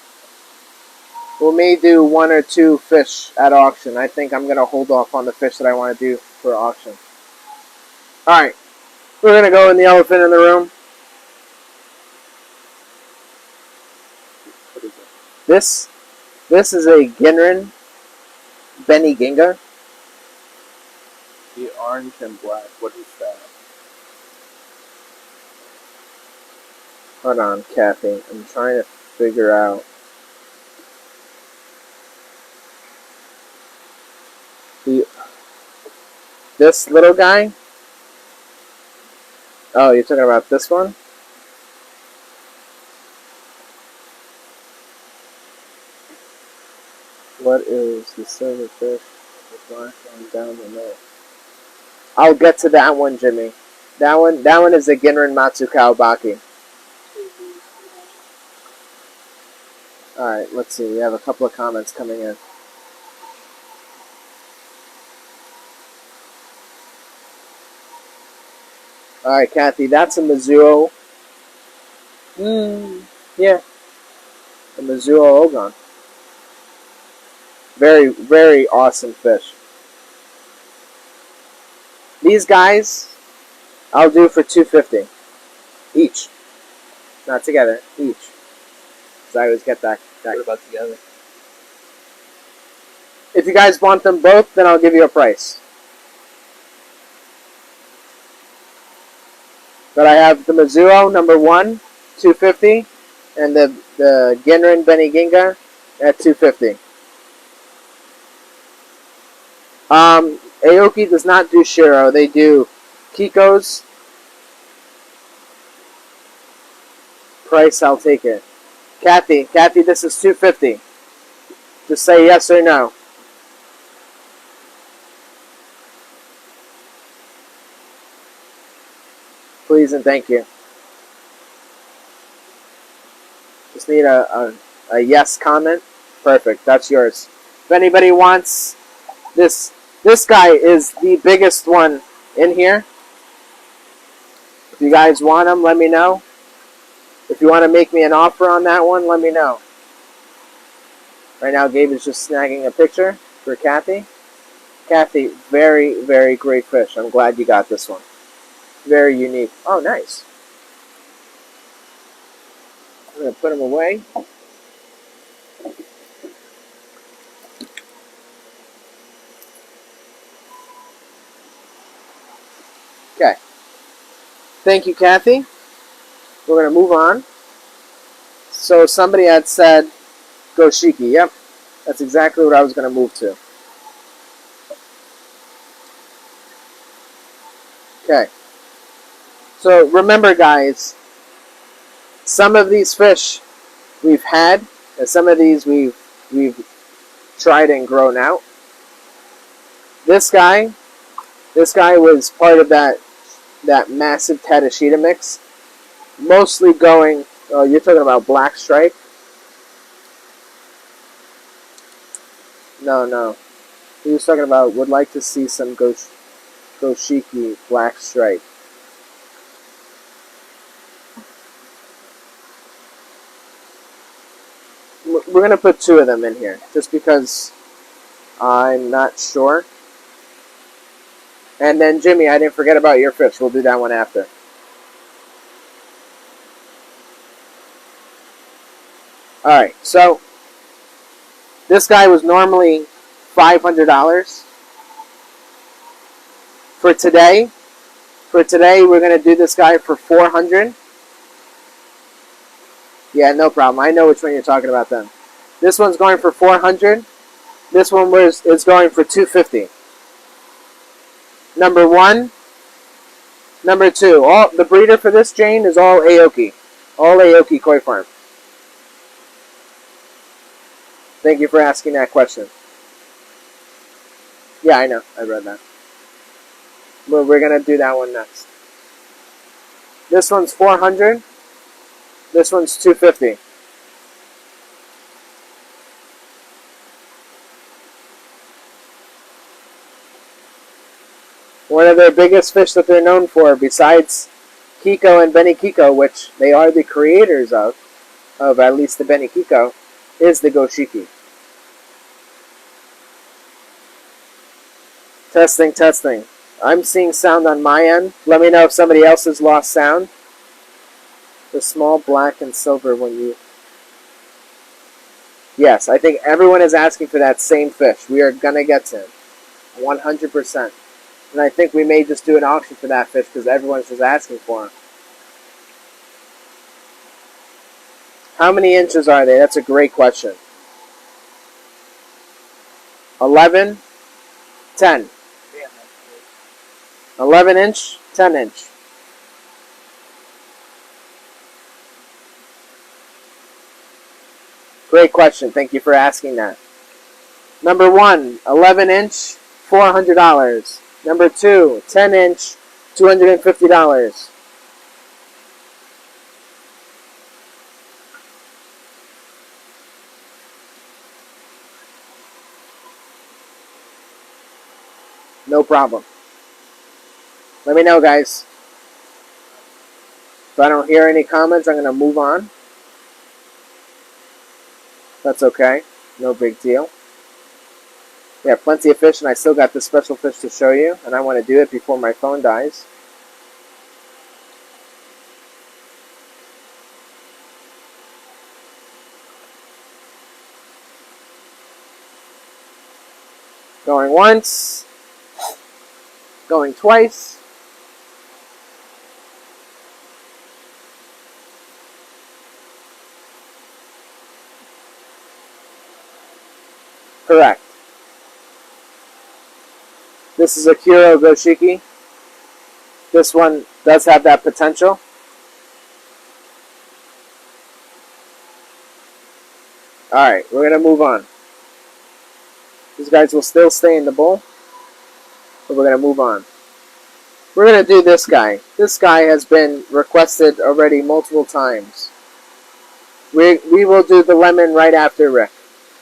We may do 1 or 2 fish at auction. I think I'm gonna hold off on the fish that I want to do for auction. All right, we're gonna go in the elephant in the room. What is it? This is a Ginrin Benny Ginga. The orange and black. What is that? Hold on, Kathy. I'm trying to figure out. This little guy. Oh, you're talking about this one? What is the silverfish with black on down the middle? I'll get to that one, Jimmy. That one is the Ginrin Matsukao Baki. Alright, let's see. We have a couple of comments coming in. Alright, Kathy, that's a Mizuo. Yeah. A Mizuo Ogon. Very, very awesome fish. These guys, I'll do for $250 each. Not together, each. Because I always get that. What about together? If you guys want them both, then I'll give you a price. But I have the Mizuo number 1, $250, and the Ginrin Benny Ginga at $250. Aoki does not do Shiro. They do Kiko's. Price, I'll take it. Kathy, this is $250. Just say yes or no. Please and thank you. Just need a yes comment. Perfect. That's yours. If anybody wants this guy is the biggest one in here. If you guys want him, let me know. If you want to make me an offer on that one, let me know. Right now, Gabe is just snagging a picture for Kathy. Kathy, very, very great fish. I'm glad you got this one. Very unique. Oh, nice. I'm going to put him away. Okay. Thank you, Kathy. We're going to move on. So somebody had said Goshiki. Yep. That's exactly what I was going to move to. Okay. So remember, guys, some of these fish we've had, and some of these we've tried and grown out. This guy was part of that massive Tadashita mix, mostly going. Oh, you're talking about black stripe? No. He was talking about would like to see some Goshiki black stripe. We're going to put 2 of them in here, just because I'm not sure. And then, Jimmy, I didn't forget about your fish. We'll do that one after. Alright, so this guy was normally $500. For today, we're going to do this guy for $400. Yeah, no problem. I know which one you're talking about then. This one's going for $400. This one is going for $250. Number 1. Number 2. All the breeder for this Jane is all Aoki. All Aoki Koi Farm. Thank you for asking that question. Yeah, I know. I read that. But we're going to do that one next. This one's $400. This one's $250. One of their biggest fish that they're known for, besides Kiko and Benny Kiko, which they are the creators of at least the Benny Kiko, is the Goshiki. Testing, testing. I'm seeing sound on my end. Let me know if somebody else has lost sound. The small black and silver when you... Yes, I think everyone is asking for that same fish. We are going to get to him. 100%. And I think we may just do an auction for that fish because everyone's just asking for him. How many inches are they? That's a great question. 11, 10. 11 inch, 10 inch. Great question. Thank you for asking that. Number 1, 11 inch, $400. Number 2, 10 inch, $250. No problem. Let me know, guys. If I don't hear any comments, I'm going to move on. That's okay. No big deal. We have plenty of fish, and I still got this special fish to show you, and I want to do it before my phone dies. Going once. Going twice. Correct. This is a Kuro Goshiki. This one does have that potential. Alright, we're going to move on. These guys will still stay in the bowl, but we're going to move on. We're going to do this guy. This guy has been requested already multiple times. We will do the lemon right after Rick.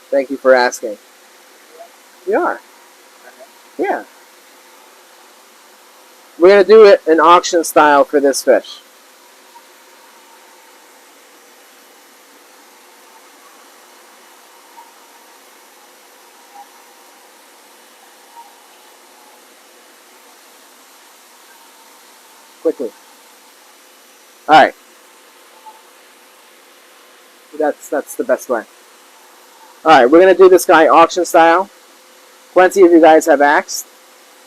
Thank you for asking. We are. Yeah. We're going to do it in auction style for this fish. Quickly. Alright. That's the best way. Alright, we're going to do this guy auction style. Plenty of you guys have asked.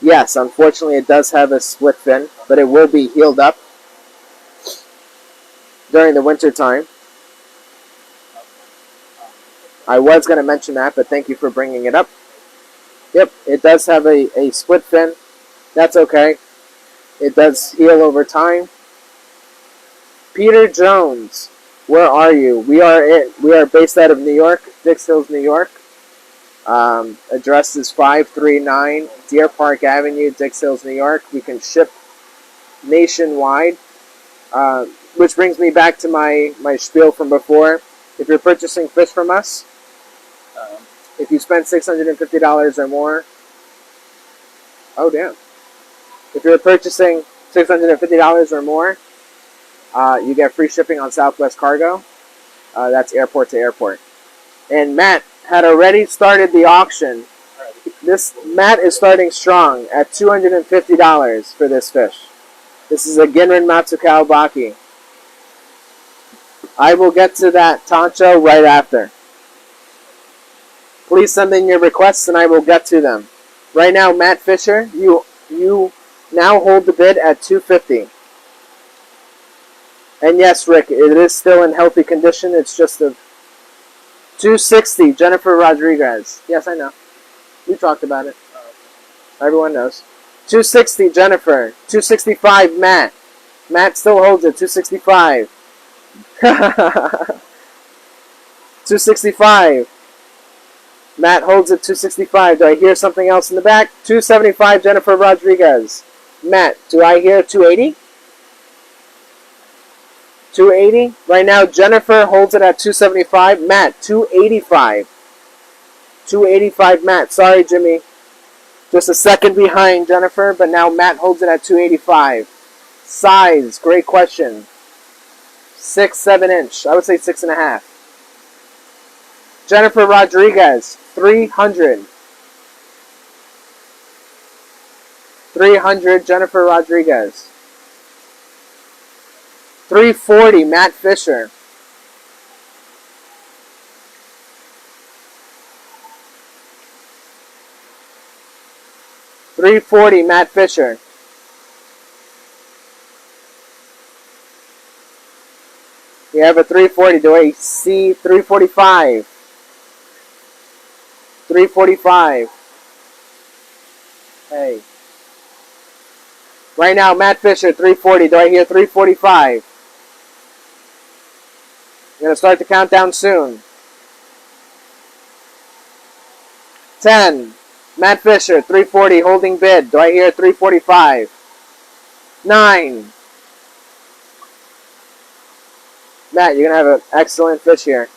Yes, unfortunately it does have a split fin, but it will be healed up during the winter time. I was going to mention that, but thank you for bringing it up. Yep, it does have a split fin. That's okay. It does heal over time. Peter Jones, where are you? We are based out of New York, Dix Hills, New York. Address is 539 Deer Park Avenue, Dix Hills, New York. We can ship nationwide. Which brings me back to my spiel from before. If you're purchasing fish from us, if you spend $650 or more, oh damn. If you're purchasing $650 or more, you get free shipping on Southwest Cargo. That's airport to airport. And Matt had already started the auction. Matt is starting strong at $250 for this fish. This is a Ginrin Matsukao Baki. I will get to that Tancho right after. Please send in your requests and I will get to them. Right now, Matt Fisher, you now hold the bid at $250. And yes, Rick, it is still in healthy condition. It's just a $260, Jennifer Rodriguez. Yes, I know. We talked about it. Everyone knows. $260, Jennifer. $265, Matt. Matt still holds it. $265. $265. Matt holds it. $265. Do I hear something else in the back? $275, Jennifer Rodriguez. Matt, do I hear $280? $280. Right now, Jennifer holds it at $275. Matt, $285. $285, Matt. Sorry, Jimmy. Just a second behind Jennifer, but now Matt holds it at 285. Size, great question. 6, 7 inch. I would say 6.5. Jennifer Rodriguez, 300. 300, Jennifer Rodriguez. 340, Matt Fisher. 340, Matt Fisher. We have a 340. Do I see 345? 345. Hey. Right now, Matt Fisher, 340. Do I hear 345? I'm going to start the countdown soon. 10. Matt Fisher, 340, holding bid. Do I hear 345? 9. Matt, you're going to have an excellent fish here.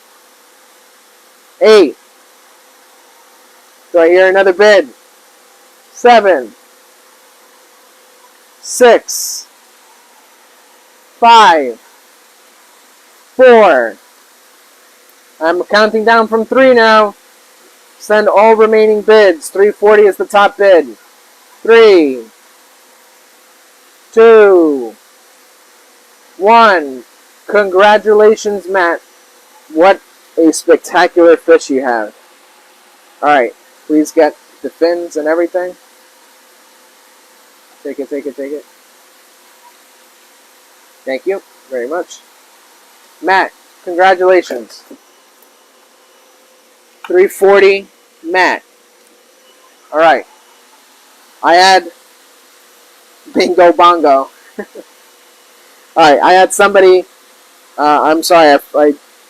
8. Do I hear another bid? 7. 6. 5. 4. I'm counting down from 3 now. Send all remaining bids. 340 is the top bid. 3. 2. 1. Congratulations, Matt. What a spectacular fish you have. Alright, please get the fins and everything. Take it, take it, take it. Thank you very much. Matt, congratulations. 340, Matt. Alright. I had bingo bongo. Alright, I had somebody, I'm sorry,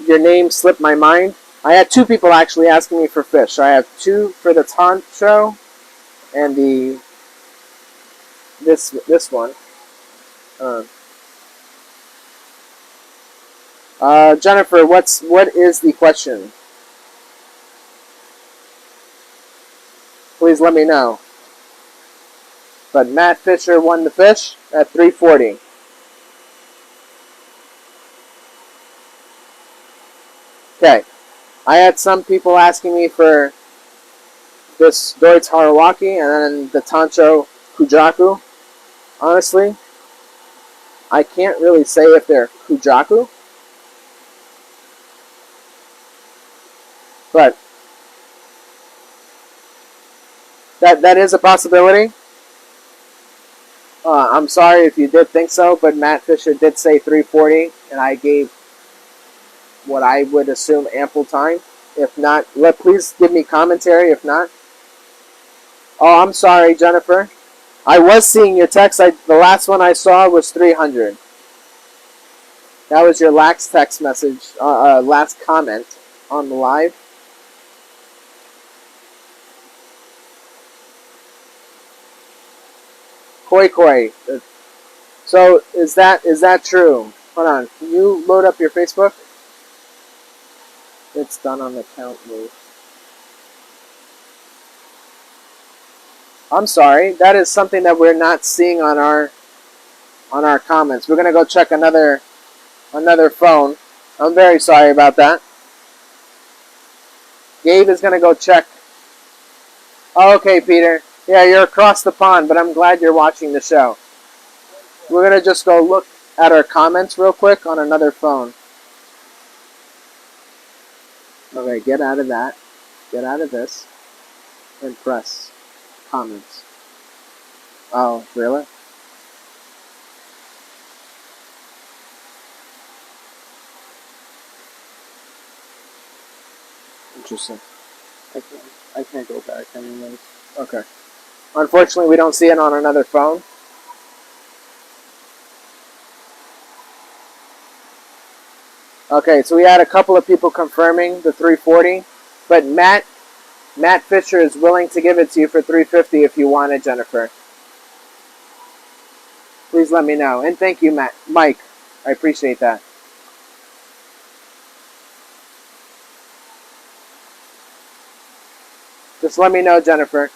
your name slipped my mind. I had 2 people actually asking me for fish. So I have 2 for the taunt show and this one. Jennifer, what is the question? Please let me know. But Matt Fisher won the fish at 340. Okay. I had some people asking me for this Deutz Harawaki and then the Tancho Kujaku. Honestly, I can't really say if they're Kujaku. But that is a possibility. I'm sorry if you did think so, but Matt Fisher did say 340, and I gave what I would assume ample time. If not, please give me commentary. If not, oh, I'm sorry, Jennifer. I was seeing your text. The last one I saw was 300. That was your last text message, last comment on the live. Koi Koi. So is that true? Hold on. Can you load up your Facebook? It's done on the count move. I'm sorry. That is something that we're not seeing on our comments. We're gonna go check another phone. I'm very sorry about that. Gabe is gonna go check. Oh, okay, Peter. Yeah, you're across the pond, but I'm glad you're watching the show. We're gonna just go look at our comments real quick on another phone. Okay, get out of that. Get out of this. And press comments. Oh, really? Interesting. I can't go back anyways. Okay. Unfortunately, we don't see it on another phone. Okay, so we had a couple of people confirming the 340, but Matt Fisher is willing to give it to you for 350 if you want it, Jennifer. Please let me know. And thank you, Mike. I appreciate that. Just let me know, Jennifer.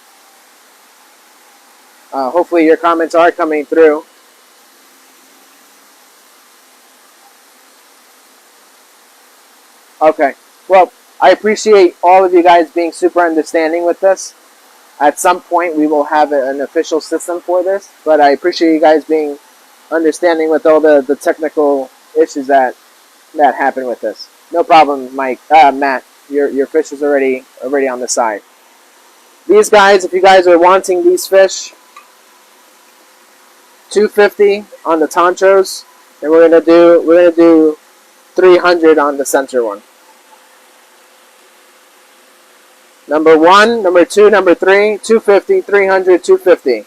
Hopefully your comments are coming through. Okay. Well, I appreciate all of you guys being super understanding with this. At some point, we will have an official system for this, but I appreciate you guys being understanding with all the technical issues that happen with this. No problem, Mike. Matt, your fish is already on the side. These guys, if you guys are wanting these fish, $250 on the Tonchos, and we're gonna do $300 on the center one. Number 1, number 2, number 3, $250, $300, $250.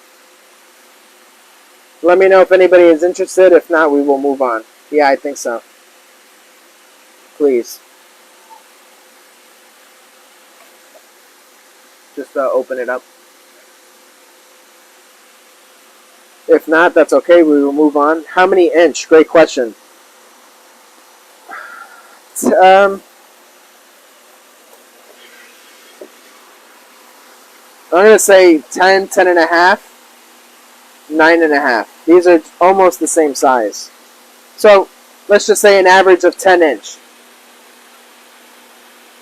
Let me know if anybody is interested. If not, we will move on. Yeah, I think so. Please. Just open it up. If not, that's okay. We will move on. How many inch? Great question. I'm going to say 10, 10 and a half, 9 and a half. These are almost the same size. So let's just say an average of 10 inch.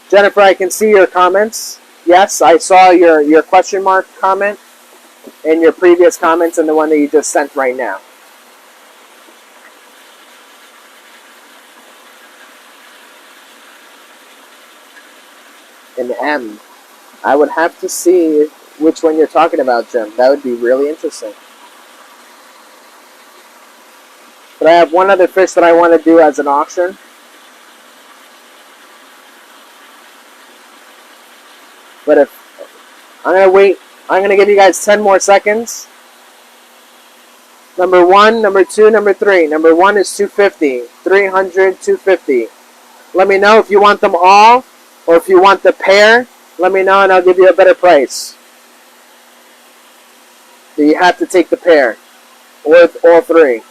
Jennifer, I can see your comments. Yes, I saw your question mark comment and your previous comments and the one that you just sent right now. An M. I would have to see which one you're talking about, Jim. That would be really interesting. But I have one other fish that I want to do as an auction. But if I'm going to wait, I'm going to give you guys 10 more seconds. Number 1, number 2, number 3. Number 1 is $250, $300, $250. Let me know if you want them all or if you want the pair. Let me know and I'll give you a better price. Do you have to take the pair or all 3?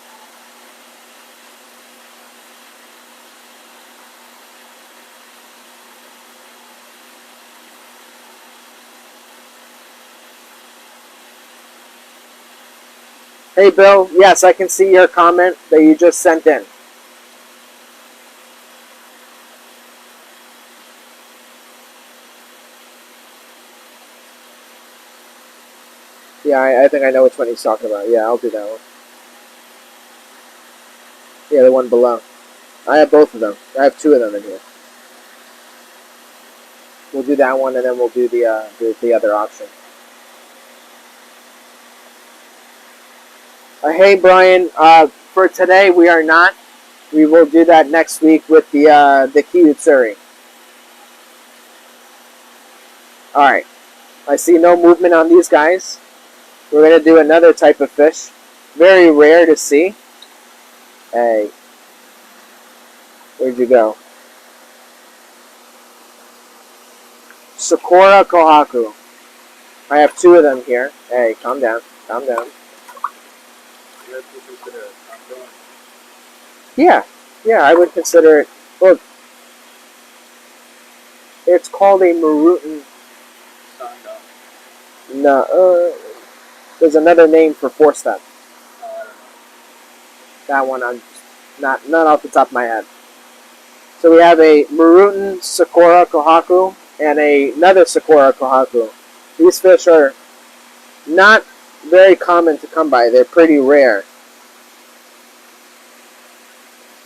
Hey, Bill. Yes, I can see your comment that you just sent in. Yeah, I think I know which one he's talking about. Yeah, I'll do that one. Yeah, the one below. I have both of them. I have 2 of them in here. We'll do that one, and then we'll do the other option. Hey, Brian. For today, we are not. We will do that next week with the Kiyutsuri. All right. I see no movement on these guys. We're going to do another type of fish. Very rare to see. Hey. Where'd you go? Sakura Kohaku. I have 2 of them here. Hey, calm down. Calm down. Yeah. Yeah, I would consider it. Look. It's called a Marutan. No, there's another name for 4-step. That one I'm not off the top of my head. So we have a Marutan Sakura Kohaku and another Sakura Kohaku. These fish are not very common to come by. They're pretty rare.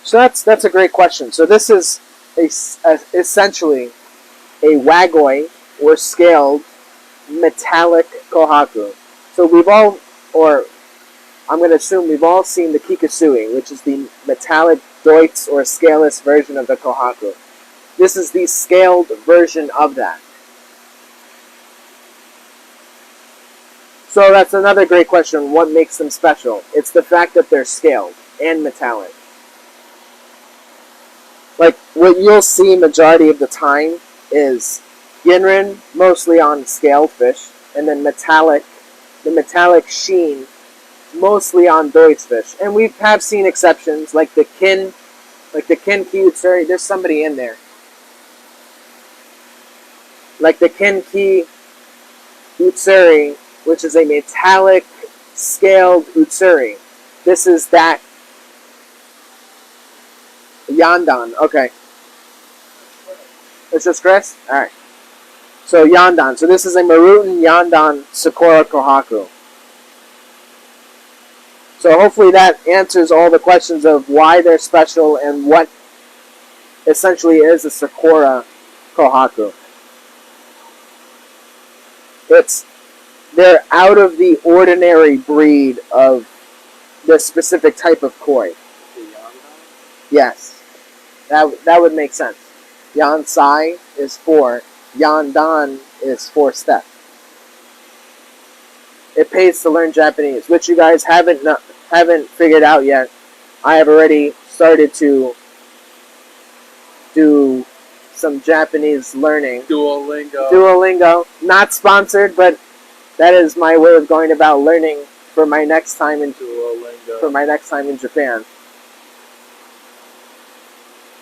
So that's a great question. So this is essentially a wagoi or scaled metallic kohaku. So we've all, or I'm going to assume we've all seen the kikasui, which is the metallic Deutz or scaleless version of the kohaku. This is the scaled version of that. So that's another great question. What makes them special? It's the fact that they're scaled and metallic. Like, what you'll see majority of the time is Ginrin, mostly on scaled fish, and then the metallic sheen, mostly on Deutz fish. And we have seen exceptions, like the Kin Kiyutsuri, there's somebody in there. Like the Kin Kiyutsuri, which is a metallic scaled utsuri. This is that yandan. Okay. It's just Chris? Alright. So yandan. So this is a Marutan yandan Sakura Kohaku. So hopefully that answers all the questions of why they're special and what essentially is a Sakura Kohaku. They're out of the ordinary breed of this specific type of koi. Yes. That would make sense. Yansai is 4. Yandan is 4 step. It pays to learn Japanese, which you guys haven't figured out yet. I have already started to do some Japanese learning. Duolingo. Not sponsored, but that is my way of going about learning for my next time in Duolingo. For my next time in Japan.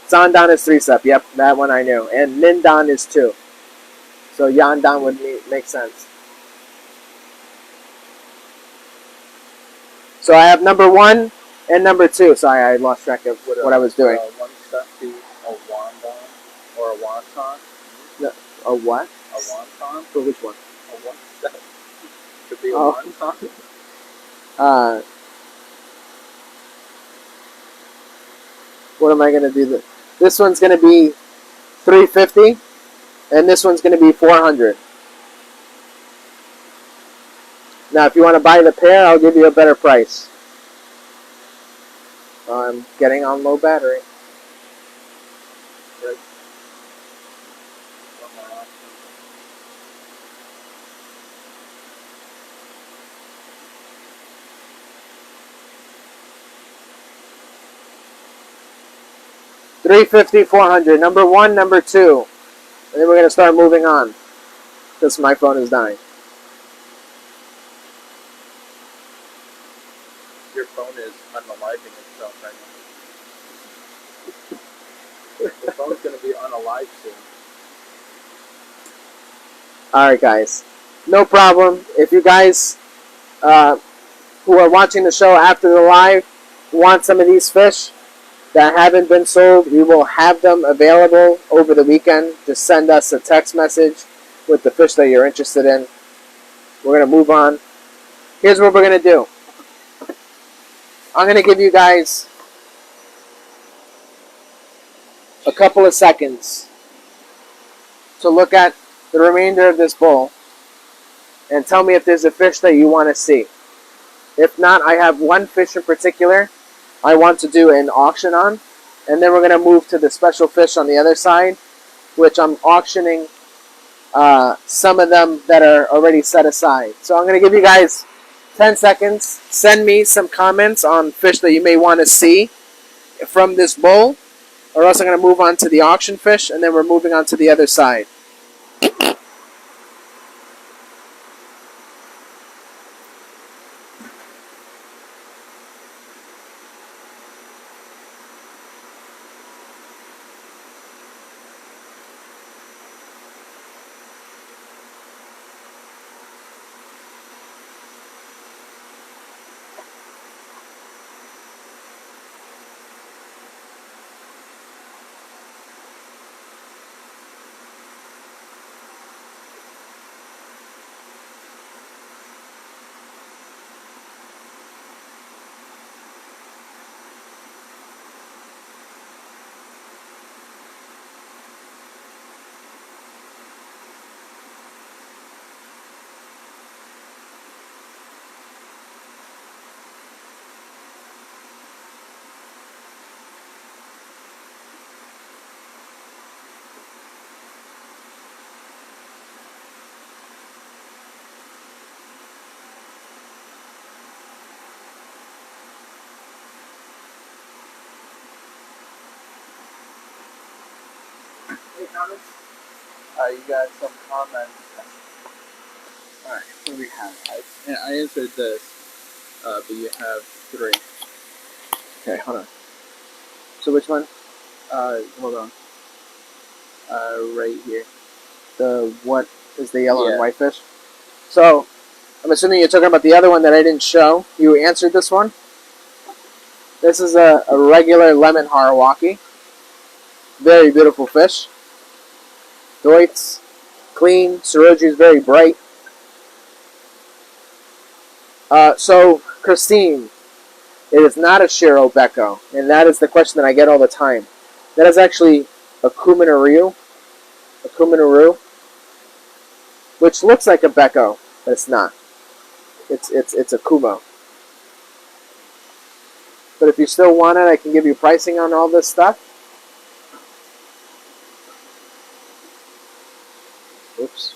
Sandan is 3 step. Yep, that one I knew. And Nindan is 2. So Yandan would make sense. So I have number 1 and number 2. Sorry, I lost track of what I was doing. One step be a wandon or a wonton. No, a what? A wonton? For which one? A one step. Could be a wonton. What am I going to do? This one's going to be $350, and this one's going to be $400. Now, if you want to buy the pair, I'll give you a better price. I'm getting on low battery. Right. $350, $400. Number 1, number 2. And then we're going to start moving on. Because my phone is dying. Your phone is unaliving itself right now. The phone's going to be unalive soon. Alright, guys. No problem. If you guys who are watching the show after the live want some of these fish that haven't been sold, we will have them available over the weekend. Just send us a text message with the fish that you're interested in. We're going to move on. Here's what we're going to do. I'm going to give you guys a couple of seconds to look at the remainder of this bowl and tell me if there's a fish that you want to see. If not, I have one fish in particular I want to do an auction on, and then we're going to move to the special fish on the other side, which I'm auctioning some of them that are already set aside. So I'm going to give you guys 10 seconds. Send me some comments on fish that you may want to see from this bowl, or else I'm going to move on to the auction fish, and then we're moving on to the other side. You got some comments. Alright, what do we have? I answered this, but you have 3. Okay, hold on. So which one? Hold on. Right here. The what is the yellow Yeah. and white fish? So I'm assuming you're talking about the other one that I didn't show. You answered this one. This is a regular lemon harawaki. Very beautiful fish. Deutz, clean. Suroji is very bright. So, Christine, it is not a Shiro Becco, and that is the question that I get all the time. That is actually a Kuminaru, which looks like a Becco, but it's not. It's a Kumo. But if you still want it, I can give you pricing on all this stuff. Oops.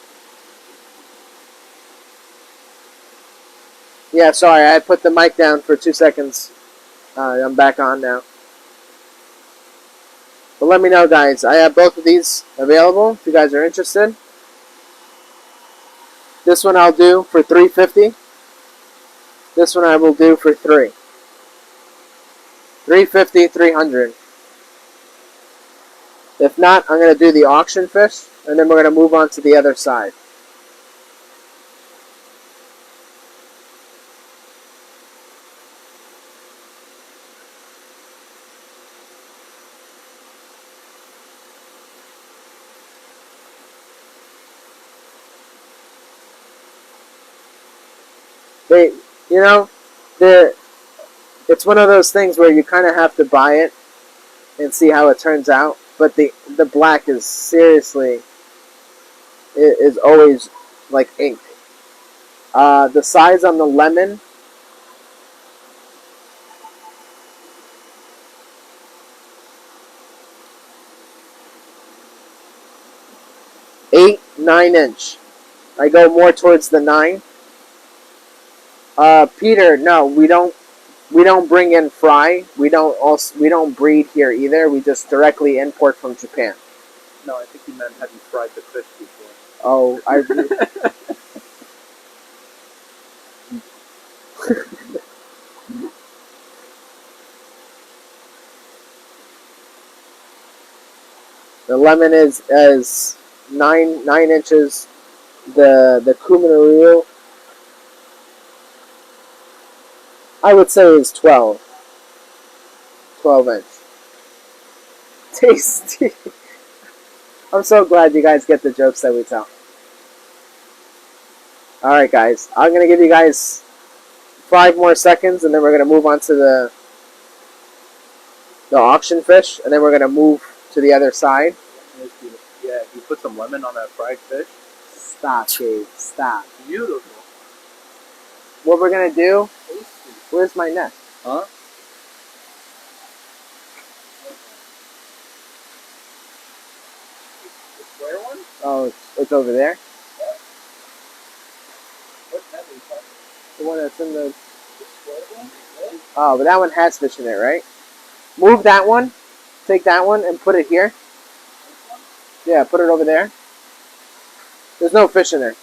Yeah, sorry, I put the mic down for 2 seconds. I'm back on now. But let me know, guys. I have both of these available if you guys are interested. This one I'll do for $350. This one I will do for $3. $350, $300. If not, I'm going to do the auction fish, and then we're going to move on to the other side. It's one of those things where you kind of have to buy it and see how it turns out. But the black is seriously is always like ink. The size on the lemon, eight, 9-inch. I go more towards the 9. Peter, no, we don't bring in fry. We don't breed here either. We just directly import from Japan. No, I think you meant have you fried the fish before? Oh, I. The lemon is 9 inches. The Kuminaru, I would say, is 12 inch. Tasty. I'm so glad you guys get the jokes that we tell. Alright, guys. I'm going to give you guys 5 more seconds, and then we're going to move on to the auction fish, and then we're going to move to the other side. Yeah, you put some lemon on that fried fish. Stop, Dave. Stop. Beautiful. What we're going to do... Tasty. Where's my net? Huh? The square one? Oh, it's over there? What net are you talking about? The one that's in the... The square one? Yeah. Oh, but that one has fish in it, right? Move that one. Take that one and put it here. Yeah, put it over there. There's no fish in there.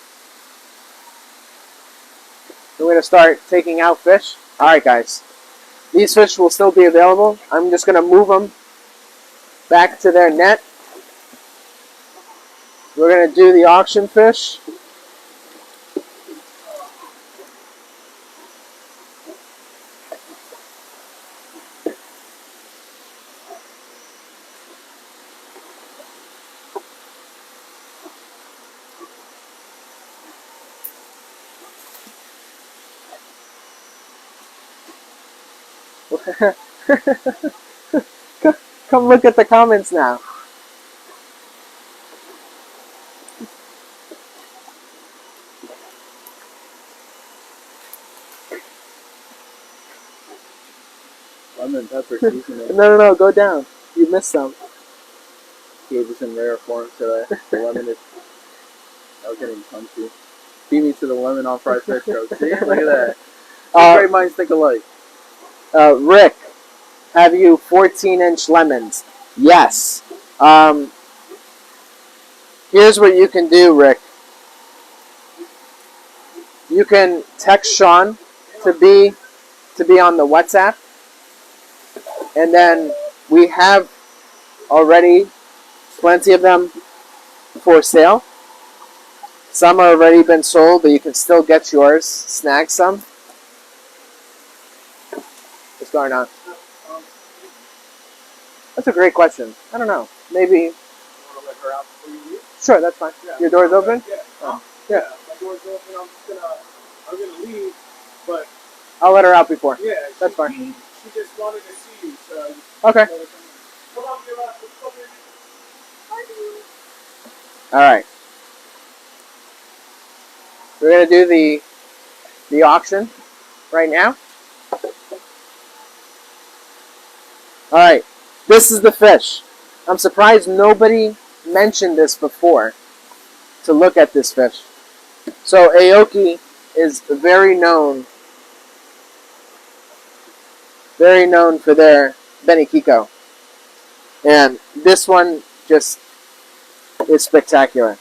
We're going to start taking out fish. Alright, guys. These fish will still be available. I'm just going to move them back to their net. We're going to do the auction fish. Come look at the comments now. Lemon pepper seasoning. No, go down. You missed some. Gave us in rare form today. The lemon is... I was getting punchy. Beat me to the lemon on fried fish joke. See? Look at that. Great minds think alike. Rick, have you 14-inch lemons? Yes. Here's what you can do, Rick. You can text Sean to be on the WhatsApp, and then we have already plenty of them for sale. Some are already been sold, but you can still get yours. Snag some. What's going on? That's a great question. I don't know. Maybe. You want to let her out before you leave? Sure, that's fine. Yeah. Your door's open? Yeah. Oh. Yeah. Yeah. My door's open. I'm gonna leave, but I'll let her out before. yeah, That's fine. She just wanted to see you, so. Okay. Come on, give us. All right. We're gonna do the auction right now. All right. This is the fish. I'm surprised nobody mentioned this before. To look at this fish. So Aoki is very known for their Benikiko. And this one just is spectacular.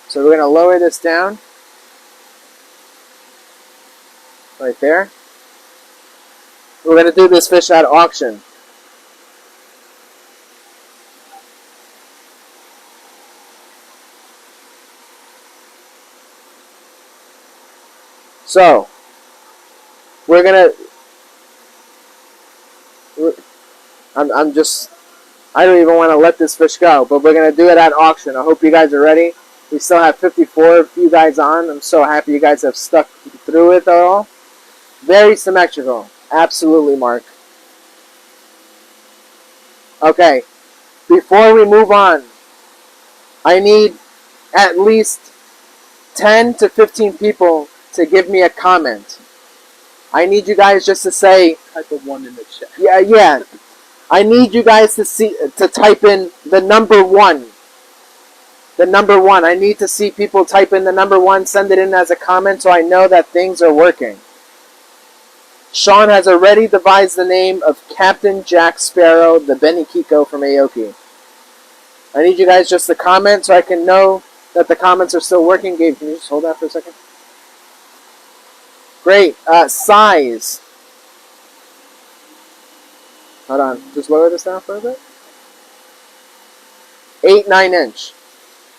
So we're going to lower this down. Right there. We're going to do this fish at auction. So, we're going to... I don't even want to let this fish go, but we're going to do it at auction. I hope you guys are ready. We still have 54 of you guys on. I'm so happy you guys have stuck through it all. Very symmetrical. Absolutely, Mark. Okay. Before we move on, I need at least 10 to 15 people to give me a comment. I need you guys just to say... Type of one in the chat. Yeah. I need you guys to type in the number 1. The number 1. I need to see people type in the number 1, send it in as a comment so I know that things are working. Sean has already devised the name of Captain Jack Sparrow, the Benikiko from Aoki. I need you guys just to comment so I can know that the comments are still working. Gabe, can you just hold that for a second? Great. Size. Hold on. Just lower this down for a bit. 8-9 inch.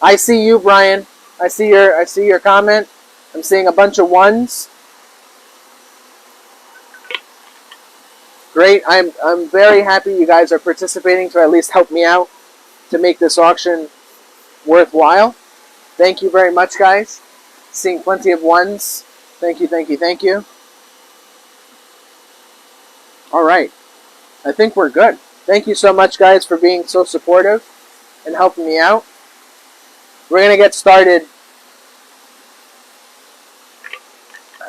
I see you, Brian. I see your comment. I'm seeing a bunch of 1s. Great. I'm very happy you guys are participating to at least help me out to make this auction worthwhile. Thank you very much, guys. Seeing plenty of 1s. Thank you. All right. I think we're good. Thank you so much, guys, for being so supportive and helping me out. We're going to get started.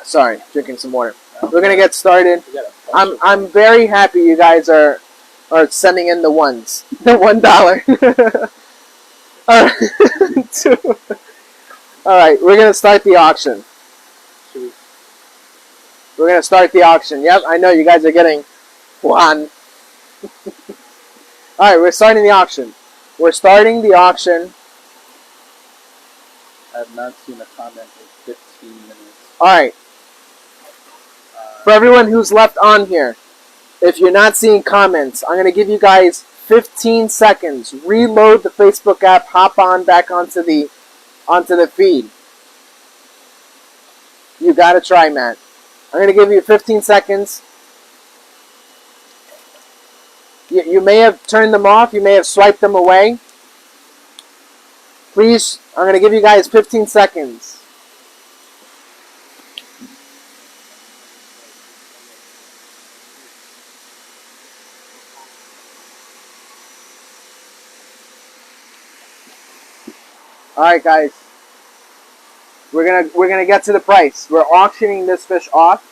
Sorry, drinking some water. We're going to get started. I'm very happy you guys are sending in the 1s. The $1. All right, we're going to start the auction. We're going to start the auction. Yep, I know you guys are getting 1. All right, we're starting the auction. I have not seen a comment in 15 minutes. All right. For everyone who's left on here, if you're not seeing comments, I'm going to give you guys 15 seconds. Reload the Facebook app, hop on back onto the feed. You got to try, Matt. I'm going to give you 15 seconds. You may have turned them off. You may have swiped them away. Please, I'm going to give you guys 15 seconds. All right, guys. We're gonna get to the price. We're auctioning this fish off.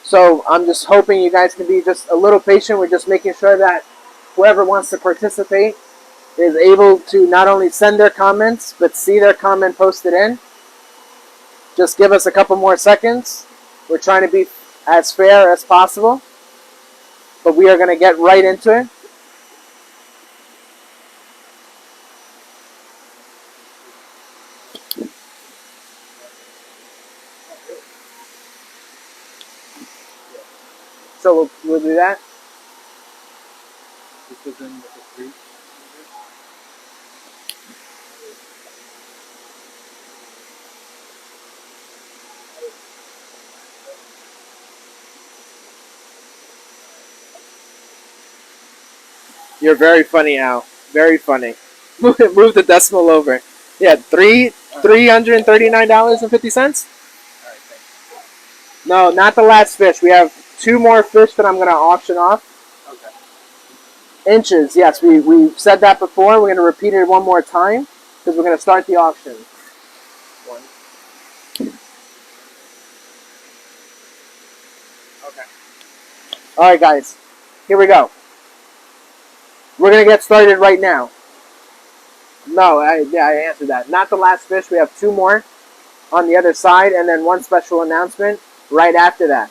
So I'm just hoping you guys can be just a little patient. We're just making sure that whoever wants to participate is able to not only send their comments, but see their comment posted in. Just give us a couple more seconds. We're trying to be as fair as possible. But we are going to get right into it. So we'll do that. This was in with the 3. You're very funny, Al. Very funny. Move the decimal over. Yeah, $339.50. Alright, thanks. No, not the last fish. We have 2 more fish that I'm gonna auction off. Okay. Inches, yes, we said that before. We're gonna repeat it one more time because we're gonna start the auction. 1. Okay. All right, guys, here we go. We're gonna get started right now. No, I answered that. Not the last fish. We have 2 more on the other side, and then one special announcement right after that.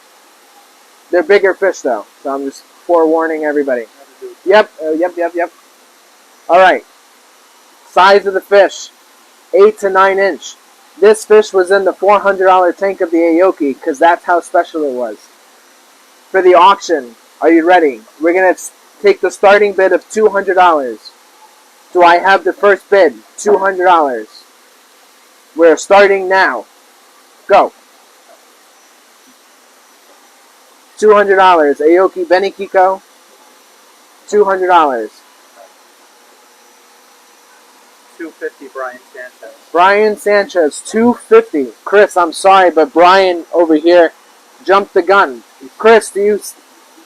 They're bigger fish, though, so I'm just forewarning everybody. Yep. All right. Size of the fish, 8 to 9 inch. This fish was in the $400 tank of the Aoki because that's how special it was. For the auction, are you ready? We're gonna take the starting bid of $200. Do I have the first bid? $200. We're starting now. Go. $200. Aoki Benikiko. $200. $250, Brian Sanchez. Brian Sanchez, $250. Chris, I'm sorry, but Brian over here jumped the gun. Chris,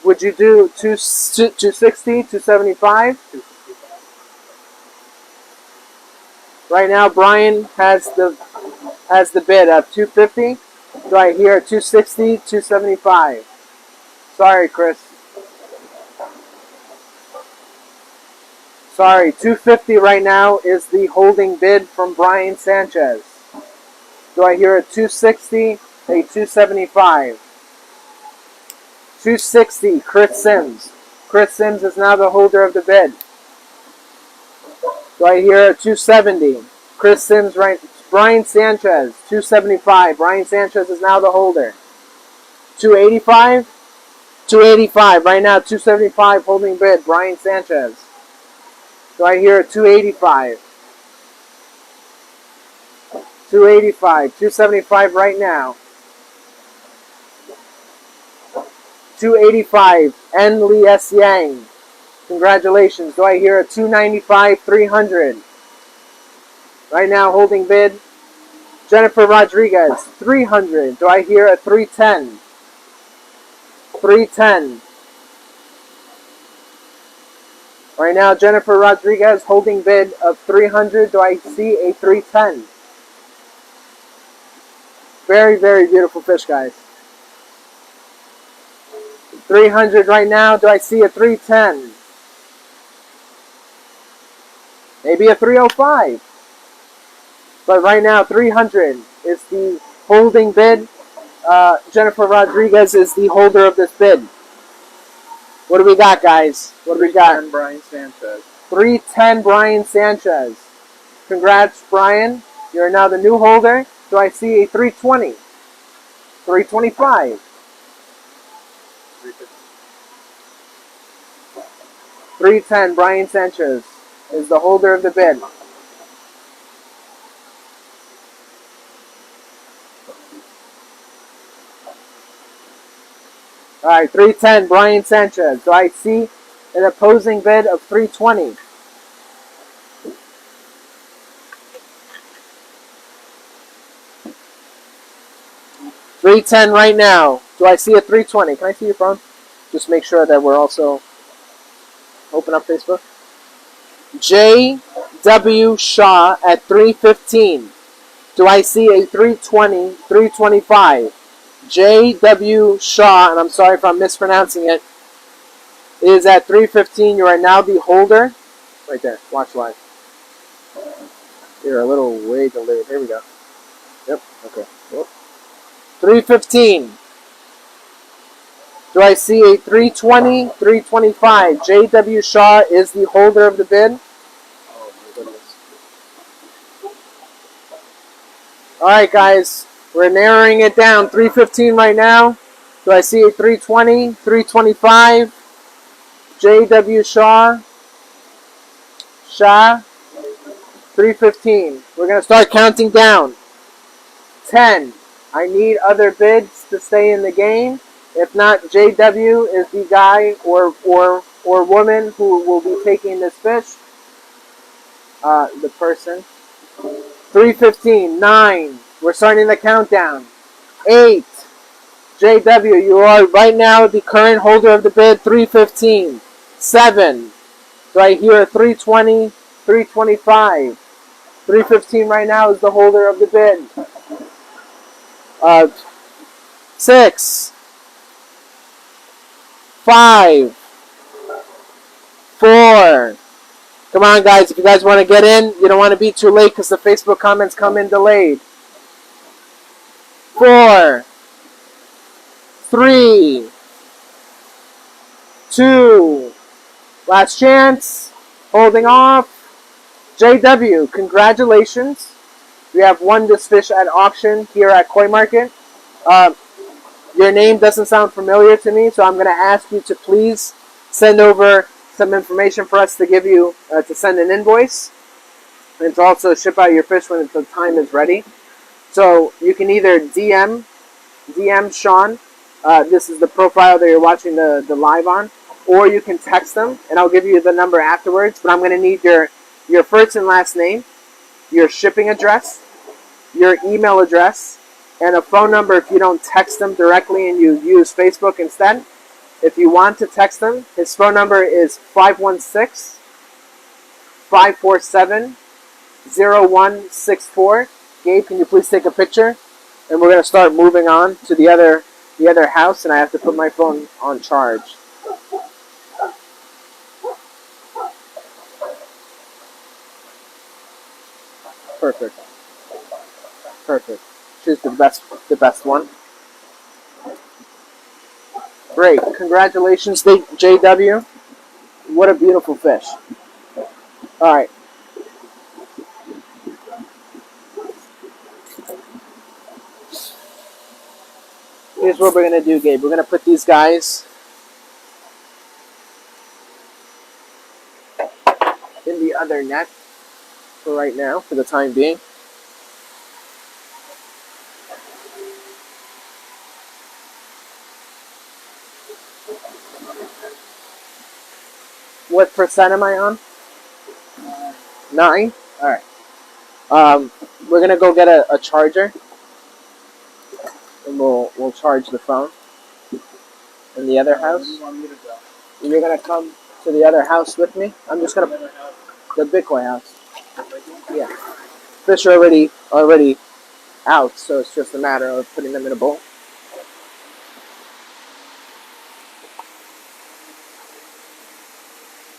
would you do 260, 275? Right now, Brian has the bid at 250. Do I hear 260, 275? Sorry, Chris. Sorry, 250 right now is the holding bid from Brian Sanchez. Do I hear a 260, a 275? 260, Chris Sims. Chris Sims is now the holder of the bid. Do I hear a 270? Chris Sims, right? Brian Sanchez, 275. Brian Sanchez is now the holder. 285? 285. Right now, 275 holding bid, Brian Sanchez. Do I hear a 285? 285. 275 right now. 285. N. Lee S. Yang. Congratulations. Do I hear a 295, 300? Right now, holding bid. Jennifer Rodriguez, 300. Do I hear a 310? 310. Right now, Jennifer Rodriguez holding bid of 300. Do I see a 310? Very, very beautiful fish, guys. 300 right now. Do I see a 310? Maybe a 305. But right now, 300 is the holding bid. Jennifer Rodriguez is the holder of this bid. What do we got, guys? What do we got? 310 Brian Sanchez. 310 Brian Sanchez. Congrats, Brian. You're now the new holder. Do I see a 320? 325? 310 Brian Sanchez is the holder of the bid. All right, 310 Brian Sanchez. Do I see an opposing bid of 320? $310 right now. Do I see a 320? Can I see your phone? Just make sure that we're also open up Facebook. J.W. Shaw at 315. Do I see a 320, 325? J.W. Shaw, and I'm sorry if I'm mispronouncing it, is at 315. You are now the holder. Right there. Watch live. You're a little way delayed. Here we go. Yep. Okay. Whoop. 315. Do I see a 320, 325? J.W. Shaw is the holder of the bid. Oh, my goodness. All right, guys. We're narrowing it down. 315 right now. Do I see a 320, 325? J.W. Shaw. 315. We're going to start counting down. 10. I need other bids to stay in the game. If not, JW is the guy, or or woman who will be taking this fish, the person. 3:15, 9. We're starting the countdown. 8. JW, you are right now the current holder of the bid. 3:15. 7. Do I hear 3:20? 3:25. 3:15 right now is the holder of the bid. 6. 5. 4. Come on, guys. If you guys want to get in, you don't want to be too late because the Facebook comments come in delayed. 4. 3. 2. Last chance. Holding off. JW, congratulations. We have won this fish at auction here at Koi Market. Your name doesn't sound familiar to me, so I'm going to ask you to please send over some information for us to give you, to send an invoice, and to also ship out your fish when the time is ready. So you can either DM Sean, this is the profile that you're watching the live on, or you can text them, and I'll give you the number afterwards, but I'm going to need your first and last name, your shipping address, your email address, and a phone number if you don't text them directly and you use Facebook instead. If you want to text him, his phone number is 516-547-0164. Gabe, can you please take a picture? And we're going to start moving on to the other house, and I have to put my phone on charge. Perfect. Choose the best one. Great. Congratulations, JW. What a beautiful fish. All right. Here's what we're going to do, Gabe. We're going to put these guys in the other net for right now, for the time being. What percent am I on? 9? All right. We're going to go get a charger, and we'll charge the phone in the other house. Where do you want me to go? You're going to come to the other house with me. I'm just going to... The Bitcoin house. Yeah. Fish are already out, so it's just a matter of putting them in a bowl.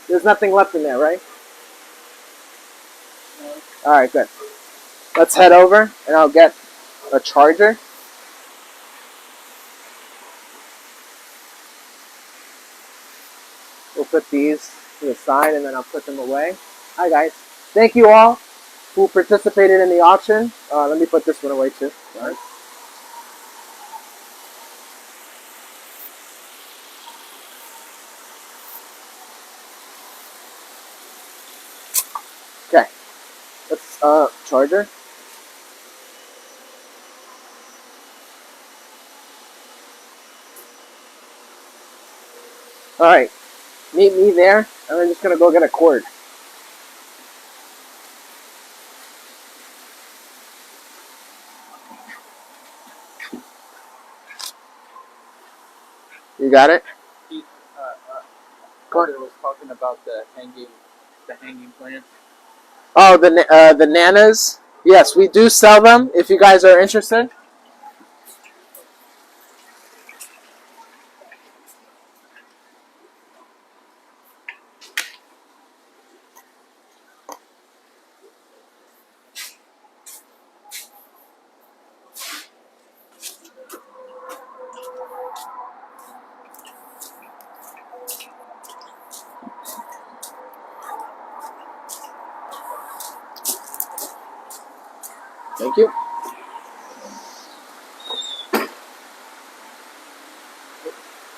There's nothing left in there, right? No. Alright, good. Let's head over, and I'll get a charger. We'll put these to the side, and then I'll put them away. Hi, guys. Thank you all who participated in the auction. Let me put this one away, too. All right. Okay. Let's, charger. Alright. Meet me there, and I'm just going to go get a cord. You got it? He, Go on. was talking about the hanging plants. Oh, the nanas? Yes, we do sell them if you guys are interested. Thank you.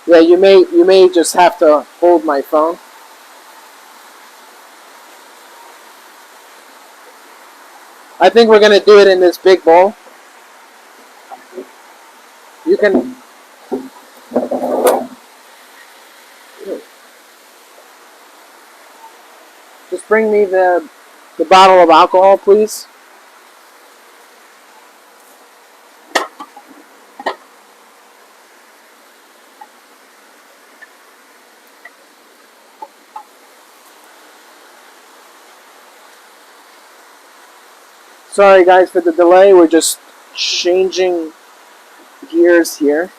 Yeah, you may just have to hold my phone. I think we're gonna do it in this big bowl. You can. bring me the bottle of alcohol, please? Sorry, guys, for the delay. We're just changing gears here.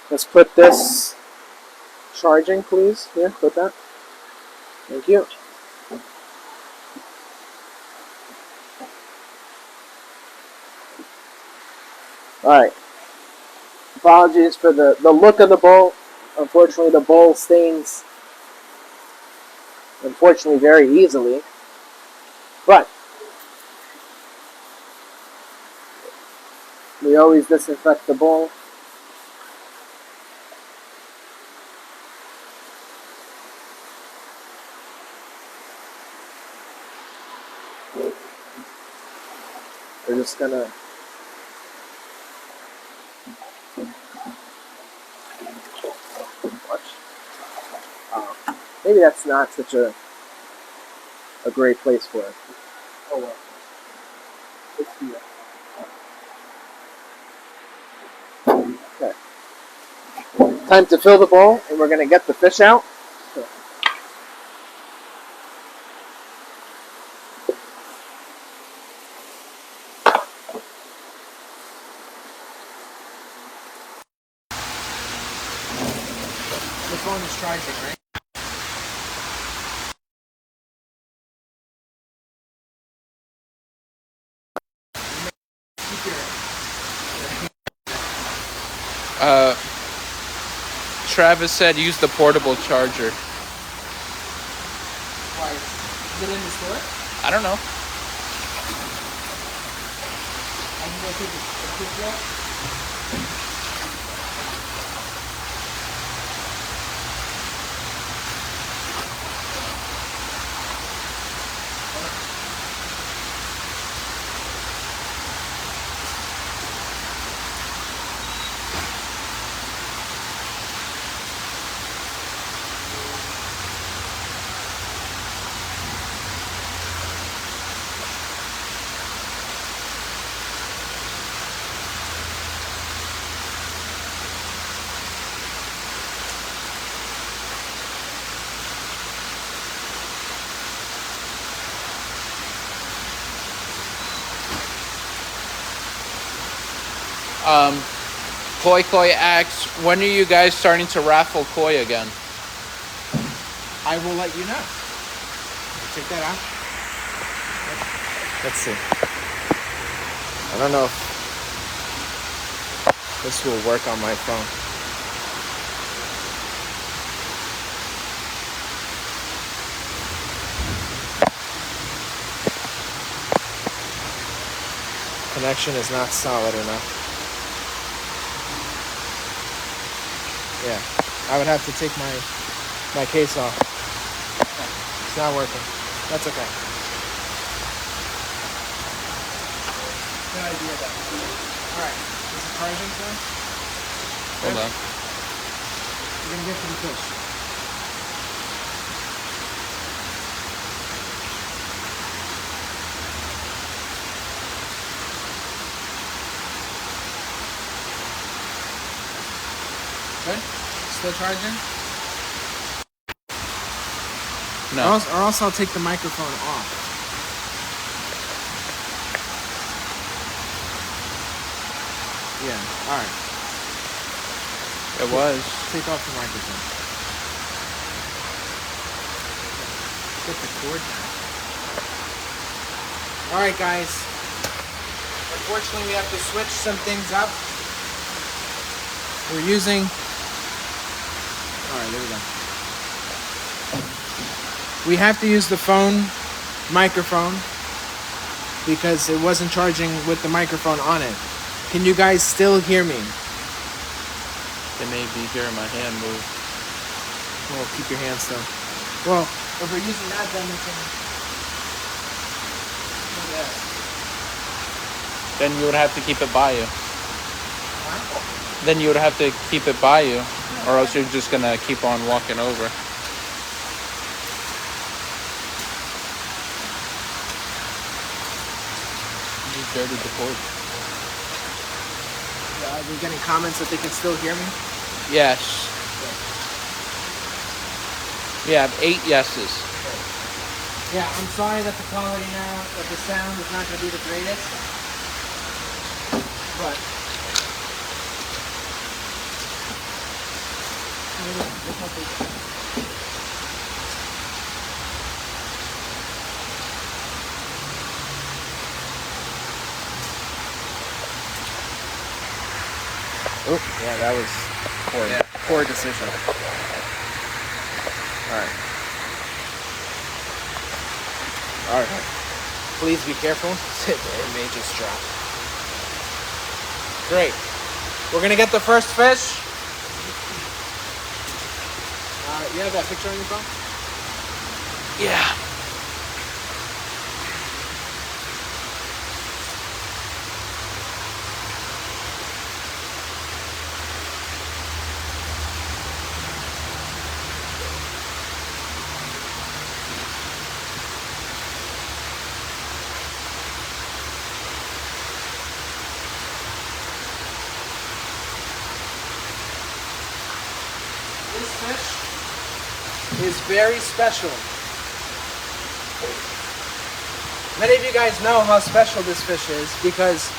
Let's put this charging, please. Here, put that. Thank you. Alright. Apologies for the look of the bowl. Unfortunately, the bowl stains, unfortunately, very easily. But we always disinfect the bowl. We're just gonna watch. Maybe that's not such a great place for it. Oh well. Let's do that. Okay. Time to fill the bowl, and we're gonna get the fish out. The phone is charging, right? Travis said use the portable charger. Why? Is it in the store? I don't know. I can go take a quick look. Koi asks, when are you guys starting to raffle koi again? I will let you know. Check that out. Let's see. I don't know if this will work on my phone. Connection is not solid enough. Yeah, I would have to take my case off. It's not working. That's okay. Good idea, though. Alright, is it charging, sir? Hold on. You're gonna get to the fish. Good? Still charging? No. Or else I'll take the microphone off. Yeah, alright. It was. Take off the microphone. Get the cord now. Alright, guys. Unfortunately, we have to switch some things up. We're using... Alright, there we go. We have to use the phone microphone because it wasn't charging with the microphone on it. Can you guys still hear me? They may be hearing my hand move. Well, keep your hands still. Well, if we're using that, then we can... Then you would have to keep it by you. Then you would have to keep it by you, or else you're just gonna keep on walking over. just dirtied the cord. Are we getting comments that they can still hear me? Yes. We have 8 yeses. Yeah, I'm sorry that the quality now of the sound is not going to be the greatest, but oh, yeah, that was poor decision. All right. Please be careful. It may just drop. Great. We're gonna get the first fish. You have that picture on your phone? Yeah. This fish is very special. Many of you guys know how special this fish is because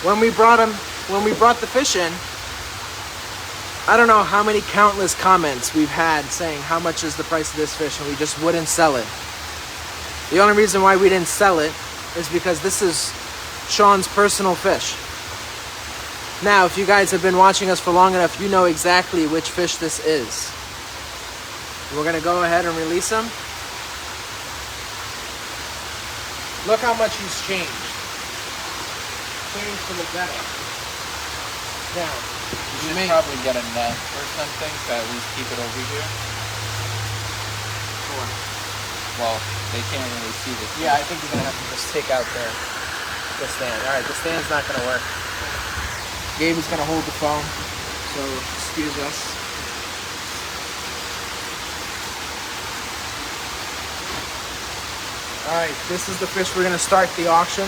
when we brought the fish in, I don't know how many countless comments we've had saying how much is the price of this fish, and we just wouldn't sell it. The only reason why we didn't sell it is because this is Sean's personal fish. Now, if you guys have been watching us for long enough, you know exactly which fish this is. We're gonna go ahead and release him. Look how much he's changed. Changed for the better. Now, You should probably get a net or something to at least keep it over here. Well, they can't really see this. yeah, I think you're gonna have to just take out the stand. All right, the stand's not gonna work. Gabe is gonna hold the phone, so excuse us. All right, this is the fish we're gonna start the auction,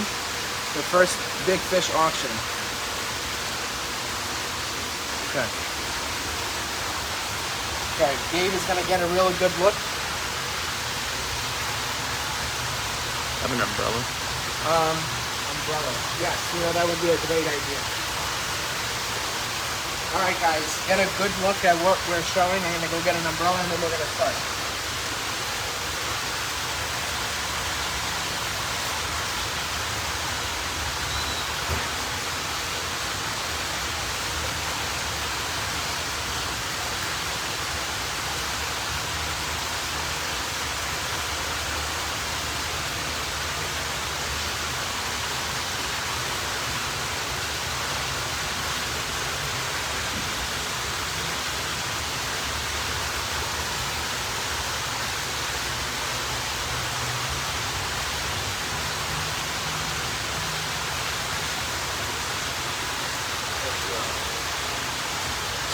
the first big fish auction. Okay. Okay, Gabe is gonna get a really good look. I have an umbrella. Umbrella. Yes, that would be a great idea. All right, guys, get a good look at what we're showing. I'm gonna go get an umbrella and then we're gonna start.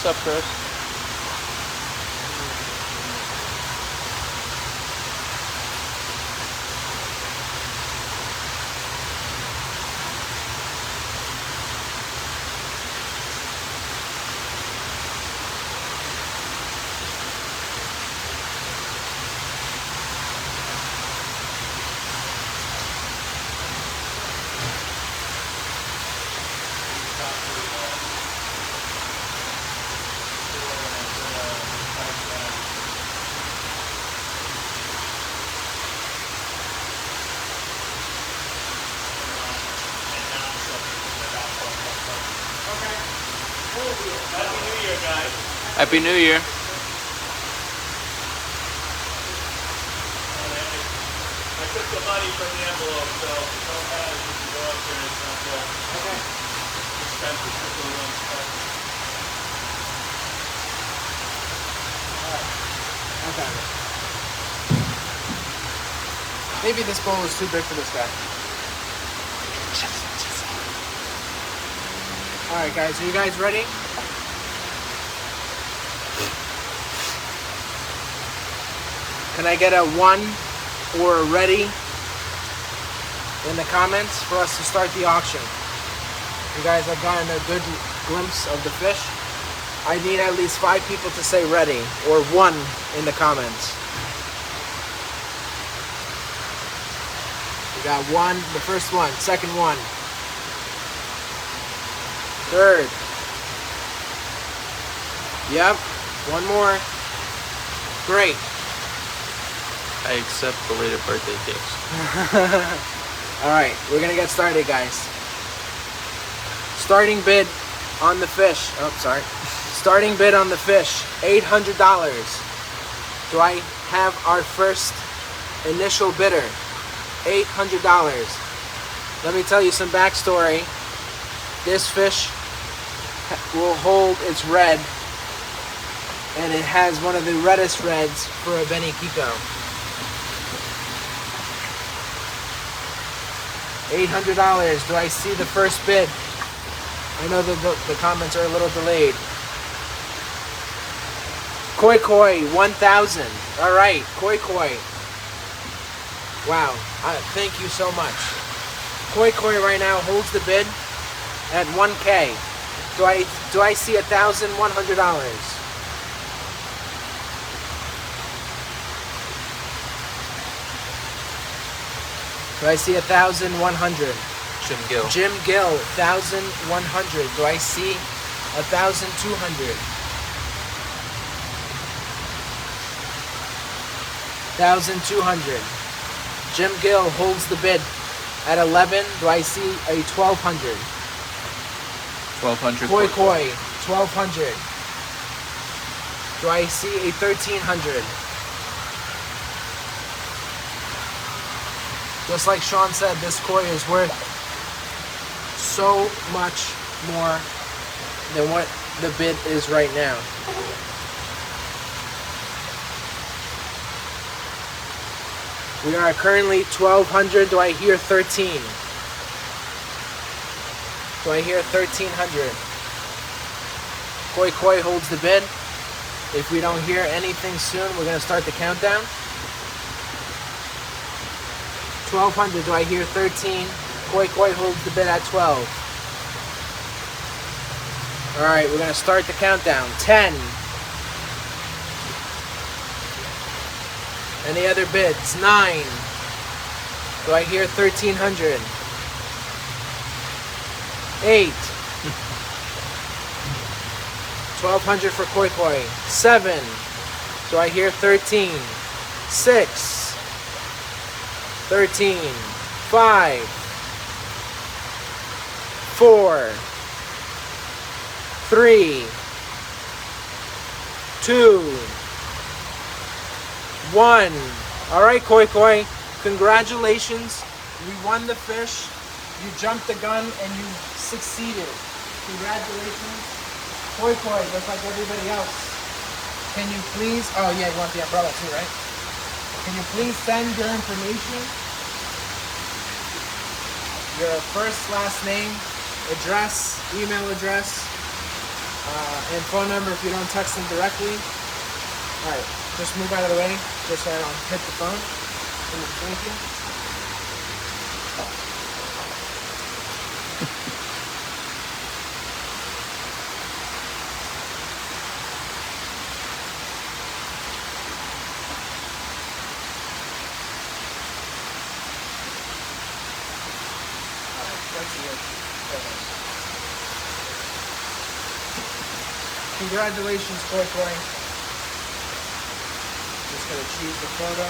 What's up, Chris? Happy New Year. I took the money from the envelope, so don't panic if you go up there and it's not there. Okay. Expensive, just a little expensive. Okay. Maybe this bowl is too big for this guy. All right, guys, are you guys ready? Can I get a 1 or a ready in the comments for us to start the auction. You guys have gotten a good glimpse of the fish. I need at least 5 people to say ready, or 1 in the comments. We got 1, the first one, second one, third. Yep, 1 more. Great. I accept belated birthday gifts. Alright, we're gonna get started, guys. Starting bid on the fish. Oh, sorry. Starting bid on the fish, $800. Do I have our first initial bidder? $800. Let me tell you some backstory. This fish will hold its red, and it has one of the reddest reds for a Benny Kiko. $800. Do I see the first bid? I know the comments are a little delayed. Koi Koi, 1,000. All right, Koi Koi. Wow, thank you so much. Koi Koi right now holds the bid at 1K. Do I see $1,100? Do I see 1,100? Jim Gill. Jim Gill, 1,100. Do I see 1,200? 1,200. Jim Gill holds the bid at 11. Do I see a 1,200? 1,200. Koi Koi, 1,200. Do I see a 1,300? Just like Sean said, this koi is worth so much more than what the bid is right now. We are currently 1,200. Do I hear 13? Do I hear 1,300? Koi Koi holds the bid. If we don't hear anything soon, we're going to start the countdown. 1,200. Do I hear 13? Koi Koi holds the bid at 12. Alright, we're going to start the countdown. 10. Any other bids? 9. Do I hear 1,300? 8. 1,200 for Koi Koi. 7. Do I hear 13? 6. 13. 5. 4. 3. 2. 1. Alright, Koi Koi. Congratulations. We won the fish. You jumped the gun and you succeeded. Congratulations. Koi Koi, just like everybody else. Can you please... Oh yeah, you want the umbrella too, right? Can you please send your information? Your first, last name, address, email address, and phone number if you don't text them directly. Alright, just move out of the way, just so I don't hit the phone. Thank you. Congratulations, Koi Koi. Just gonna choose the photo.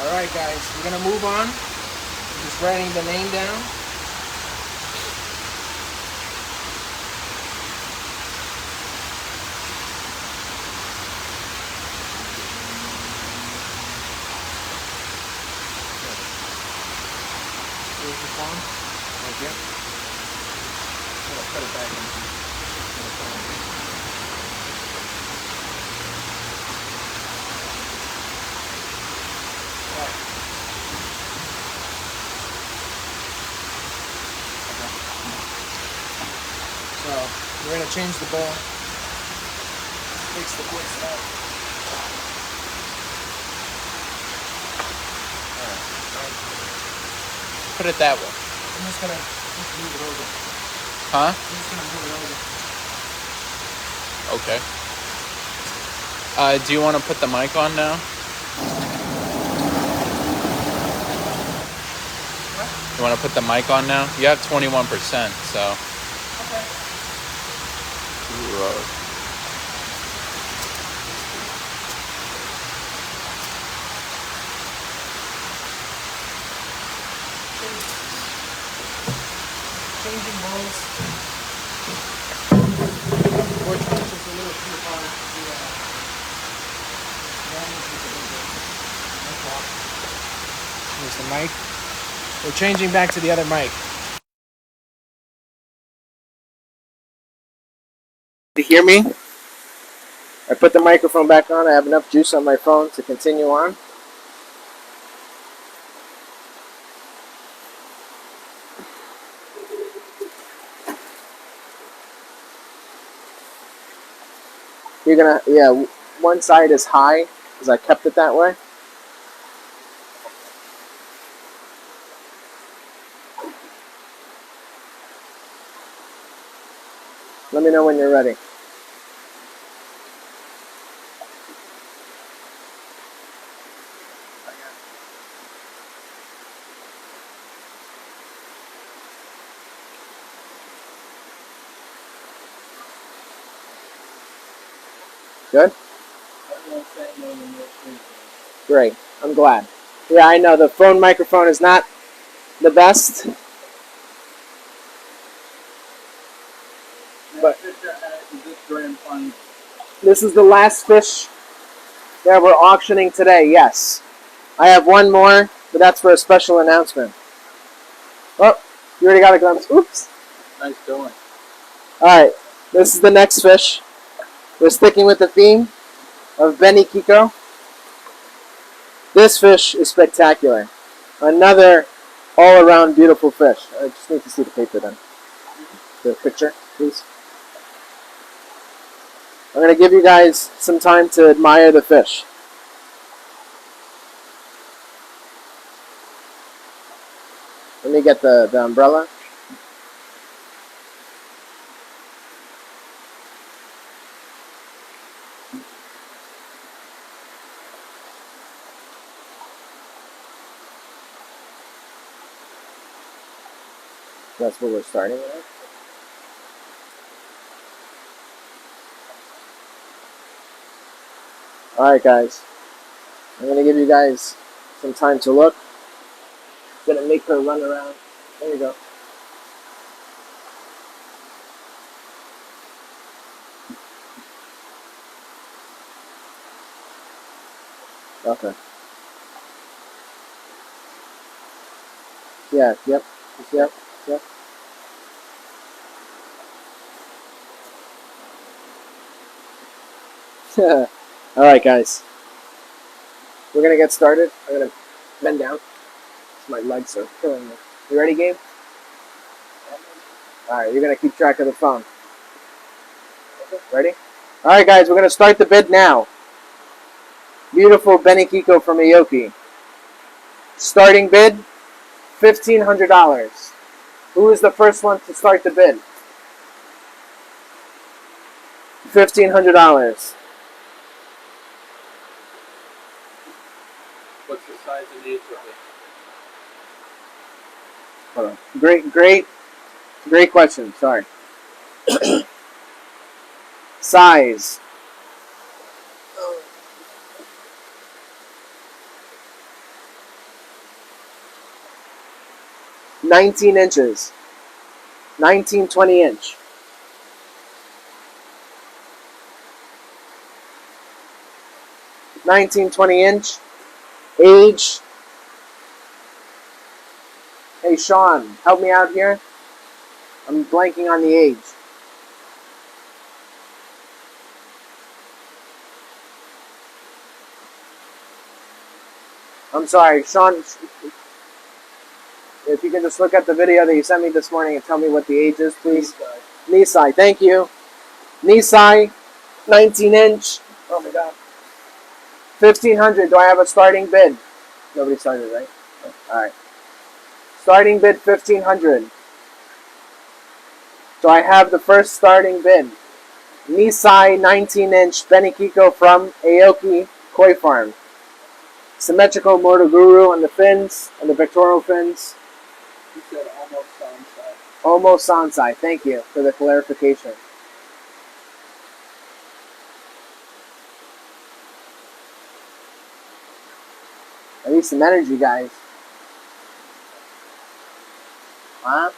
Alright guys, we're gonna move on. Just writing the name down. phone. Thank you. I'm gonna put it back in the phone. Right. So we're gonna change the bowl. Fix the place up. Put it that way. I'm just gonna move it over. Huh? I'm just gonna move it over. Okay. Do you want to put the mic on now? What? You want to put the mic on now? You have 21%, so. Okay. Changing bowls. Unfortunately, it's just a little too hard to manage with the mic. Here's the mic. We're changing back to the other mic. To hear me? I put the microphone back on. I have enough juice on my phone to continue on. You're gonna, yeah, one side is high because I kept it that way. Let me know when you're ready. Good? Great. I'm glad. Yeah, I know the phone microphone is not the best. But this is the last fish that we're auctioning today, yes. I have one more, but that's for a special announcement. Oh, you already got a glimpse. Oops. Nice going. Alright, this is the next fish. We're sticking with the theme of Benny Kiko. This fish is spectacular. Another all-around beautiful fish. I just need to see the paper then. The picture, please. I'm going to give you guys some time to admire the fish. Let me get the umbrella. That's what we're starting with. Alright guys, I'm going to give you guys some time to look. I'm going to make her run around. There you go. Okay. Yeah, yep, yep, yep. Alright guys, we're going to get started. I'm going to bend down. My legs are killing me. You ready, Gabe? Alright, you're going to keep track of the phone. Ready? Alright guys, we're going to start the bid now. Beautiful Benny Kiko from Aoki. Starting bid, $1,500. Who is the first one to start the bid? $1,500. What's the size and age of it? Hold on. Great question. Sorry. Size. 19 inches. 19, 20 inch. Age Hey, Sean, help me out here. I'm blanking on the age. I'm sorry, Sean. If you can just look at the video that you sent me this morning and tell me what the age is, please. Nisai, thank you. Nisai, 19-inch. Oh my god. 1,500. Do I have a starting bid? Nobody started, right? All right. Starting bid 1,500. Do I have the first starting bid? Nisai 19-inch Benikiko from Aoki Koi Farm. Symmetrical motor guru on the fins, on the pectoral fins. You said almost Sansai. Almost Sansai. Thank you for the clarification. I need some energy, guys. Huh?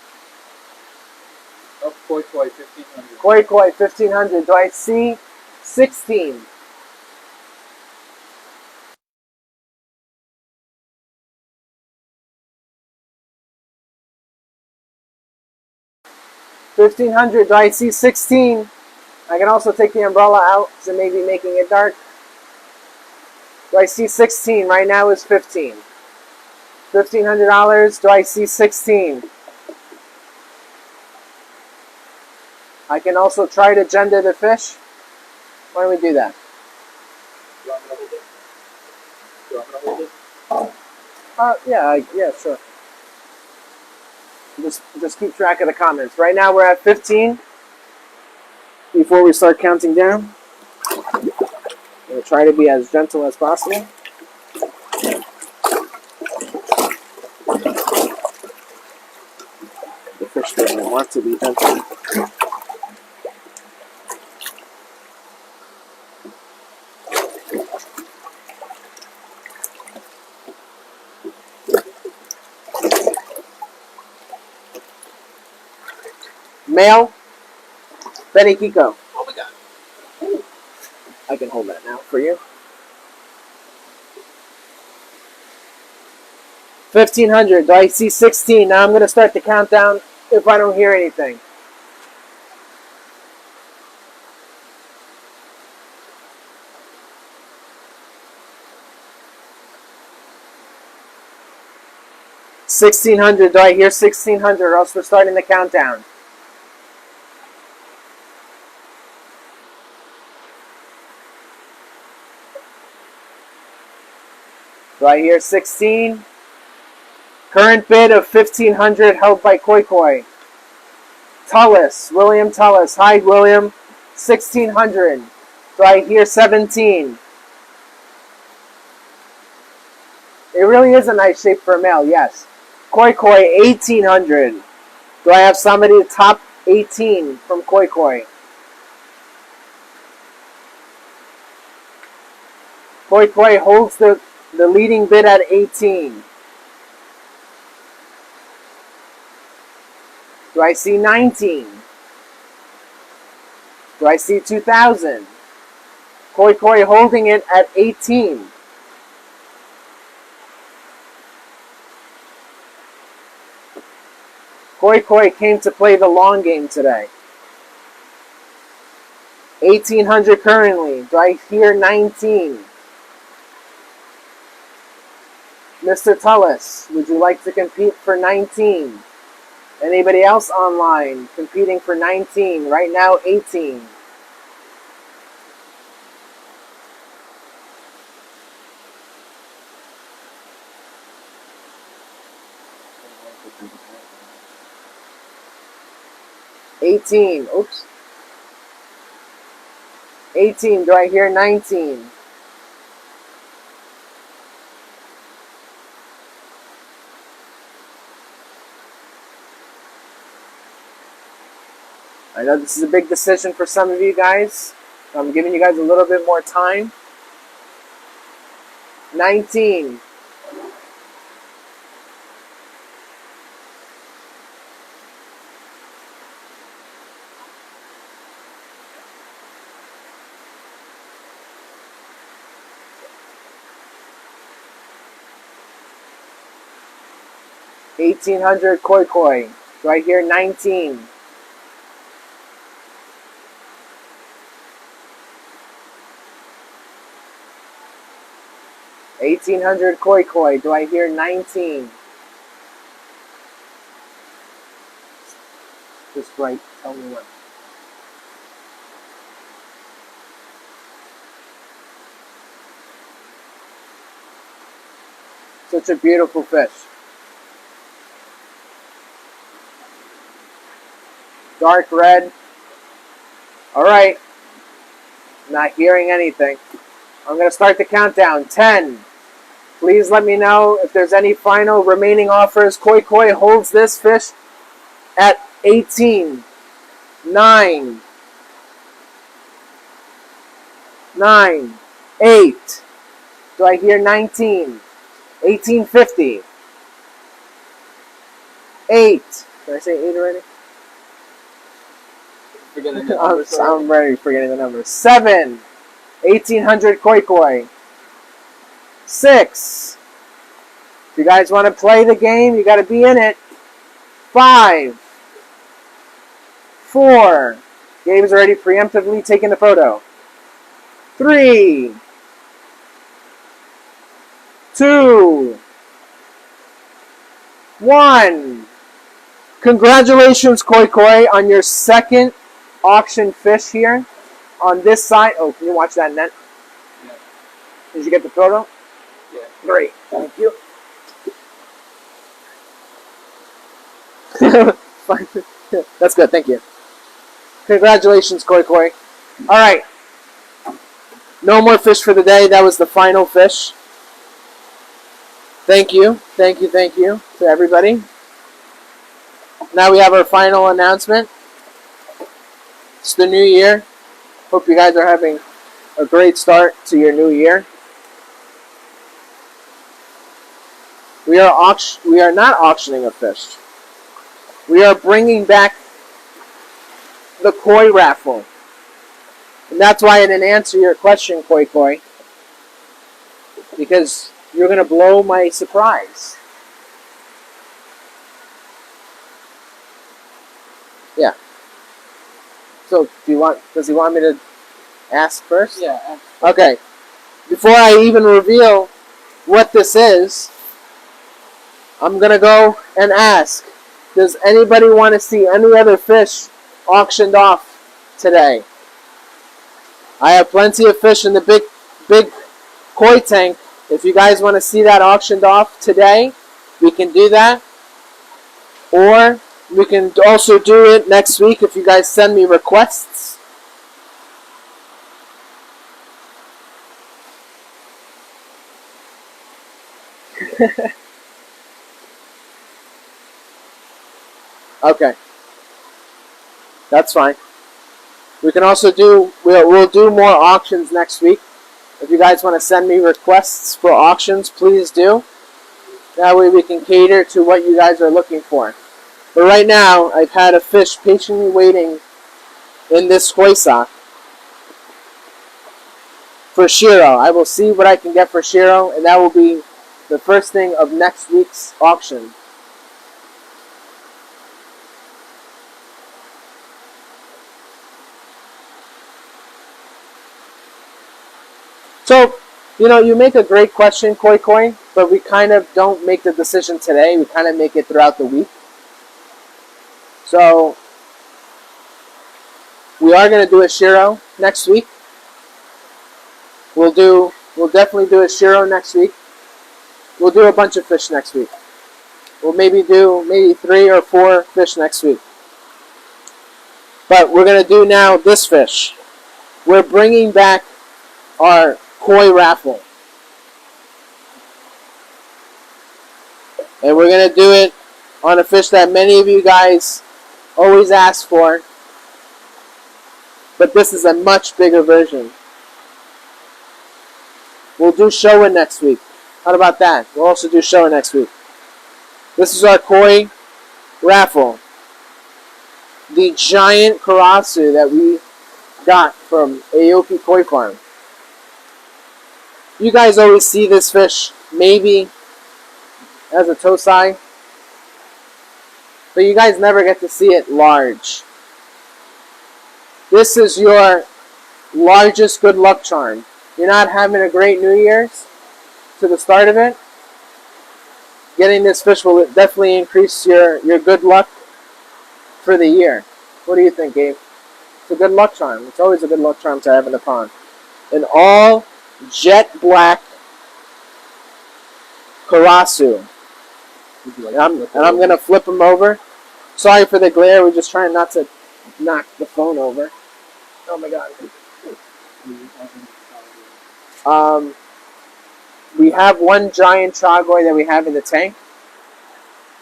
Oh, Koi Koi 1500. Koi Koi 1,500. Do I see 16? $1,500. Do I see 16? I can also take the umbrella out, so maybe making it dark. Do I see 16? Right now is 15. $1,500. Do I see 16? I can also try to gender the fish. Why don't we do that? Do you want me to hold it? Do you want me to hold it? Yeah, sure. Just keep track of the comments. Right now we're at 15. Before we start counting down, I'm going to try to be as gentle as possible. The fish doesn't want to be gentle. Male, Benikiko. Oh my god. I can hold that now for you. 1,500. Do I see 16? Now I'm going to start the countdown if I don't hear anything. $1,600. Do I hear 1,600? Or else we're starting the countdown. Do I hear 16? Current bid of 1,500 held by Koi Koi. Tullis, William Tullis. Hi, William. 1,600. Do I hear 17? It really is a nice shape for a male, yes. Koi Koi, 1,800. Do I have somebody top 18 from Koi Koi? Koi Koi holds the leading bid at 18. Do I see 19? Do I see 2,000? Koi Koi holding it at 18. Koi Koi came to play the long game today. 1,800 currently. Do I hear 19? Mr. Tullis, would you like to compete for 19? Anybody else online competing for 19? Right now, 18. Oops. 18. Do I hear 19? I know this is a big decision for some of you guys. I'm giving you guys a little bit more time. 19. 1,800 koi koi. Do I hear 19? $1,800 koi koi. Do I hear 19? Just right. Tell me when. Such a beautiful fish. Dark red. All right. Not hearing anything. I'm going to start the countdown. 10. Please let me know if there's any final remaining offers. Koi Koi holds this fish at 18. 9. 9. 8. Do I hear 19? 1850. 8. Did I say 8 already? Forgetting the numbers already. I'm ready forgetting the numbers. 7. 1,800 Koi Koi. 6. If you guys want to play the game, you got to be in it. 5. 4. Gabe's already preemptively taking the photo. 3. 2. 1. Congratulations, Koi Koi, on your second auction fish here on this side. Oh, can you watch that net? Yeah. Did you get the photo? Yeah. Great. Thank you. That's good. Thank you. Congratulations, Koi Koi. All right. No more fish for the day. That was the final fish. Thank you. Thank you. Thank you to everybody. Now we have our final announcement. It's the new year. Hope you guys are having a great start to your new year. We are not auctioning a fish. We are bringing back the koi raffle. And that's why I didn't answer your question, Koi Koi. Because you're going to blow my surprise. Yeah. So, does he want me to ask first? Yeah. Okay. Before I even reveal what this is, I'm going to go and ask, does anybody want to see any other fish auctioned off today? I have plenty of fish in the big koi tank. If you guys want to see that auctioned off today, we can do that. Or we can also do it next week if you guys send me requests. Okay. That's fine. We can also we'll do more auctions next week. If you guys want to send me requests for auctions, please do. That way we can cater to what you guys are looking for. But right now, I've had a fish patiently waiting in this koi sock for Shiro. I will see what I can get for Shiro, and that will be the first thing of next week's auction. So, you make a great question, Koi Koi, but we kind of don't make the decision today. We kind of make it throughout the week. So, we are going to do a Shiro next week. We'll definitely do a Shiro next week. We'll do a bunch of fish next week. We'll maybe do 3 or 4 fish next week. But we're going to do now this fish. We're bringing back our koi raffle. And we're going to do it on a fish that many of you guys always ask for. But this is a much bigger version. We'll do Showa next week. How about that? We'll also do Showa next week. This is our koi raffle. The giant karasu that we got from Aoki Koi Farm. You guys always see this fish maybe as a tosai, but you guys never get to see it large. This is your largest good luck charm. You're not having a great New Year's to the start of it. Getting this fish will definitely increase your good luck for the year. What do you think, Gabe? It's a good luck charm. It's always a good luck charm to have in the pond. An all jet black Karasu. And I'm going to flip them over. Sorry for the glare. We're just trying not to knock the phone over. Oh my God. We have one giant Chagoy that we have in the tank.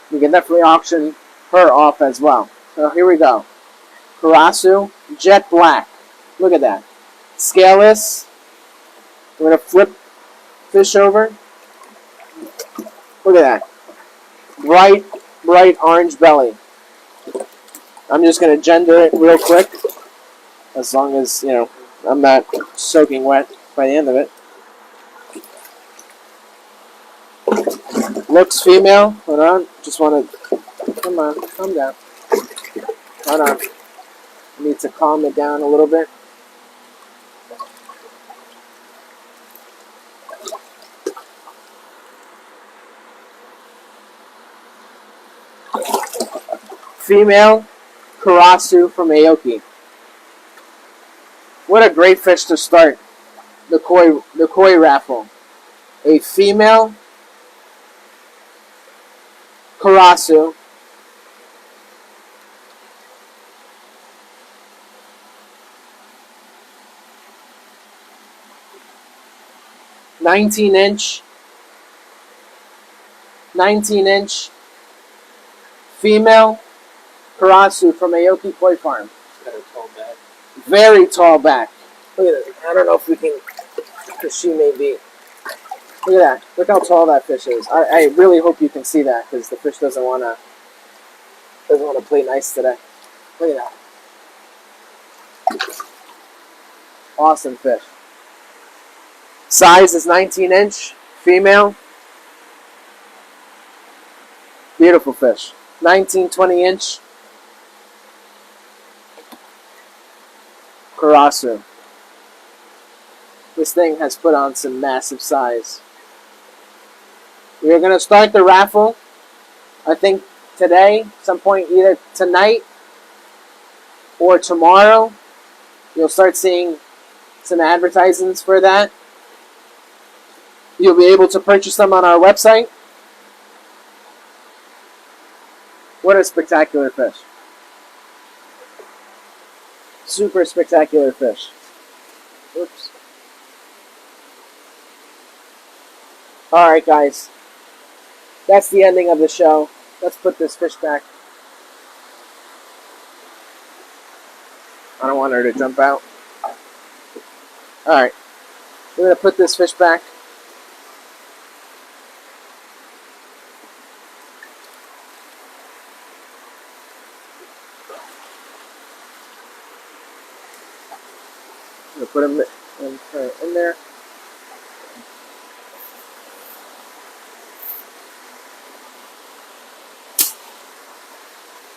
We can definitely auction her off as well. So here we go. Karasu, jet black. Look at that. Scaleless. We're going to flip fish over. Look at that. Bright orange belly. I'm just going to gender it real quick. As long as, I'm not soaking wet by the end of it. Looks female. Hold on. Just want to... Come on. Calm down. Hold on. I need to calm it down a little bit. Female Karasu from Aoki. What a great fish to start the koi raffle. A female Karasu. Nineteen inch female Karasu from Aoki Koi Farm. Got a tall back. Very tall back. Look at it. I don't know if we can, because she may be. Look at that. Look how tall that fish is. I really hope you can see that, because the fish doesn't want to play nice today. Look at that. Awesome fish. Size is 19 inch. Female. Beautiful fish. 19, 20 inch. Karasu. This thing has put on some massive size. We are going to start the raffle, I think today, some point either tonight or tomorrow. You'll start seeing some advertisements for that. You'll be able to purchase them on our website. What a spectacular fish. Super spectacular fish. Oops. Alright, guys. That's the ending of the show. Let's put this fish back. I don't want her to jump out. Alright. We're going to put this fish back. I'm going to put him in there.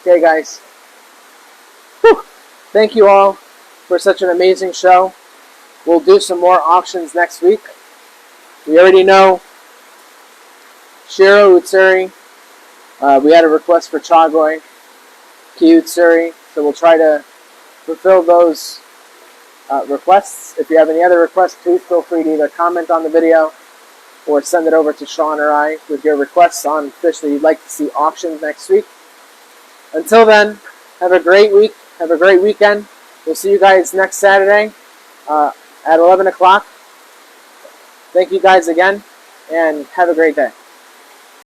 Okay, guys. Whew. Thank you all for such an amazing show. We'll do some more auctions next week. We already know Shiro Utsuri. We had a request for Chagoy, Ki-Utsuri, so we'll try to fulfill those requests. If you have any other requests, please feel free to either comment on the video or send it over to Sean or I with your requests on fish that you'd like to see auctioned next week. Until then, have a great week. Have a great weekend. We'll see you guys next Saturday at 11 o'clock. Thank you guys again, and have a great day.